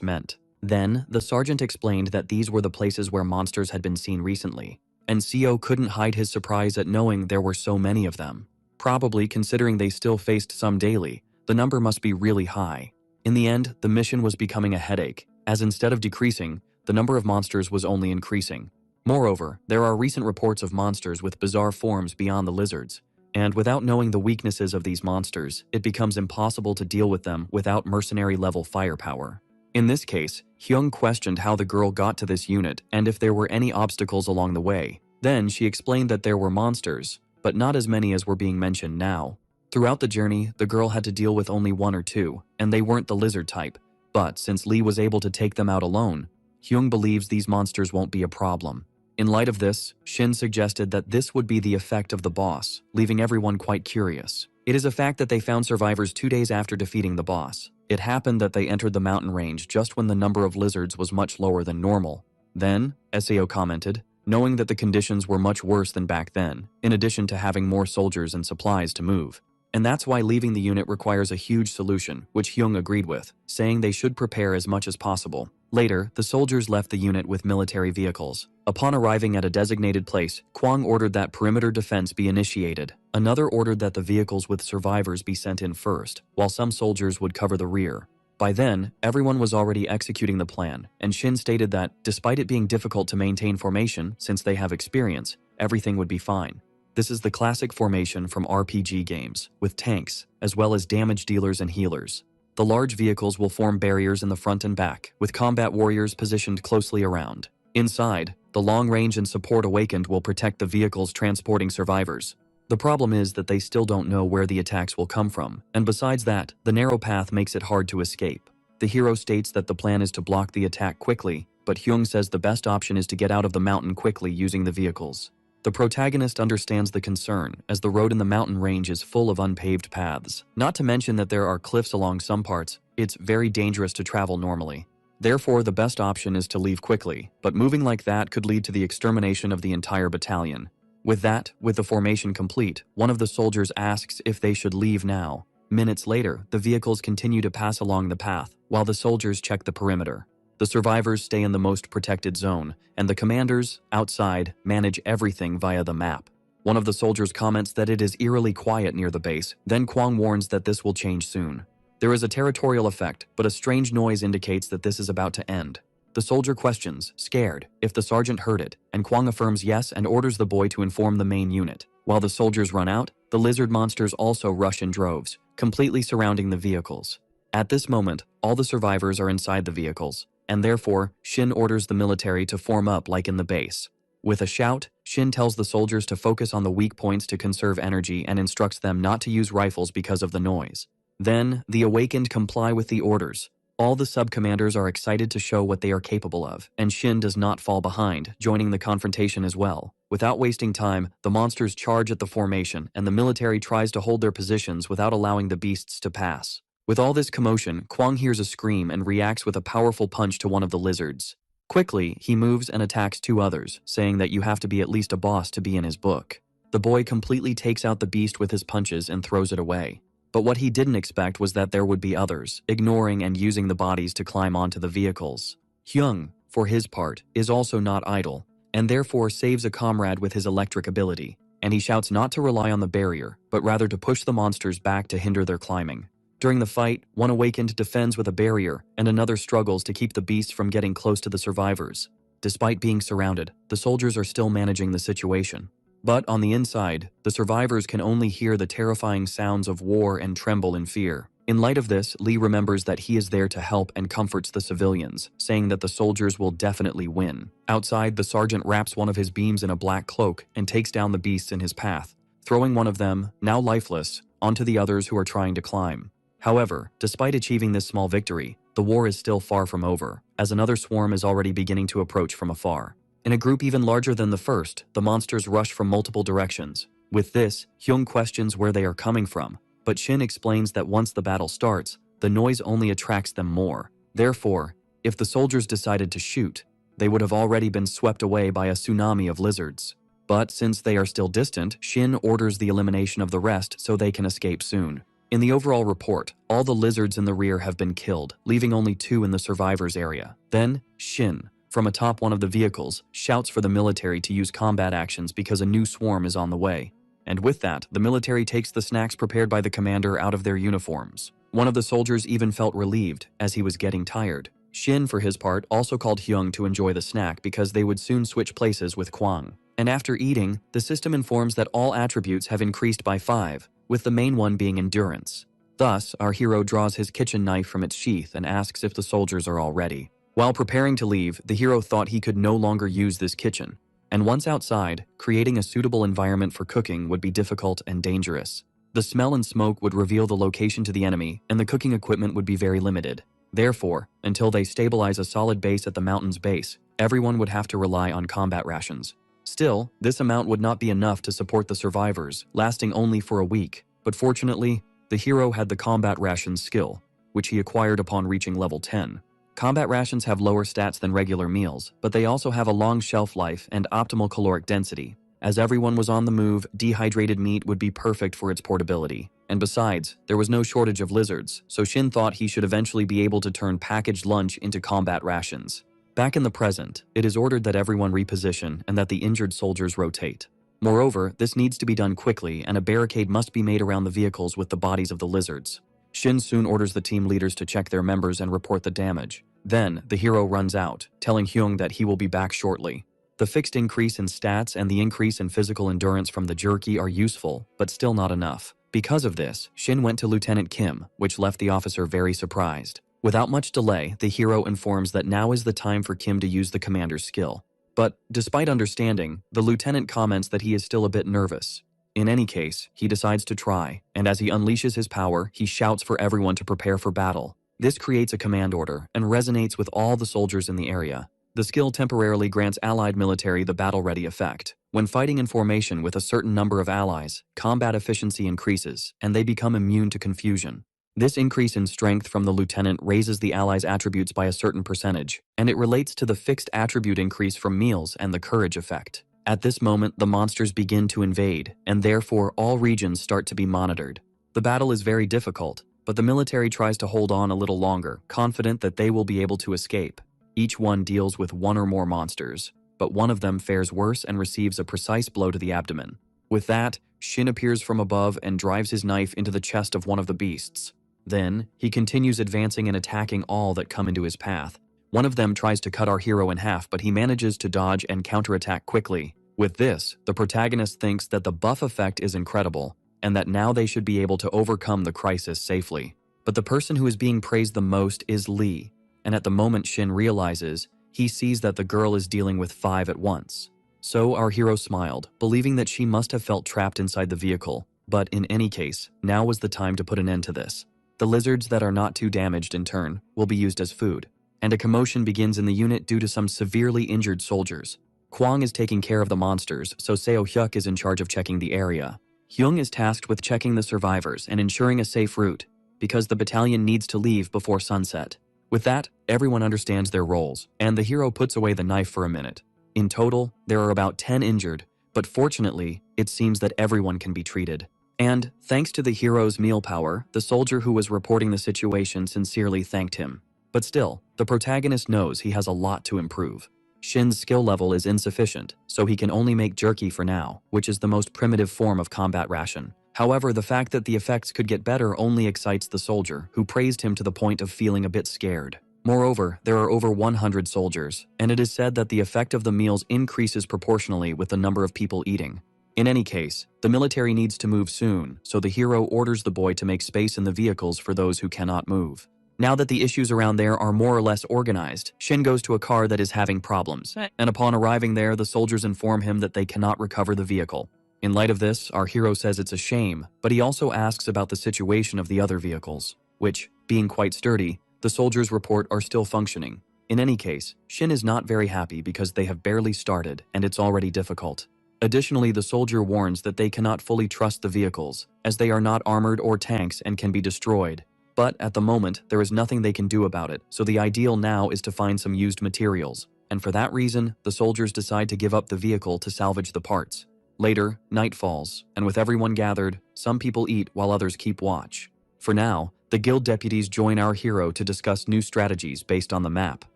meant. Then, the sergeant explained that these were the places where monsters had been seen recently, and Seo couldn't hide his surprise at knowing there were so many of them. Probably considering they still faced some daily, the number must be really high. In the end, the mission was becoming a headache, as instead of decreasing, the number of monsters was only increasing. Moreover, there are recent reports of monsters with bizarre forms beyond the lizards, and without knowing the weaknesses of these monsters, it becomes impossible to deal with them without mercenary-level firepower. In this case, Hyung questioned how the girl got to this unit and if there were any obstacles along the way. Then she explained that there were monsters, but not as many as were being mentioned now. Throughout the journey, the girl had to deal with only 1 or 2, and they weren't the lizard type. But since Lee was able to take them out alone, Hyung believes these monsters won't be a problem. In light of this, Shin suggested that this would be the effect of the boss, leaving everyone quite curious. It is a fact that they found survivors 2 days after defeating the boss. It happened that they entered the mountain range just when the number of lizards was much lower than normal. Then, Sao commented, knowing that the conditions were much worse than back then, in addition to having more soldiers and supplies to move. And that's why leaving the unit requires a huge solution, which Hyung agreed with, saying they should prepare as much as possible. Later, the soldiers left the unit with military vehicles. Upon arriving at a designated place, Kwang ordered that perimeter defense be initiated. Another ordered that the vehicles with survivors be sent in first, while some soldiers would cover the rear. By then, everyone was already executing the plan, and Shin stated that, despite it being difficult to maintain formation since they have experience, everything would be fine. This is the classic formation from RPG games, with tanks, as well as damage dealers and healers. The large vehicles will form barriers in the front and back, with combat warriors positioned closely around. Inside, the long range and support awakened will protect the vehicles transporting survivors. The problem is that they still don't know where the attacks will come from, and besides that, the narrow path makes it hard to escape. The hero states that the plan is to block the attack quickly, but Hyung says the best option is to get out of the mountain quickly using the vehicles. The protagonist understands the concern, as the road in the mountain range is full of unpaved paths. Not to mention that there are cliffs along some parts, it's very dangerous to travel normally. Therefore, the best option is to leave quickly, but moving like that could lead to the extermination of the entire battalion. With the formation complete, one of the soldiers asks if they should leave now. Minutes later, the vehicles continue to pass along the path, while the soldiers check the perimeter. The survivors stay in the most protected zone, and the commanders, outside, manage everything via the map. One of the soldiers comments that it is eerily quiet near the base, then Kwang warns that this will change soon. There is a territorial effect, but a strange noise indicates that this is about to end. The soldier questions, scared, if the sergeant heard it, and Kwang affirms yes and orders the boy to inform the main unit. While the soldiers run out, the lizard monsters also rush in droves, completely surrounding the vehicles. At this moment, all the survivors are inside the vehicles, and therefore, Shin orders the military to form up like in the base. With a shout, Shin tells the soldiers to focus on the weak points to conserve energy and instructs them not to use rifles because of the noise. Then, the awakened comply with the orders. All the sub-commanders are excited to show what they are capable of, and Shin does not fall behind, joining the confrontation as well. Without wasting time, the monsters charge at the formation, and the military tries to hold their positions without allowing the beasts to pass. With all this commotion, Kwang hears a scream and reacts with a powerful punch to one of the lizards. Quickly, he moves and attacks two others, saying that you have to be at least a boss to be in his book. The boy completely takes out the beast with his punches and throws it away. But what he didn't expect was that there would be others, ignoring and using the bodies to climb onto the vehicles. Hyung, for his part, is also not idle, and therefore saves a comrade with his electric ability, and he shouts not to rely on the barrier, but rather to push the monsters back to hinder their climbing. During the fight, one awakened defends with a barrier, and another struggles to keep the beasts from getting close to the survivors. Despite being surrounded, the soldiers are still managing the situation. But on the inside, the survivors can only hear the terrifying sounds of war and tremble in fear. In light of this, Lee remembers that he is there to help and comforts the civilians, saying that the soldiers will definitely win. Outside, the sergeant wraps one of his beams in a black cloak and takes down the beasts in his path, throwing one of them, now lifeless, onto the others who are trying to climb. However, despite achieving this small victory, the war is still far from over, as another swarm is already beginning to approach from afar. In a group even larger than the first, the monsters rush from multiple directions. With this, Hyung questions where they are coming from, but Shin explains that once the battle starts, the noise only attracts them more. Therefore, if the soldiers decided to shoot, they would have already been swept away by a tsunami of lizards. But since they are still distant, Shin orders the elimination of the rest so they can escape soon. In the overall report, all the lizards in the rear have been killed, leaving only 2 in the survivors area. Then, Shin, from atop one of the vehicles, shouts for the military to use combat actions because a new swarm is on the way. And with that, the military takes the snacks prepared by the commander out of their uniforms. One of the soldiers even felt relieved, as he was getting tired. Shin, for his part, also called Hyung to enjoy the snack because they would soon switch places with Kwang. And after eating, the system informs that all attributes have increased by 5, with the main one being endurance. Thus, our hero draws his kitchen knife from its sheath and asks if the soldiers are all ready. While preparing to leave, the hero thought he could no longer use this kitchen, and once outside, creating a suitable environment for cooking would be difficult and dangerous. The smell and smoke would reveal the location to the enemy, and the cooking equipment would be very limited. Therefore, until they stabilize a solid base at the mountain's base, everyone would have to rely on combat rations. Still, this amount would not be enough to support the survivors, lasting only for a week. But fortunately, the hero had the combat rations skill, which he acquired upon reaching level 10. Combat rations have lower stats than regular meals, but they also have a long shelf life and optimal caloric density. As everyone was on the move, dehydrated meat would be perfect for its portability. And besides, there was no shortage of lizards, so Shin thought he should eventually be able to turn packaged lunch into combat rations. Back in the present, it is ordered that everyone reposition and that the injured soldiers rotate. Moreover, this needs to be done quickly and a barricade must be made around the vehicles with the bodies of the lizards. Shin soon orders the team leaders to check their members and report the damage. Then, the hero runs out, telling Hyung that he will be back shortly. The fixed increase in stats and the increase in physical endurance from the jerky are useful, but still not enough. Because of this, Shin went to Lieutenant Kim, which left the officer very surprised. Without much delay, the hero informs that now is the time for Kim to use the commander's skill. But, despite understanding, the lieutenant comments that he is still a bit nervous. In any case, he decides to try, and as he unleashes his power, he shouts for everyone to prepare for battle. This creates a command order and resonates with all the soldiers in the area. The skill temporarily grants allied military the battle-ready effect. When fighting in formation with a certain number of allies, combat efficiency increases, and they become immune to confusion. This increase in strength from the lieutenant raises the allies' attributes by a certain percentage, and it relates to the fixed attribute increase from meals and the courage effect. At this moment, the monsters begin to invade, and therefore all regions start to be monitored. The battle is very difficult, but the military tries to hold on a little longer, confident that they will be able to escape. Each one deals with one or more monsters, but one of them fares worse and receives a precise blow to the abdomen. With that, Shin appears from above and drives his knife into the chest of one of the beasts. Then, he continues advancing and attacking all that come into his path. One of them tries to cut our hero in half, but he manages to dodge and counterattack quickly. With this, the protagonist thinks that the buff effect is incredible, and that now they should be able to overcome the crisis safely. But the person who is being praised the most is Lee, and at the moment Shin realizes, he sees that the girl is dealing with 5 at once. So our hero smiled, believing that she must have felt trapped inside the vehicle, but in any case, now was the time to put an end to this. The lizards that are not too damaged in turn will be used as food, and a commotion begins in the unit due to some severely injured soldiers. Kwang is taking care of the monsters, so Seo Hyuk is in charge of checking the area. Hyung is tasked with checking the survivors and ensuring a safe route, because the battalion needs to leave before sunset. With that, everyone understands their roles, and the hero puts away the knife for a minute. In total, there are about 10 injured, but fortunately, it seems that everyone can be treated. And, thanks to the hero's meal power, the soldier who was reporting the situation sincerely thanked him. But still, the protagonist knows he has a lot to improve. Shin's skill level is insufficient, so he can only make jerky for now, which is the most primitive form of combat ration. However, the fact that the effects could get better only excites the soldier, who praised him to the point of feeling a bit scared. Moreover, there are over 100 soldiers, and it is said that the effect of the meals increases proportionally with the number of people eating. In any case, the military needs to move soon, so the hero orders the boy to make space in the vehicles for those who cannot move. Now that the issues around there are more or less organized, Shin goes to a car that is having problems, and upon arriving there, the soldiers inform him that they cannot recover the vehicle. In light of this, our hero says it's a shame, but he also asks about the situation of the other vehicles, which, being quite sturdy, the soldiers report are still functioning. In any case, Shin is not very happy because they have barely started and it's already difficult. Additionally, the soldier warns that they cannot fully trust the vehicles, as they are not armored or tanks and can be destroyed. But at the moment, there is nothing they can do about it, so the ideal now is to find some used materials. And for that reason, the soldiers decide to give up the vehicle to salvage the parts. Later, night falls, and with everyone gathered, some people eat while others keep watch. For now, the guild deputies join our hero to discuss new strategies based on the map.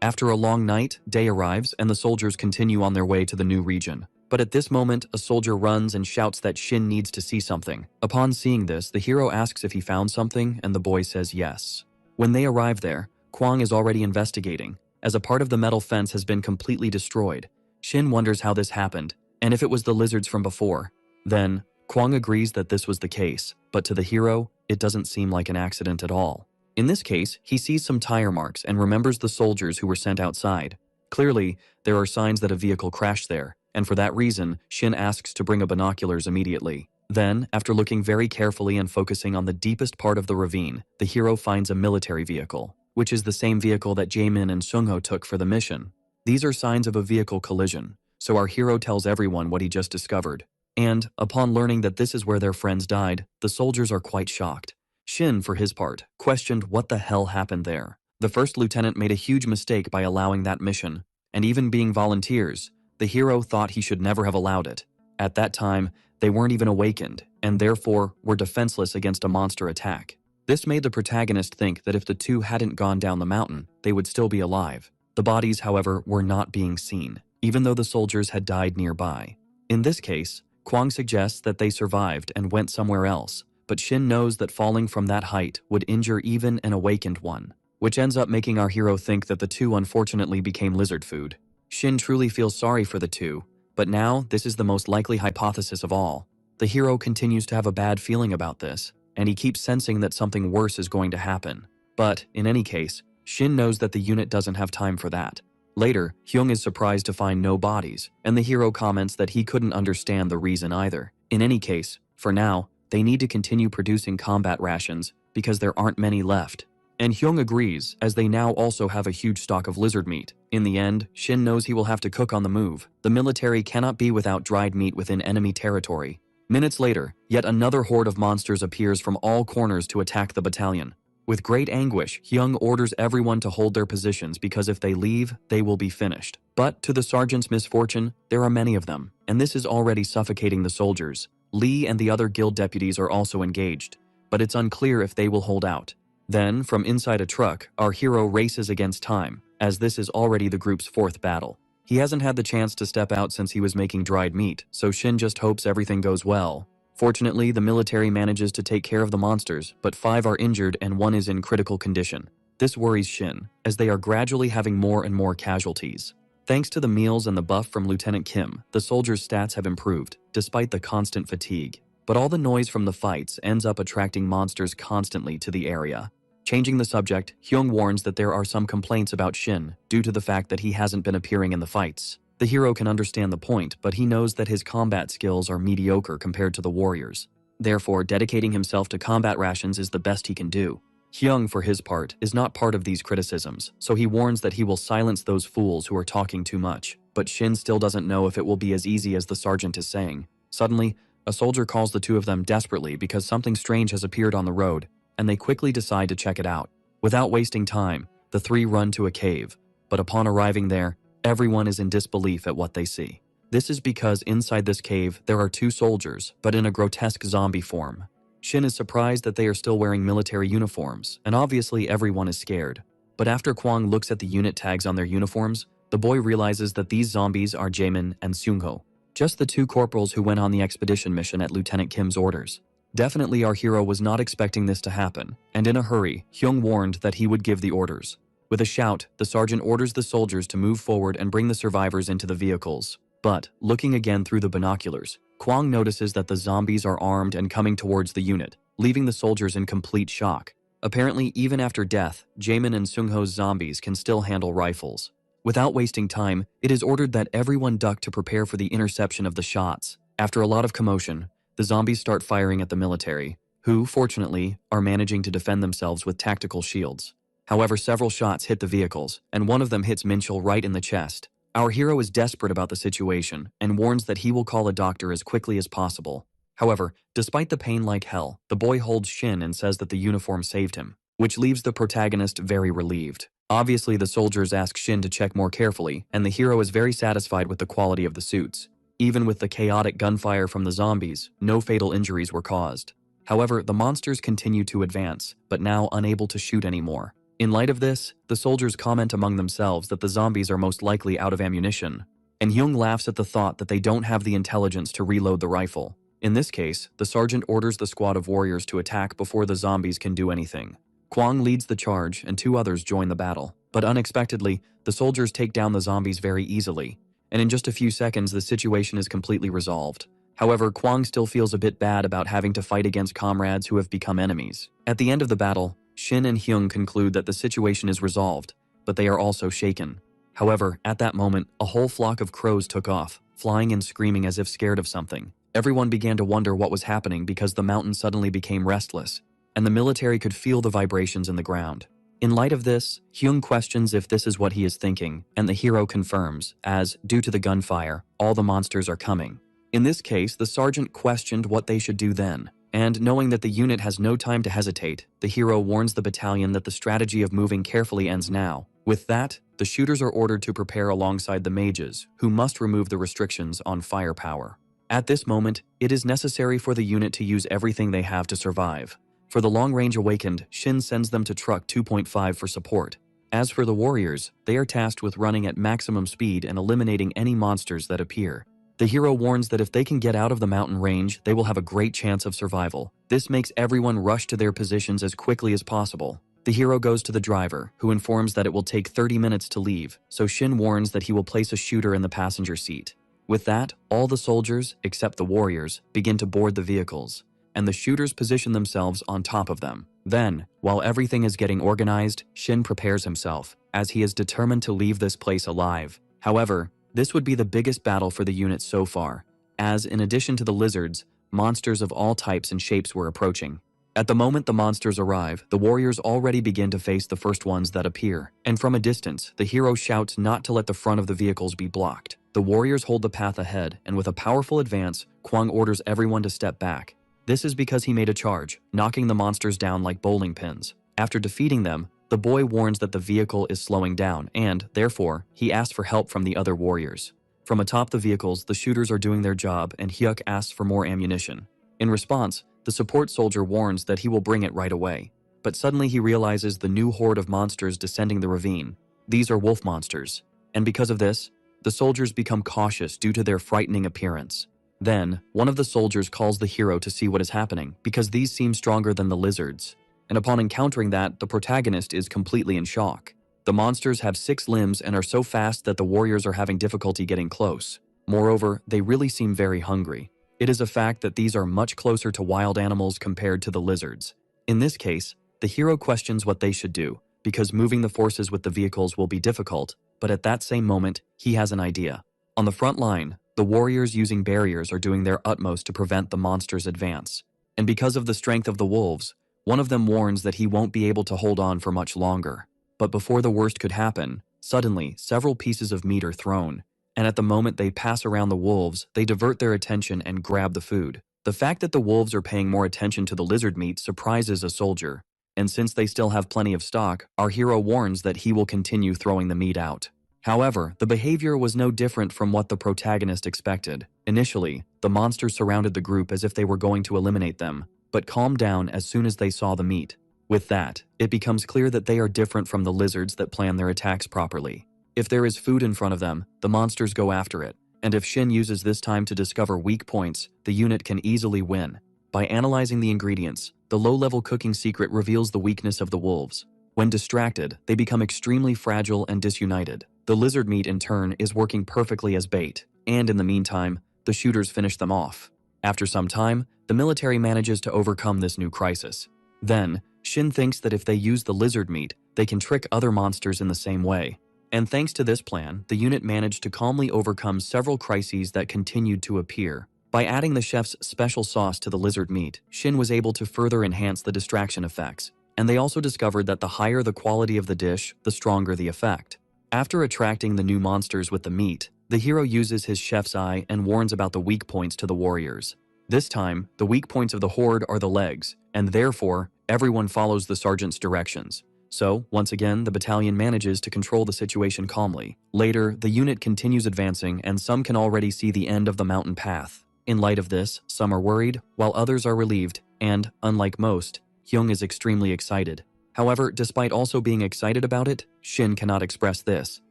After a long night, day arrives and the soldiers continue on their way to the new region. But at this moment, a soldier runs and shouts that Shin needs to see something. Upon seeing this, the hero asks if he found something, and the boy says yes. When they arrive there, Kwang is already investigating, as a part of the metal fence has been completely destroyed. Shin wonders how this happened, and if it was the lizards from before. Then, Kwang agrees that this was the case, but to the hero, it doesn't seem like an accident at all. In this case, he sees some tire marks and remembers the soldiers who were sent outside. Clearly, there are signs that a vehicle crashed there, and for that reason, Shin asks to bring a binoculars immediately. Then, after looking very carefully and focusing on the deepest part of the ravine, the hero finds a military vehicle, which is the same vehicle that Jaemin and Sungho took for the mission. These are signs of a vehicle collision, so our hero tells everyone what he just discovered. And, upon learning that this is where their friends died, the soldiers are quite shocked. Shin, for his part, questioned what the hell happened there. The first lieutenant made a huge mistake by allowing that mission, and even being volunteers, the hero thought he should never have allowed it. At that time, They weren't even awakened, and therefore were defenseless against a monster attack. This made the protagonist think that if the two hadn't gone down the mountain, they would still be alive. The bodies, however, were not being seen, even though the soldiers had died nearby. In this case, Kwang suggests that they survived and went somewhere else, but Shin knows that falling from that height would injure even an awakened one, which ends up making our hero think that the two unfortunately became lizard food. Shin truly feels sorry for the two, but now this is the most likely hypothesis of all. The hero continues to have a bad feeling about this, and he keeps sensing that something worse is going to happen. But, in any case, Shin knows that the unit doesn't have time for that. Later, Hyung is surprised to find no bodies, and the hero comments that he couldn't understand the reason either. In any case, for now, they need to continue producing combat rations because there aren't many left. And Hyung agrees, as they now also have a huge stock of lizard meat. In the end, Shin knows he will have to cook on the move. The military cannot be without dried meat within enemy territory. Minutes later, yet another horde of monsters appears from all corners to attack the battalion. With great anguish, Hyung orders everyone to hold their positions because if they leave, they will be finished. But to the sergeant's misfortune, there are many of them, and this is already suffocating the soldiers. Lee and the other guild deputies are also engaged, but it's unclear if they will hold out. Then, from inside a truck, our hero races against time, as this is already the group's fourth battle. He hasn't had the chance to step out since he was making dried meat, so Shin just hopes everything goes well. Fortunately, the military manages to take care of the monsters, but 5 are injured and 1 is in critical condition. This worries Shin, as they are gradually having more and more casualties. Thanks to the meals and the buff from Lieutenant Kim, the soldiers' stats have improved, despite the constant fatigue. But all the noise from the fights ends up attracting monsters constantly to the area. Changing the subject, Hyung warns that there are some complaints about Shin due to the fact that he hasn't been appearing in the fights. The hero can understand the point, but he knows that his combat skills are mediocre compared to the warriors. Therefore, dedicating himself to combat rations is the best he can do. Hyung, for his part, is not part of these criticisms, so he warns that he will silence those fools who are talking too much. But Shin still doesn't know if it will be as easy as the sergeant is saying. Suddenly, a soldier calls the two of them desperately because something strange has appeared on the road, and they quickly decide to check it out. Without wasting time, the 3 run to a cave, but upon arriving there, everyone is in disbelief at what they see. This is because inside this cave, there are 2 soldiers, but in a grotesque zombie form. Shin is surprised that they are still wearing military uniforms, and obviously everyone is scared. But after Kwang looks at the unit tags on their uniforms, the boy realizes that these zombies are Jaemin and Seungho, just the 2 corporals who went on the expedition mission at Lieutenant Kim's orders. Definitely our hero was not expecting this to happen, and in a hurry, Hyung warned that he would give the orders. With a shout, the sergeant orders the soldiers to move forward and bring the survivors into the vehicles. But, looking again through the binoculars, Kwang notices that the zombies are armed and coming towards the unit, leaving the soldiers in complete shock. Apparently, even after death, Jaemin and Seungho's zombies can still handle rifles. Without wasting time, it is ordered that everyone duck to prepare for the interception of the shots. After a lot of commotion, the zombies start firing at the military, who, fortunately, are managing to defend themselves with tactical shields. However, several shots hit the vehicles, and one of them hits Minchul right in the chest. Our hero is desperate about the situation and warns that he will call a doctor as quickly as possible. However, despite the pain like hell, the boy holds Shin and says that the uniform saved him, which leaves the protagonist very relieved. Obviously, the soldiers ask Shin to check more carefully, and the hero is very satisfied with the quality of the suits. Even with the chaotic gunfire from the zombies, no fatal injuries were caused. However, the monsters continue to advance, but now unable to shoot anymore. In light of this, the soldiers comment among themselves that the zombies are most likely out of ammunition, and Hyung laughs at the thought that they don't have the intelligence to reload the rifle. In this case, the sergeant orders the squad of warriors to attack before the zombies can do anything. Kwang leads the charge and 2 others join the battle, but unexpectedly, the soldiers take down the zombies very easily, and in just a few seconds the situation is completely resolved. However, Kwang still feels a bit bad about having to fight against comrades who have become enemies. At the end of the battle, Shin and Hyung conclude that the situation is resolved, but they are also shaken. However, at that moment, a whole flock of crows took off, flying and screaming as if scared of something. Everyone began to wonder what was happening because the mountain suddenly became restless, and the military could feel the vibrations in the ground. In light of this, Hyung questions if this is what he is thinking, and the hero confirms, as, due to the gunfire, all the monsters are coming. In this case, the sergeant questioned what they should do then, and knowing that the unit has no time to hesitate, the hero warns the battalion that the strategy of moving carefully ends now. With that, the shooters are ordered to prepare alongside the mages, who must remove the restrictions on firepower. At this moment, it is necessary for the unit to use everything they have to survive. For the long-range awakened, Shin sends them to Truck 2.5 for support. As for the warriors, they are tasked with running at maximum speed and eliminating any monsters that appear. The hero warns that if they can get out of the mountain range, they will have a great chance of survival. This makes everyone rush to their positions as quickly as possible. The hero goes to the driver, who informs that it will take 30 minutes to leave, so Shin warns that he will place a shooter in the passenger seat. With that, all the soldiers, except the warriors, begin to board the vehicles, and the shooters position themselves on top of them. Then, while everything is getting organized, Shin prepares himself, as he is determined to leave this place alive. However, this would be the biggest battle for the unit so far, as in addition to the lizards, monsters of all types and shapes were approaching. At the moment the monsters arrive, the warriors already begin to face the first ones that appear, and from a distance, the hero shouts not to let the front of the vehicles be blocked. The warriors hold the path ahead, and with a powerful advance, Kwang orders everyone to step back. This is because he made a charge, knocking the monsters down like bowling pins. After defeating them, the boy warns that the vehicle is slowing down, and, therefore, he asks for help from the other warriors. From atop the vehicles, the shooters are doing their job, and Hyuk asks for more ammunition. In response, the support soldier warns that he will bring it right away. But suddenly he realizes the new horde of monsters descending the ravine. These are wolf monsters, and because of this, the soldiers become cautious due to their frightening appearance. Then, one of the soldiers calls the hero to see what is happening, because these seem stronger than the lizards. And upon encountering that, the protagonist is completely in shock. The monsters have 6 limbs and are so fast that the warriors are having difficulty getting close. Moreover, they really seem very hungry. It is a fact that these are much closer to wild animals compared to the lizards. In this case, the hero questions what they should do, because moving the forces with the vehicles will be difficult, but at that same moment, he has an idea. On the front line, the warriors using barriers are doing their utmost to prevent the monsters' advance. And because of the strength of the wolves, one of them warns that he won't be able to hold on for much longer. But before the worst could happen, suddenly several pieces of meat are thrown, and at the moment they pass around the wolves, they divert their attention and grab the food. The fact that the wolves are paying more attention to the lizard meat surprises a soldier, and since they still have plenty of stock, our hero warns that he will continue throwing the meat out. However, the behavior was no different from what the protagonist expected. Initially, the monsters surrounded the group as if they were going to eliminate them, but calmed down as soon as they saw the meat. With that, it becomes clear that they are different from the lizards that plan their attacks properly. If there is food in front of them, the monsters go after it, and if Shin uses this time to discover weak points, the unit can easily win. By analyzing the ingredients, the low-level cooking secret reveals the weakness of the wolves. When distracted, they become extremely fragile and disunited. The lizard meat, in turn, is working perfectly as bait, and in the meantime, the shooters finish them off. After some time, the military manages to overcome this new crisis. Then, Shin thinks that if they use the lizard meat, they can trick other monsters in the same way. And thanks to this plan, the unit managed to calmly overcome several crises that continued to appear. By adding the chef's special sauce to the lizard meat, Shin was able to further enhance the distraction effects, and they also discovered that the higher the quality of the dish, the stronger the effect. After attracting the new monsters with the meat, the hero uses his chef's eye and warns about the weak points to the warriors. This time, the weak points of the horde are the legs, and therefore, everyone follows the sergeant's directions. So, once again, the battalion manages to control the situation calmly. Later, the unit continues advancing, and some can already see the end of the mountain path. In light of this, some are worried, while others are relieved, and, unlike most, Hyung is extremely excited. However, despite also being excited about it, Shin cannot express this.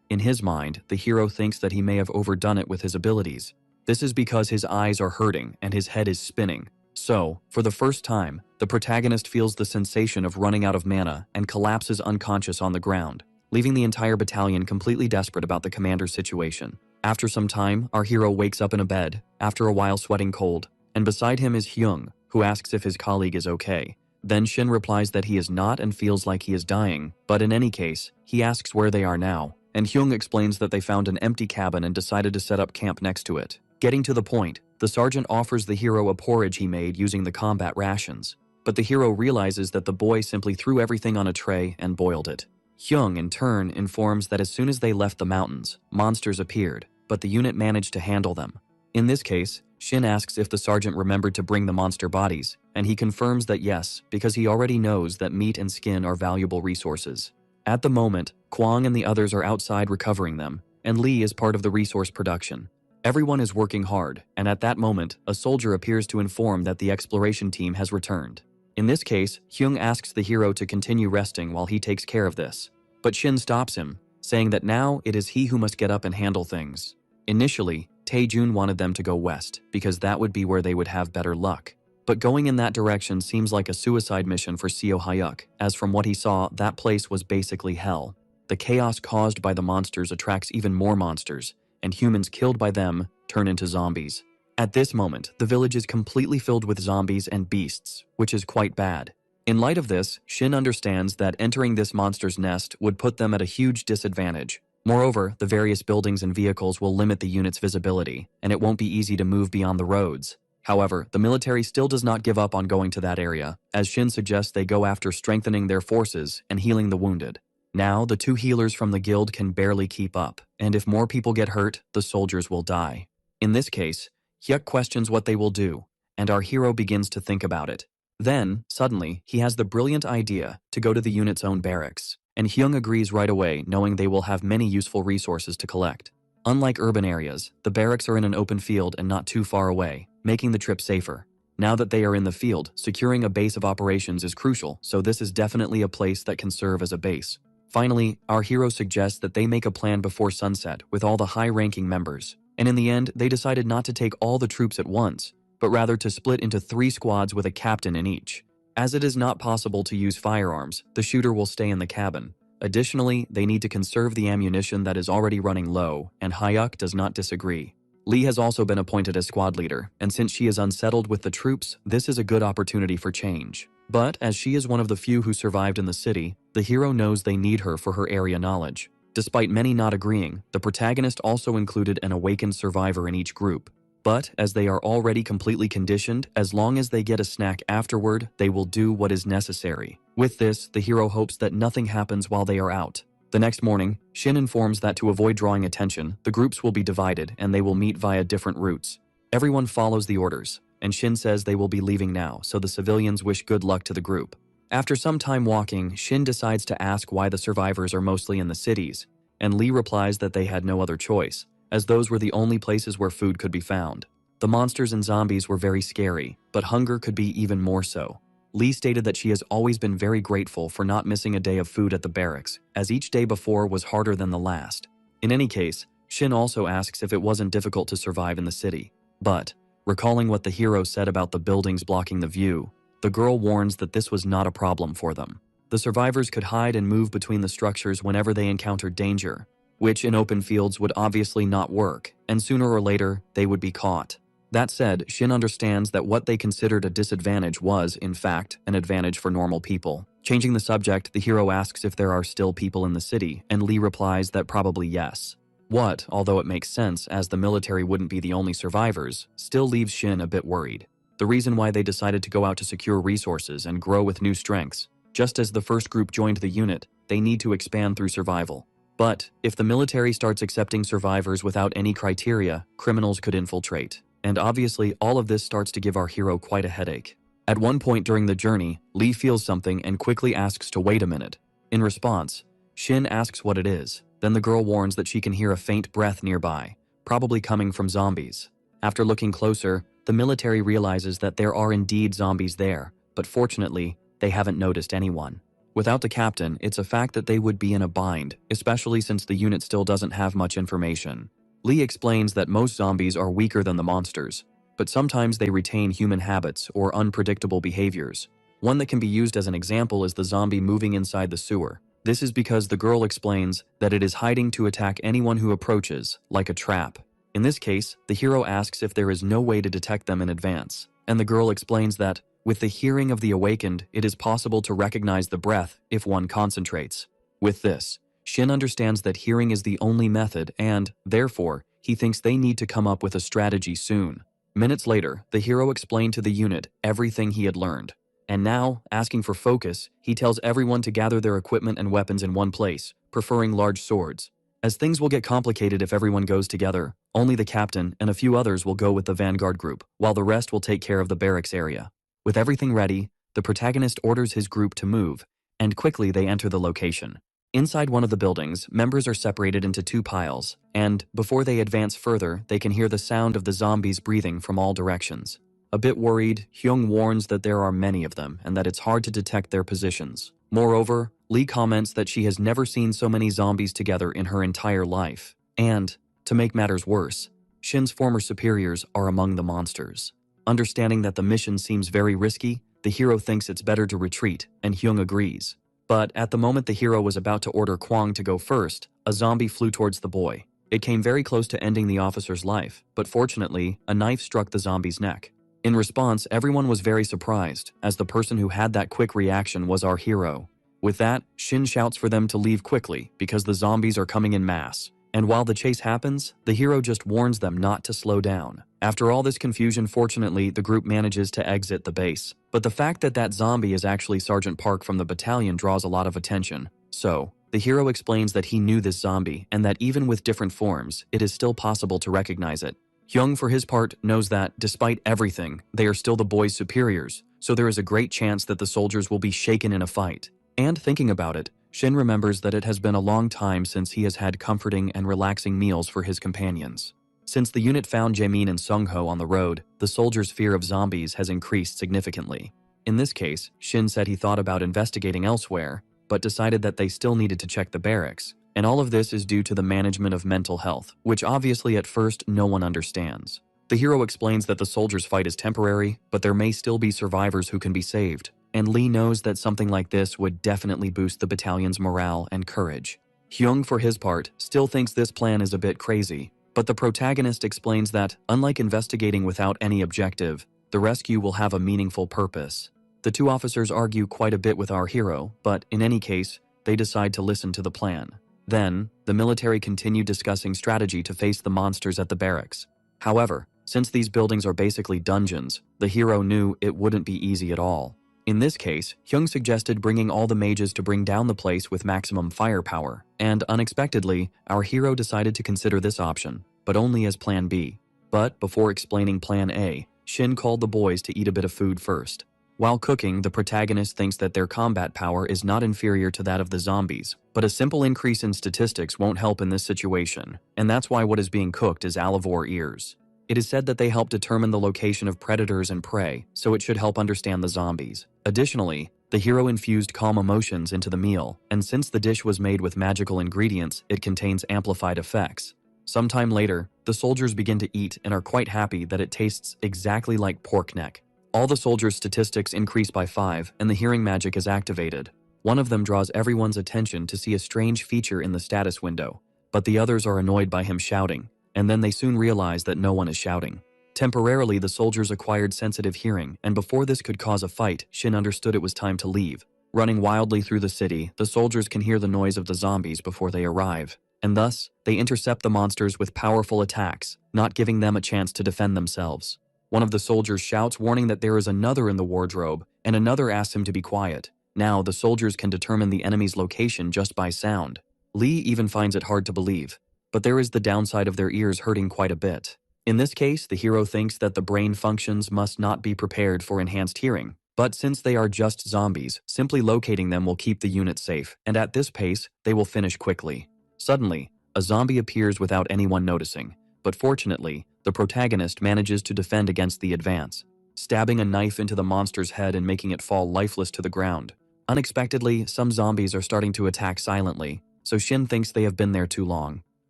In his mind, the hero thinks that he may have overdone it with his abilities. This is because his eyes are hurting and his head is spinning. So, for the first time, the protagonist feels the sensation of running out of mana and collapses unconscious on the ground, leaving the entire battalion completely desperate about the commander's situation. After some time, our hero wakes up in a bed, after a while sweating cold, and beside him is Hyung, who asks if his colleague is okay. Then Shin replies that he is not and feels like he is dying, but in any case, he asks where they are now, and Hyung explains that they found an empty cabin and decided to set up camp next to it. Getting to the point, the sergeant offers the hero a porridge he made using the combat rations, but the hero realizes that the boy simply threw everything on a tray and boiled it. Hyung, in turn, informs that as soon as they left the mountains, monsters appeared, but the unit managed to handle them. In this case, Shin asks if the sergeant remembered to bring the monster bodies, and he confirms that yes, because he already knows that meat and skin are valuable resources. At the moment, Kwang and the others are outside recovering them, and Lee is part of the resource production. Everyone is working hard, and at that moment, a soldier appears to inform that the exploration team has returned. In this case, Hyung asks the hero to continue resting while he takes care of this. But Shin stops him, saying that now it is he who must get up and handle things. Initially, Tae-jun wanted them to go west, because that would be where they would have better luck. But going in that direction seems like a suicide mission for Seo Hyuk, as from what he saw, that place was basically hell. The chaos caused by the monsters attracts even more monsters, and humans killed by them turn into zombies. At this moment, the village is completely filled with zombies and beasts, which is quite bad. In light of this, Shin understands that entering this monster's nest would put them at a huge disadvantage. Moreover, the various buildings and vehicles will limit the unit's visibility, and it won't be easy to move beyond the roads. However, the military still does not give up on going to that area, as Shin suggests they go after strengthening their forces and healing the wounded. Now, the 2 healers from the guild can barely keep up, and if more people get hurt, the soldiers will die. In this case, Hyuk questions what they will do, and our hero begins to think about it. Then, suddenly, he has the brilliant idea to go to the unit's own barracks, and Hyung agrees right away, knowing they will have many useful resources to collect. Unlike urban areas, the barracks are in an open field and not too far away, making the trip safer. Now that they are in the field, securing a base of operations is crucial, so this is definitely a place that can serve as a base. Finally, our hero suggests that they make a plan before sunset with all the high-ranking members. And in the end, they decided not to take all the troops at once, but rather to split into 3 squads with a captain in each. As it is not possible to use firearms, the shooter will stay in the cabin. Additionally, they need to conserve the ammunition that is already running low, and Hyuk does not disagree. Lee has also been appointed as squad leader, and since she is unsettled with the troops, this is a good opportunity for change. But as she is one of the few who survived in the city, the hero knows they need her for her area knowledge. Despite many not agreeing, the protagonist also included an awakened survivor in each group. But as they are already completely conditioned, as long as they get a snack afterward, they will do what is necessary. With this, the hero hopes that nothing happens while they are out. The next morning, Shin informs that to avoid drawing attention, the groups will be divided and they will meet via different routes. Everyone follows the orders, and Shin says they will be leaving now, so the civilians wish good luck to the group. After some time walking, Shin decides to ask why the survivors are mostly in the cities, and Lee replies that they had no other choice, as those were the only places where food could be found. The monsters and zombies were very scary, but hunger could be even more so. Lee stated that she has always been very grateful for not missing a day of food at the barracks, as each day before was harder than the last. In any case, Shin also asks if it wasn't difficult to survive in the city. But, recalling what the hero said about the buildings blocking the view, the girl warns that this was not a problem for them. The survivors could hide and move between the structures whenever they encountered danger, which in open fields would obviously not work, and sooner or later, they would be caught. That said, Shin understands that what they considered a disadvantage was, in fact, an advantage for normal people. Changing the subject, the hero asks if there are still people in the city, and Lee replies that probably yes. What, although it makes sense as the military wouldn't be the only survivors, still leaves Shin a bit worried. The reason why they decided to go out to secure resources and grow with new strengths. Just as the first group joined the unit, they need to expand through survival. But, if the military starts accepting survivors without any criteria, criminals could infiltrate. And obviously, all of this starts to give our hero quite a headache. At one point during the journey, Lee feels something and quickly asks to wait a minute. In response, Shin asks what it is. Then the girl warns that she can hear a faint breath nearby, probably coming from zombies. After looking closer, the military realizes that there are indeed zombies there, but fortunately, they haven't noticed anyone. Without the captain, it's a fact that they would be in a bind, especially since the unit still doesn't have much information. Lee explains that most zombies are weaker than the monsters, but sometimes they retain human habits or unpredictable behaviors. One that can be used as an example is the zombie moving inside the sewer. This is because the girl explains that it is hiding to attack anyone who approaches, like a trap. In this case, the hero asks if there is no way to detect them in advance, and the girl explains that, with the hearing of the awakened, it is possible to recognize the breath if one concentrates. With this, Shin understands that hearing is the only method and, therefore, he thinks they need to come up with a strategy soon. Minutes later, the hero explained to the unit everything he had learned. And now, asking for focus, he tells everyone to gather their equipment and weapons in one place, preferring large swords. As things will get complicated if everyone goes together, only the captain and a few others will go with the vanguard group, while the rest will take care of the barracks area. With everything ready, the protagonist orders his group to move, and quickly they enter the location. Inside one of the buildings, members are separated into two piles, and before they advance further, they can hear the sound of the zombies breathing from all directions. A bit worried, Hyung warns that there are many of them and that it's hard to detect their positions. Moreover, Lee comments that she has never seen so many zombies together in her entire life. And, to make matters worse, Shin's former superiors are among the monsters. Understanding that the mission seems very risky, the hero thinks it's better to retreat, and Hyung agrees. But at the moment the hero was about to order Kwang to go first, a zombie flew towards the boy. It came very close to ending the officer's life, but fortunately, a knife struck the zombie's neck. In response, everyone was very surprised, as the person who had that quick reaction was our hero. With that, Shin shouts for them to leave quickly because the zombies are coming in mass. And while the chase happens, the hero just warns them not to slow down. After all this confusion, fortunately, the group manages to exit the base. But the fact that that zombie is actually Sergeant Park from the battalion draws a lot of attention. So, the hero explains that he knew this zombie, and that even with different forms, it is still possible to recognize it. Hyung, for his part, knows that, despite everything, they are still the boys' superiors, so there is a great chance that the soldiers will be shaken in a fight. And thinking about it, Shin remembers that it has been a long time since he has had comforting and relaxing meals for his companions. Since the unit found Jaemin and Sungho on the road, the soldiers' fear of zombies has increased significantly. In this case, Shin said he thought about investigating elsewhere, but decided that they still needed to check the barracks. And all of this is due to the management of mental health, which obviously at first no one understands. The hero explains that the soldiers' fight is temporary, but there may still be survivors who can be saved. And Lee knows that something like this would definitely boost the battalion's morale and courage. Hyung, for his part, still thinks this plan is a bit crazy, but the protagonist explains that, unlike investigating without any objective, the rescue will have a meaningful purpose. The two officers argue quite a bit with our hero, but in any case, they decide to listen to the plan. Then, the military continue discussing strategy to face the monsters at the barracks. However, since these buildings are basically dungeons, the hero knew it wouldn't be easy at all. In this case, Hyung suggested bringing all the mages to bring down the place with maximum firepower, and unexpectedly, our hero decided to consider this option, but only as plan B. But before explaining plan A, Shin called the boys to eat a bit of food first. While cooking, the protagonist thinks that their combat power is not inferior to that of the zombies, but a simple increase in statistics won't help in this situation, and that's why what is being cooked is alivore ears. It is said that they help determine the location of predators and prey, so it should help understand the zombies. Additionally, the hero infused calm emotions into the meal, and since the dish was made with magical ingredients, it contains amplified effects. Sometime later, the soldiers begin to eat and are quite happy that it tastes exactly like pork neck. All the soldiers' statistics increase by 5, and the hearing magic is activated. One of them draws everyone's attention to see a strange feature in the status window, but the others are annoyed by him shouting, and then they soon realize that no one is shouting. Temporarily, the soldiers acquired sensitive hearing, and before this could cause a fight, Shin understood it was time to leave. Running wildly through the city, the soldiers can hear the noise of the zombies before they arrive, and thus, they intercept the monsters with powerful attacks, not giving them a chance to defend themselves. One of the soldiers shouts, warning that there is another in the wardrobe, and another asks him to be quiet. Now, the soldiers can determine the enemy's location just by sound. Lee even finds it hard to believe, but there is the downside of their ears hurting quite a bit. In this case, the hero thinks that the brain functions must not be prepared for enhanced hearing, but since they are just zombies, simply locating them will keep the unit safe, and at this pace, they will finish quickly. Suddenly, a zombie appears without anyone noticing, but fortunately, the protagonist manages to defend against the advance, stabbing a knife into the monster's head and making it fall lifeless to the ground. Unexpectedly, some zombies are starting to attack silently, so Shin thinks they have been there too long.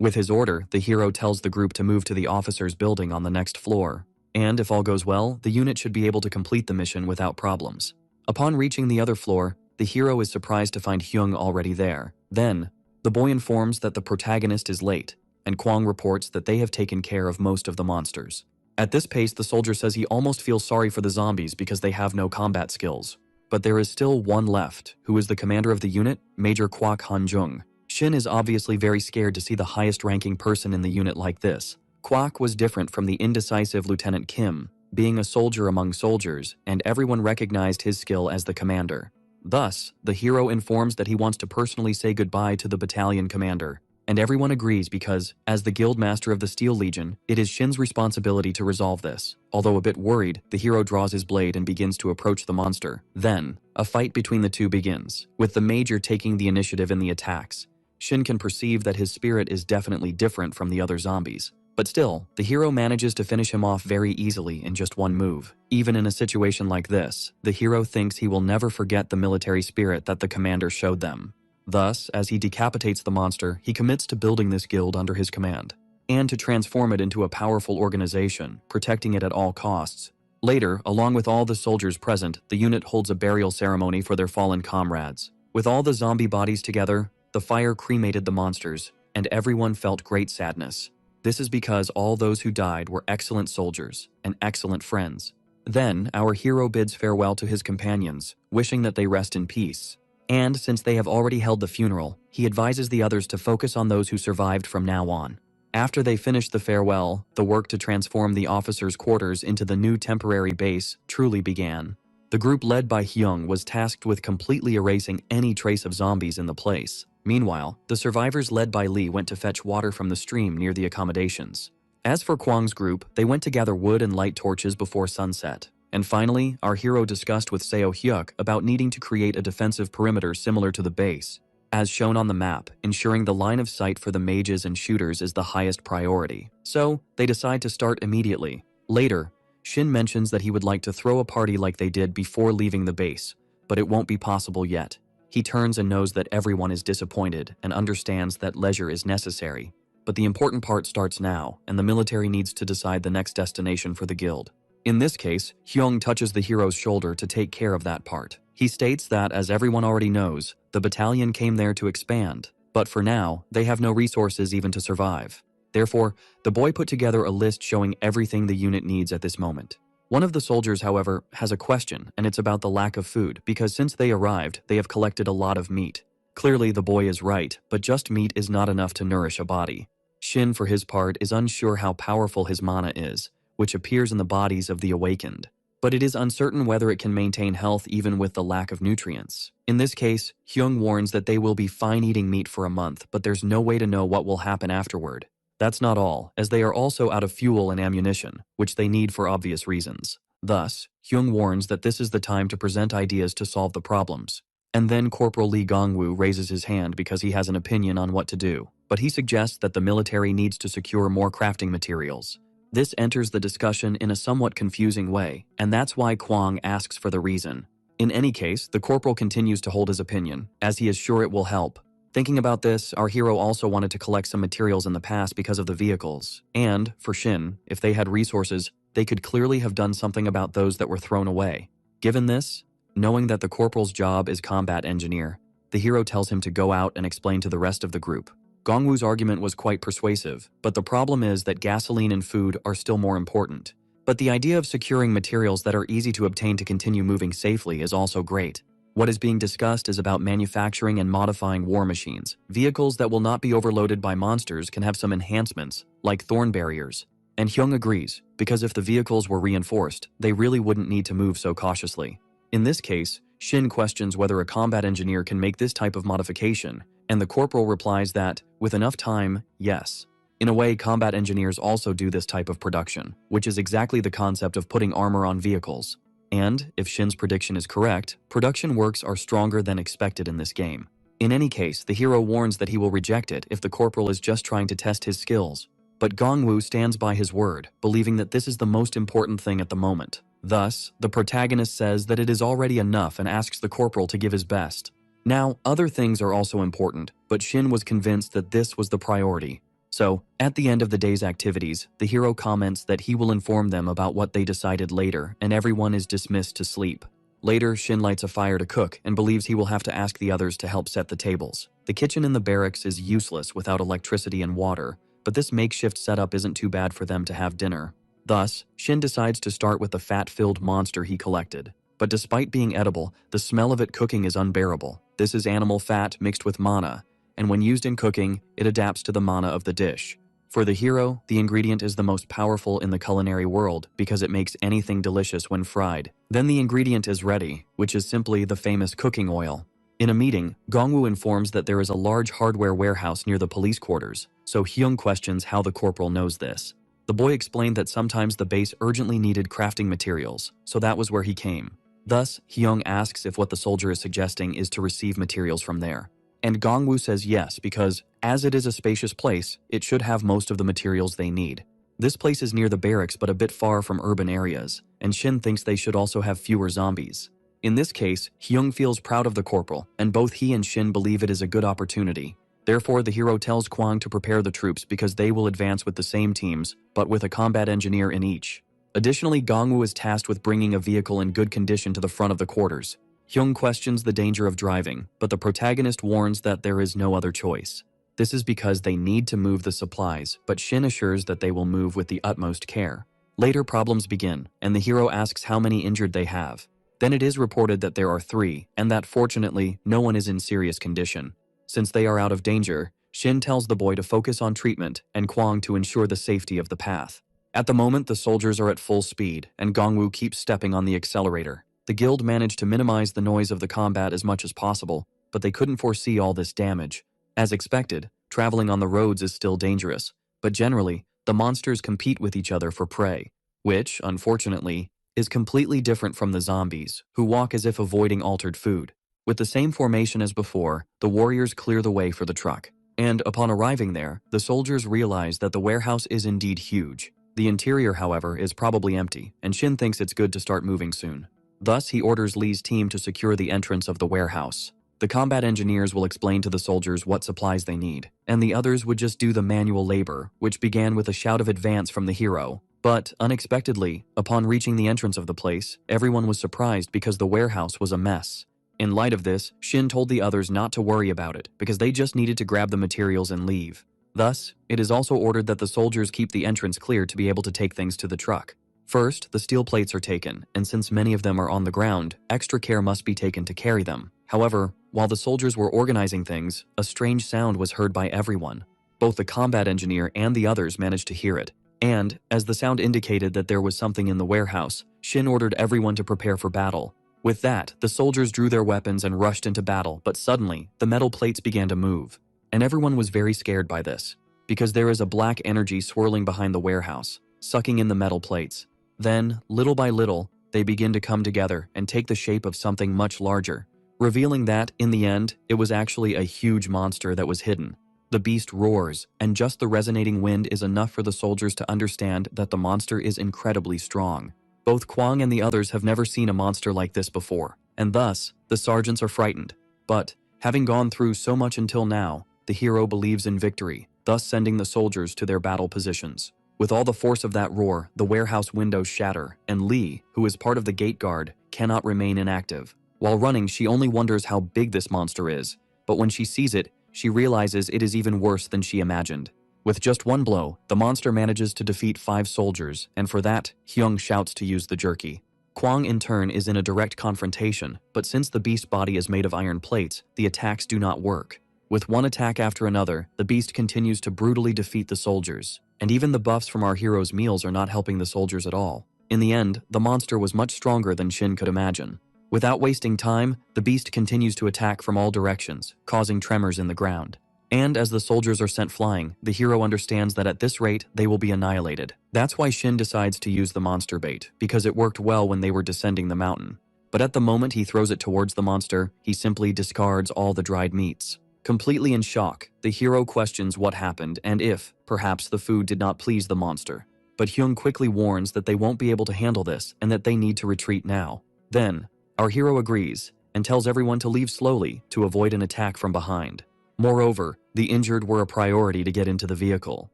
With his order, the hero tells the group to move to the officer's building on the next floor, and if all goes well, the unit should be able to complete the mission without problems. Upon reaching the other floor, the hero is surprised to find Hyung already there. Then, the boy informs that the protagonist is late, and Kwang reports that they have taken care of most of the monsters. At this pace, the soldier says he almost feels sorry for the zombies because they have no combat skills. But there is still one left, who is the commander of the unit, Major Kwak Han-jung. Shin is obviously very scared to see the highest-ranking person in the unit like this. Kwak was different from the indecisive Lieutenant Kim, being a soldier among soldiers, and everyone recognized his skill as the commander. Thus, the hero informs that he wants to personally say goodbye to the battalion commander. And everyone agrees because, as the guild master of the Steel Legion, it is Shin's responsibility to resolve this. Although a bit worried, the hero draws his blade and begins to approach the monster. Then, a fight between the two begins, with the major taking the initiative in the attacks. Shin can perceive that his spirit is definitely different from the other zombies. But still, the hero manages to finish him off very easily in just one move. Even in a situation like this, the hero thinks he will never forget the military spirit that the commander showed them. Thus, as he decapitates the monster, he commits to building this guild under his command, and to transform it into a powerful organization, protecting it at all costs. Later, along with all the soldiers present, the unit holds a burial ceremony for their fallen comrades. With all the zombie bodies together, the fire cremated the monsters, and everyone felt great sadness. This is because all those who died were excellent soldiers and excellent friends. Then, our hero bids farewell to his companions, wishing that they rest in peace. And since they have already held the funeral, he advises the others to focus on those who survived from now on. After they finish the farewell, the work to transform the officers' quarters into the new temporary base truly began. The group led by Hyung was tasked with completely erasing any trace of zombies in the place. Meanwhile, the survivors led by Lee went to fetch water from the stream near the accommodations. As for Kwang's group, they went to gather wood and light torches before sunset. And finally, our hero discussed with Seo Hyuk about needing to create a defensive perimeter similar to the base. As shown on the map, ensuring the line of sight for the mages and shooters is the highest priority. So, they decide to start immediately. Later, Shin mentions that he would like to throw a party like they did before leaving the base, but it won't be possible yet. He turns and knows that everyone is disappointed and understands that leisure is necessary. But the important part starts now, and the military needs to decide the next destination for the guild. In this case, Hyung touches the hero's shoulder to take care of that part. He states that, as everyone already knows, the battalion came there to expand, but for now, they have no resources even to survive. Therefore, the boy put together a list showing everything the unit needs at this moment. One of the soldiers, however, has a question, and it's about the lack of food, because since they arrived, they have collected a lot of meat. Clearly, the boy is right, but just meat is not enough to nourish a body. Shin, for his part, is unsure how powerful his mana is, which appears in the bodies of the awakened. But it is uncertain whether it can maintain health even with the lack of nutrients. In this case, Hyung warns that they will be fine eating meat for a month, but there's no way to know what will happen afterward. That's not all, as they are also out of fuel and ammunition, which they need for obvious reasons. Thus, Hyung warns that this is the time to present ideas to solve the problems. And then Corporal Lee Gongwoo raises his hand because he has an opinion on what to do, but he suggests that the military needs to secure more crafting materials. This enters the discussion in a somewhat confusing way, and that's why Kwang asks for the reason. In any case, the corporal continues to hold his opinion, as he is sure it will help. Thinking about this, our hero also wanted to collect some materials in the past because of the vehicles. And, for Shin, if they had resources, they could clearly have done something about those that were thrown away. Given this, knowing that the corporal's job is combat engineer, the hero tells him to go out and explain to the rest of the group. Gongwoo's argument was quite persuasive, but the problem is that gasoline and food are still more important. But the idea of securing materials that are easy to obtain to continue moving safely is also great. What is being discussed is about manufacturing and modifying war machines. Vehicles that will not be overloaded by monsters can have some enhancements, like thorn barriers. And Hyung agrees, because if the vehicles were reinforced, they really wouldn't need to move so cautiously. In this case, Shin questions whether a combat engineer can make this type of modification, and the corporal replies that, with enough time, yes. In a way, combat engineers also do this type of production, which is exactly the concept of putting armor on vehicles. And, if Shin's prediction is correct, production works are stronger than expected in this game. In any case, the hero warns that he will reject it if the corporal is just trying to test his skills. But Gongwoo stands by his word, believing that this is the most important thing at the moment. Thus, the protagonist says that it is already enough and asks the corporal to give his best. Now, other things are also important, but Shin was convinced that this was the priority. So, at the end of the day's activities, the hero comments that he will inform them about what they decided later, and everyone is dismissed to sleep. Later, Shin lights a fire to cook and believes he will have to ask the others to help set the tables. The kitchen in the barracks is useless without electricity and water, but this makeshift setup isn't too bad for them to have dinner. Thus, Shin decides to start with the fat-filled monster he collected. But despite being edible, the smell of it cooking is unbearable. This is animal fat mixed with mana, and when used in cooking, it adapts to the mana of the dish. For the hero, the ingredient is the most powerful in the culinary world because it makes anything delicious when fried. Then the ingredient is ready, which is simply the famous cooking oil. In a meeting, Gongwoo informs that there is a large hardware warehouse near the police quarters, so Hyung questions how the corporal knows this. The boy explained that sometimes the base urgently needed crafting materials, so that was where he came. Thus, Hyung asks if what the soldier is suggesting is to receive materials from there. And Gongwoo says yes because, as it is a spacious place, it should have most of the materials they need. This place is near the barracks but a bit far from urban areas, and Shin thinks they should also have fewer zombies. In this case, Hyung feels proud of the corporal, and both he and Shin believe it is a good opportunity. Therefore, the hero tells Kwang to prepare the troops because they will advance with the same teams, but with a combat engineer in each. Additionally, Gongwoo is tasked with bringing a vehicle in good condition to the front of the quarters. Hyung questions the danger of driving, but the protagonist warns that there is no other choice. This is because they need to move the supplies, but Shin assures that they will move with the utmost care. Later problems begin, and the hero asks how many injured they have. Then it is reported that there are 3, and that fortunately, no one is in serious condition. Since they are out of danger, Shin tells the boy to focus on treatment and Kwang to ensure the safety of the path. At the moment, the soldiers are at full speed, and Gongwoo keeps stepping on the accelerator. The guild managed to minimize the noise of the combat as much as possible, but they couldn't foresee all this damage. As expected, traveling on the roads is still dangerous, but generally, the monsters compete with each other for prey, which, unfortunately, is completely different from the zombies, who walk as if avoiding altered food. With the same formation as before, the warriors clear the way for the truck. And upon arriving there, the soldiers realize that the warehouse is indeed huge. The interior, however, is probably empty, and Shin thinks it's good to start moving soon. Thus, he orders Lee's team to secure the entrance of the warehouse. The combat engineers will explain to the soldiers what supplies they need, and the others would just do the manual labor, which began with a shout of advance from the hero. But, unexpectedly, upon reaching the entrance of the place, everyone was surprised because the warehouse was a mess. In light of this, Shin told the others not to worry about it because they just needed to grab the materials and leave. Thus, it is also ordered that the soldiers keep the entrance clear to be able to take things to the truck. First, the steel plates are taken, and since many of them are on the ground, extra care must be taken to carry them. However, while the soldiers were organizing things, a strange sound was heard by everyone. Both the combat engineer and the others managed to hear it. And, as the sound indicated that there was something in the warehouse, Shin ordered everyone to prepare for battle. With that, the soldiers drew their weapons and rushed into battle, but suddenly, the metal plates began to move. And everyone was very scared by this, because there is a black energy swirling behind the warehouse, sucking in the metal plates. Then, little by little, they begin to come together and take the shape of something much larger, revealing that, in the end, it was actually a huge monster that was hidden. The beast roars, and just the resonating wind is enough for the soldiers to understand that the monster is incredibly strong. Both Kwang and the others have never seen a monster like this before, and thus, the sergeants are frightened. But, having gone through so much until now, the hero believes in victory, thus sending the soldiers to their battle positions. With all the force of that roar, the warehouse windows shatter, and Lee, who is part of the gate guard, cannot remain inactive. While running, she only wonders how big this monster is, but when she sees it, she realizes it is even worse than she imagined. With just one blow, the monster manages to defeat 5 soldiers, and for that, Hyung shouts to use the jerky. Kwang in turn is in a direct confrontation, but since the beast body is made of iron plates, the attacks do not work. With one attack after another, the beast continues to brutally defeat the soldiers, and even the buffs from our hero's meals are not helping the soldiers at all. In the end, the monster was much stronger than Shin could imagine. Without wasting time, the beast continues to attack from all directions, causing tremors in the ground. And as the soldiers are sent flying, the hero understands that at this rate, they will be annihilated. That's why Shin decides to use the monster bait, because it worked well when they were descending the mountain. But at the moment he throws it towards the monster, he simply discards all the dried meats. Completely in shock, the hero questions what happened and if, perhaps, the food did not please the monster. But Hyung quickly warns that they won't be able to handle this and that they need to retreat now. Then, our hero agrees and tells everyone to leave slowly to avoid an attack from behind. Moreover, the injured were a priority to get into the vehicle.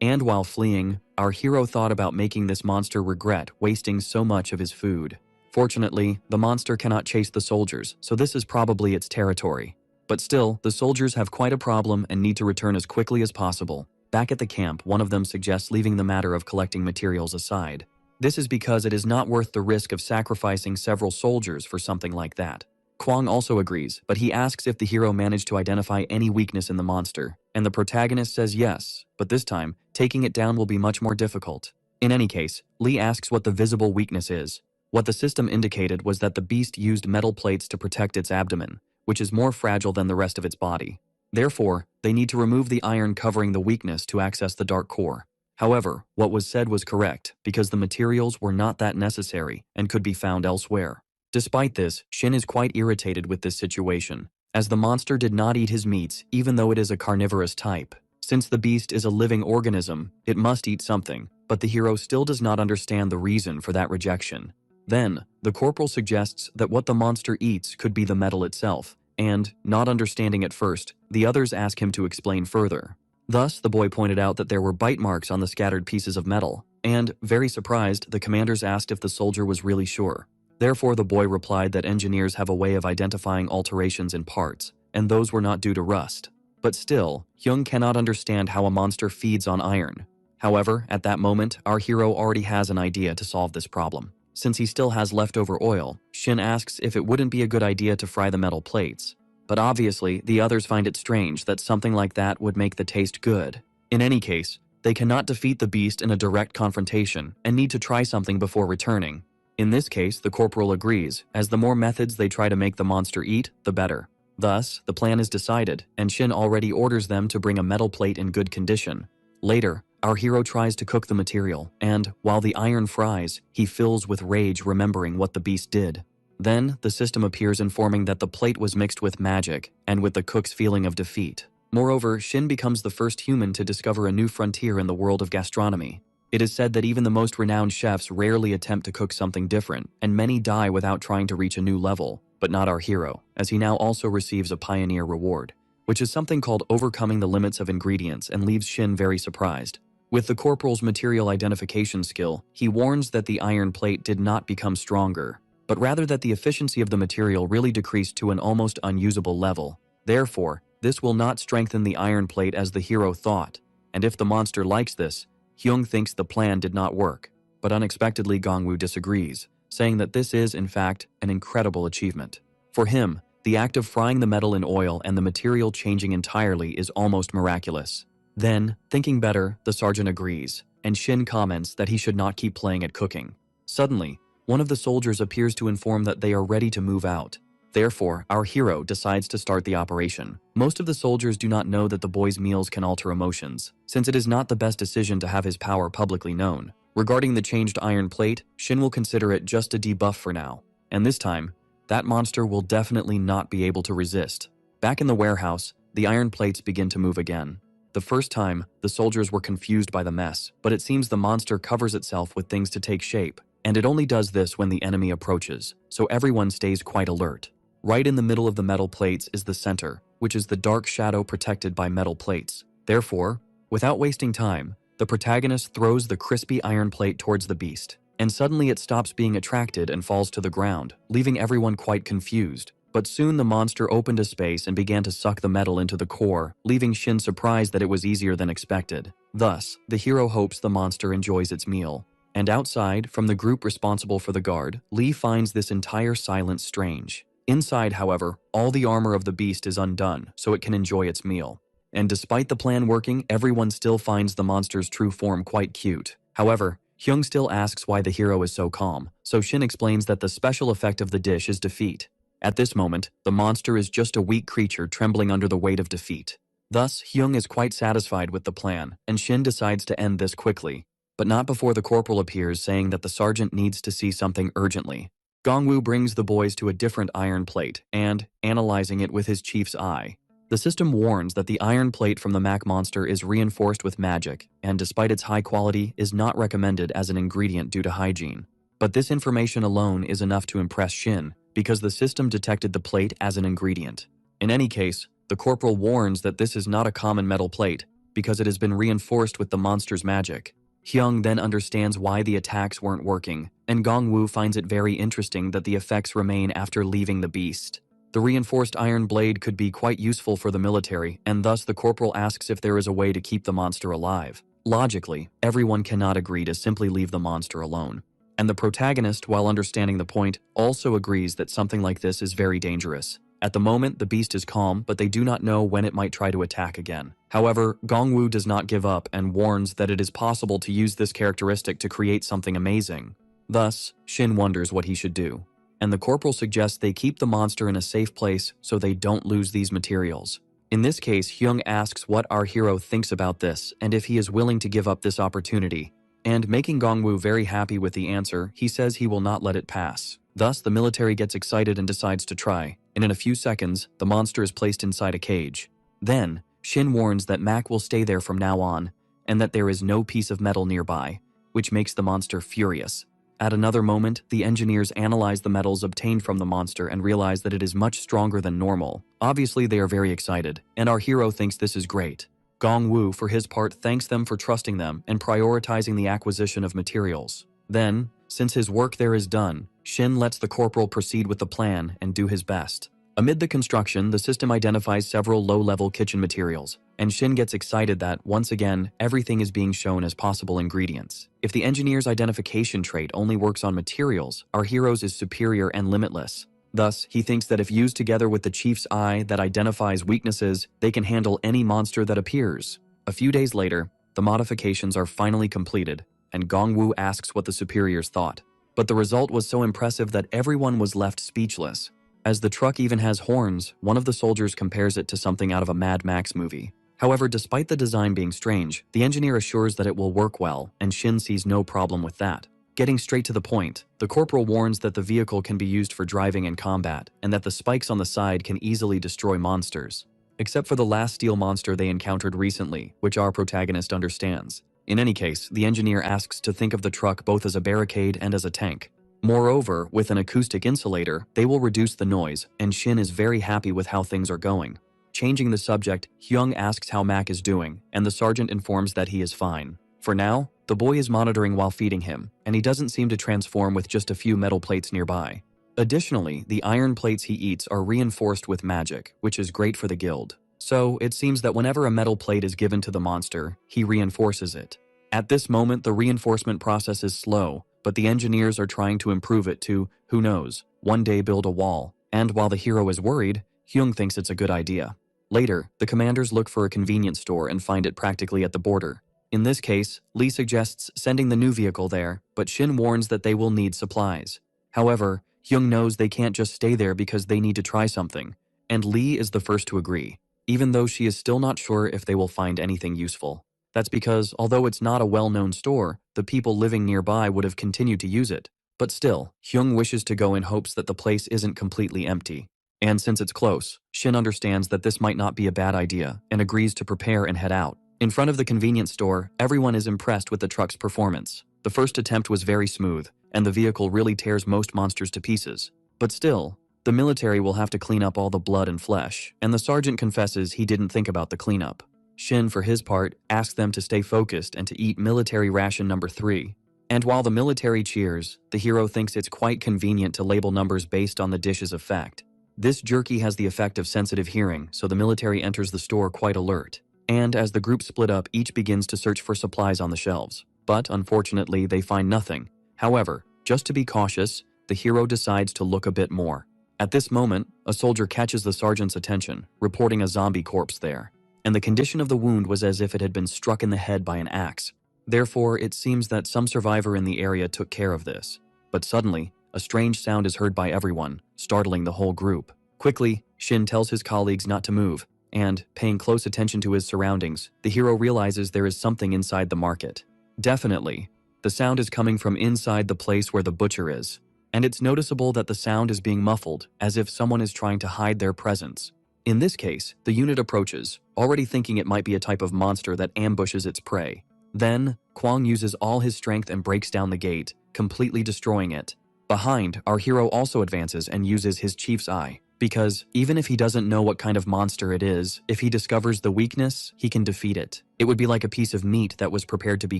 And while fleeing, our hero thought about making this monster regret wasting so much of his food. Fortunately, the monster cannot chase the soldiers, so this is probably its territory. But still, the soldiers have quite a problem and need to return as quickly as possible. Back at the camp, one of them suggests leaving the matter of collecting materials aside. This is because it is not worth the risk of sacrificing several soldiers for something like that. Kwang also agrees, but he asks if the hero managed to identify any weakness in the monster, and the protagonist says yes, but this time, taking it down will be much more difficult. In any case, Lee asks what the visible weakness is. What the system indicated was that the beast used metal plates to protect its abdomen, which is more fragile than the rest of its body. Therefore, they need to remove the iron covering the weakness to access the dark core. However, what was said was correct, because the materials were not that necessary and could be found elsewhere. Despite this, Shin is quite irritated with this situation, as the monster did not eat his meats even though it is a carnivorous type. Since the beast is a living organism, it must eat something, but the hero still does not understand the reason for that rejection. Then, the corporal suggests that what the monster eats could be the metal itself, and, not understanding at first, the others ask him to explain further. Thus, the boy pointed out that there were bite marks on the scattered pieces of metal, and, very surprised, the commanders asked if the soldier was really sure. Therefore, the boy replied that engineers have a way of identifying alterations in parts, and those were not due to rust. But still, Hyung cannot understand how a monster feeds on iron. However, at that moment, our hero already has an idea to solve this problem. Since he still has leftover oil, Shin asks if it wouldn't be a good idea to fry the metal plates. But obviously, the others find it strange that something like that would make the taste good. In any case, they cannot defeat the beast in a direct confrontation and need to try something before returning. In this case, the corporal agrees, as the more methods they try to make the monster eat, the better. Thus, the plan is decided, and Shin already orders them to bring a metal plate in good condition. Later, our hero tries to cook the material, and, while the iron fries, he fills with rage remembering what the beast did. Then, the system appears informing that the plate was mixed with magic, and with the cook's feeling of defeat. Moreover, Shin becomes the first human to discover a new frontier in the world of gastronomy. It is said that even the most renowned chefs rarely attempt to cook something different, and many die without trying to reach a new level, but not our hero, as he now also receives a pioneer reward, which is something called overcoming the limits of ingredients, and leaves Shin very surprised. With the corporal's material identification skill, he warns that the iron plate did not become stronger, but rather that the efficiency of the material really decreased to an almost unusable level. Therefore, this will not strengthen the iron plate as the hero thought, and if the monster likes this, Hyung thinks the plan did not work. But unexpectedly Gongwoo disagrees, saying that this is, in fact, an incredible achievement. For him, the act of frying the metal in oil and the material changing entirely is almost miraculous. Then, thinking better, the sergeant agrees, and Shin comments that he should not keep playing at cooking. Suddenly, one of the soldiers appears to inform that they are ready to move out. Therefore, our hero decides to start the operation. Most of the soldiers do not know that the boy's meals can alter emotions, since it is not the best decision to have his power publicly known. Regarding the changed iron plate, Shin will consider it just a debuff for now, and this time, that monster will definitely not be able to resist. Back in the warehouse, the iron plates begin to move again. The first time, the soldiers were confused by the mess, but it seems the monster covers itself with things to take shape, and it only does this when the enemy approaches, so everyone stays quite alert. Right in the middle of the metal plates is the center, which is the dark shadow protected by metal plates. Therefore, without wasting time, the protagonist throws the crispy iron plate towards the beast, and suddenly it stops being attracted and falls to the ground, leaving everyone quite confused. But soon the monster opened a space and began to suck the metal into the core, leaving Shin surprised that it was easier than expected. Thus, the hero hopes the monster enjoys its meal. And outside, from the group responsible for the guard, Lee finds this entire silence strange. Inside, however, all the armor of the beast is undone, so it can enjoy its meal. And despite the plan working, everyone still finds the monster's true form quite cute. However, Hyung still asks why the hero is so calm, so Shin explains that the special effect of the dish is defeat. At this moment, the monster is just a weak creature trembling under the weight of defeat. Thus, Hyung is quite satisfied with the plan, and Shin decides to end this quickly. But not before the corporal appears saying that the sergeant needs to see something urgently. Gongwoo brings the boys to a different iron plate and, analyzing it with his chief's eye, the system warns that the iron plate from the Mac monster is reinforced with magic and, despite its high quality, is not recommended as an ingredient due to hygiene. But this information alone is enough to impress Shin, because the system detected the plate as an ingredient. In any case, the corporal warns that this is not a common metal plate, because it has been reinforced with the monster's magic. Hyung then understands why the attacks weren't working, and Gongwoo finds it very interesting that the effects remain after leaving the beast. The reinforced iron blade could be quite useful for the military, and thus the corporal asks if there is a way to keep the monster alive. Logically, everyone cannot agree to simply leave the monster alone. And the protagonist, while understanding the point, also agrees that something like this is very dangerous. At the moment, the beast is calm, but they do not know when it might try to attack again. However, Gongwoo does not give up and warns that it is possible to use this characteristic to create something amazing. Thus, Shin wonders what he should do. and the corporal suggests they keep the monster in a safe place so they don't lose these materials. In this case, Hyung asks what our hero thinks about this and if he is willing to give up this opportunity. And making Gongwoo very happy with the answer, he says he will not let it pass. Thus, the military gets excited and decides to try, and in a few seconds, the monster is placed inside a cage. Then, Shin warns that Mac will stay there from now on, and that there is no piece of metal nearby, which makes the monster furious. At another moment, the engineers analyze the metals obtained from the monster and realize that it is much stronger than normal. Obviously, they are very excited, and our hero thinks this is great. Gongwoo, for his part, thanks them for trusting them and prioritizing the acquisition of materials. Then, since his work there is done, Shin lets the corporal proceed with the plan and do his best. Amid the construction, the system identifies several low-level kitchen materials, and Shin gets excited that, once again, everything is being shown as possible ingredients. If the engineer's identification trait only works on materials, our hero's is superior and limitless. Thus, he thinks that if used together with the chief's eye that identifies weaknesses, they can handle any monster that appears. A few days later, the modifications are finally completed, and Gongwoo asks what the superiors thought. But the result was so impressive that everyone was left speechless. As the truck even has horns, one of the soldiers compares it to something out of a Mad Max movie. However, despite the design being strange, the engineer assures that it will work well, and Shin sees no problem with that. Getting straight to the point, the corporal warns that the vehicle can be used for driving and combat, and that the spikes on the side can easily destroy monsters. Except for the last steel monster they encountered recently, which our protagonist understands. In any case, the engineer asks to think of the truck both as a barricade and as a tank. Moreover, with an acoustic insulator, they will reduce the noise, and Shin is very happy with how things are going. Changing the subject, Hyung asks how Mac is doing, and the sergeant informs that he is fine. For now, the boy is monitoring while feeding him, and he doesn't seem to transform with just a few metal plates nearby. Additionally, the iron plates he eats are reinforced with magic, which is great for the guild. So, it seems that whenever a metal plate is given to the monster, he reinforces it. At this moment, the reinforcement process is slow, but the engineers are trying to improve it to, who knows, one day build a wall. And while the hero is worried, Hyung thinks it's a good idea. Later, the commanders look for a convenience store and find it practically at the border. In this case, Lee suggests sending the new vehicle there, but Shin warns that they will need supplies. However, Hyung knows they can't just stay there because they need to try something, and Lee is the first to agree, even though she is still not sure if they will find anything useful. That's because, although it's not a well-known store, the people living nearby would have continued to use it. But still, Hyung wishes to go in hopes that the place isn't completely empty. And since it's close, Shin understands that this might not be a bad idea and agrees to prepare and head out. In front of the convenience store, everyone is impressed with the truck's performance. The first attempt was very smooth, and the vehicle really tears most monsters to pieces. But still, the military will have to clean up all the blood and flesh, and the sergeant confesses he didn't think about the cleanup. Shin, for his part, asks them to stay focused and to eat military ration number 3. And while the military cheers, the hero thinks it's quite convenient to label numbers based on the dish's effect. This jerky has the effect of sensitive hearing, so the military enters the store quite alert. And as the group split up, each begins to search for supplies on the shelves. But unfortunately, they find nothing. However, just to be cautious, the hero decides to look a bit more. At this moment, a soldier catches the sergeant's attention, reporting a zombie corpse there. And the condition of the wound was as if it had been struck in the head by an axe. Therefore, it seems that some survivor in the area took care of this. But suddenly, a strange sound is heard by everyone, startling the whole group. Quickly, Shin tells his colleagues not to move, and, paying close attention to his surroundings, the hero realizes there is something inside the market. Definitely, the sound is coming from inside the place where the butcher is. And it's noticeable that the sound is being muffled, as if someone is trying to hide their presence. In this case, the unit approaches, already thinking it might be a type of monster that ambushes its prey. Then, Kwang uses all his strength and breaks down the gate, completely destroying it. Behind, our hero also advances and uses his chief's eye, because even if he doesn't know what kind of monster it is, if he discovers the weakness, he can defeat it. It would be like a piece of meat that was prepared to be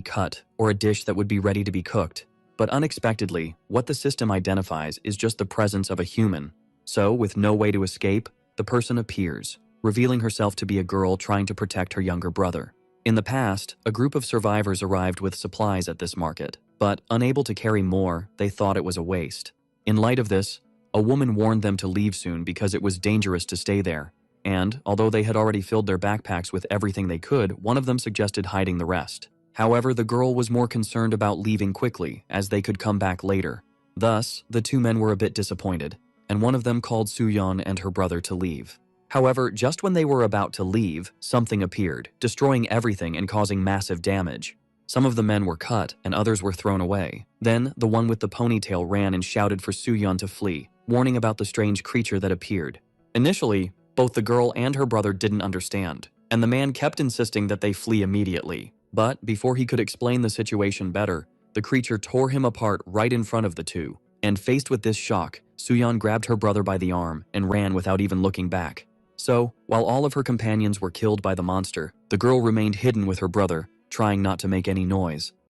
cut, or a dish that would be ready to be cooked. But unexpectedly, what the system identifies is just the presence of a human. So, with no way to escape, the person appears, revealing herself to be a girl trying to protect her younger brother. In the past, a group of survivors arrived with supplies at this market, but unable to carry more, they thought it was a waste. In light of this, a woman warned them to leave soon because it was dangerous to stay there. And, although they had already filled their backpacks with everything they could, one of them suggested hiding the rest. However, the girl was more concerned about leaving quickly, as they could come back later. Thus, the two men were a bit disappointed, and one of them called Suyeon and her brother to leave. However, just when they were about to leave, something appeared, destroying everything and causing massive damage. Some of the men were cut and others were thrown away. Then, the one with the ponytail ran and shouted for Suyeon to flee, warning about the strange creature that appeared. Initially, both the girl and her brother didn't understand, and the man kept insisting that they flee immediately. But before he could explain the situation better, the creature tore him apart right in front of the two. And faced with this shock, Suyeon grabbed her brother by the arm and ran without even looking back. So, while all of her companions were killed by the monster, the girl remained hidden with her brother, trying not to make any noise.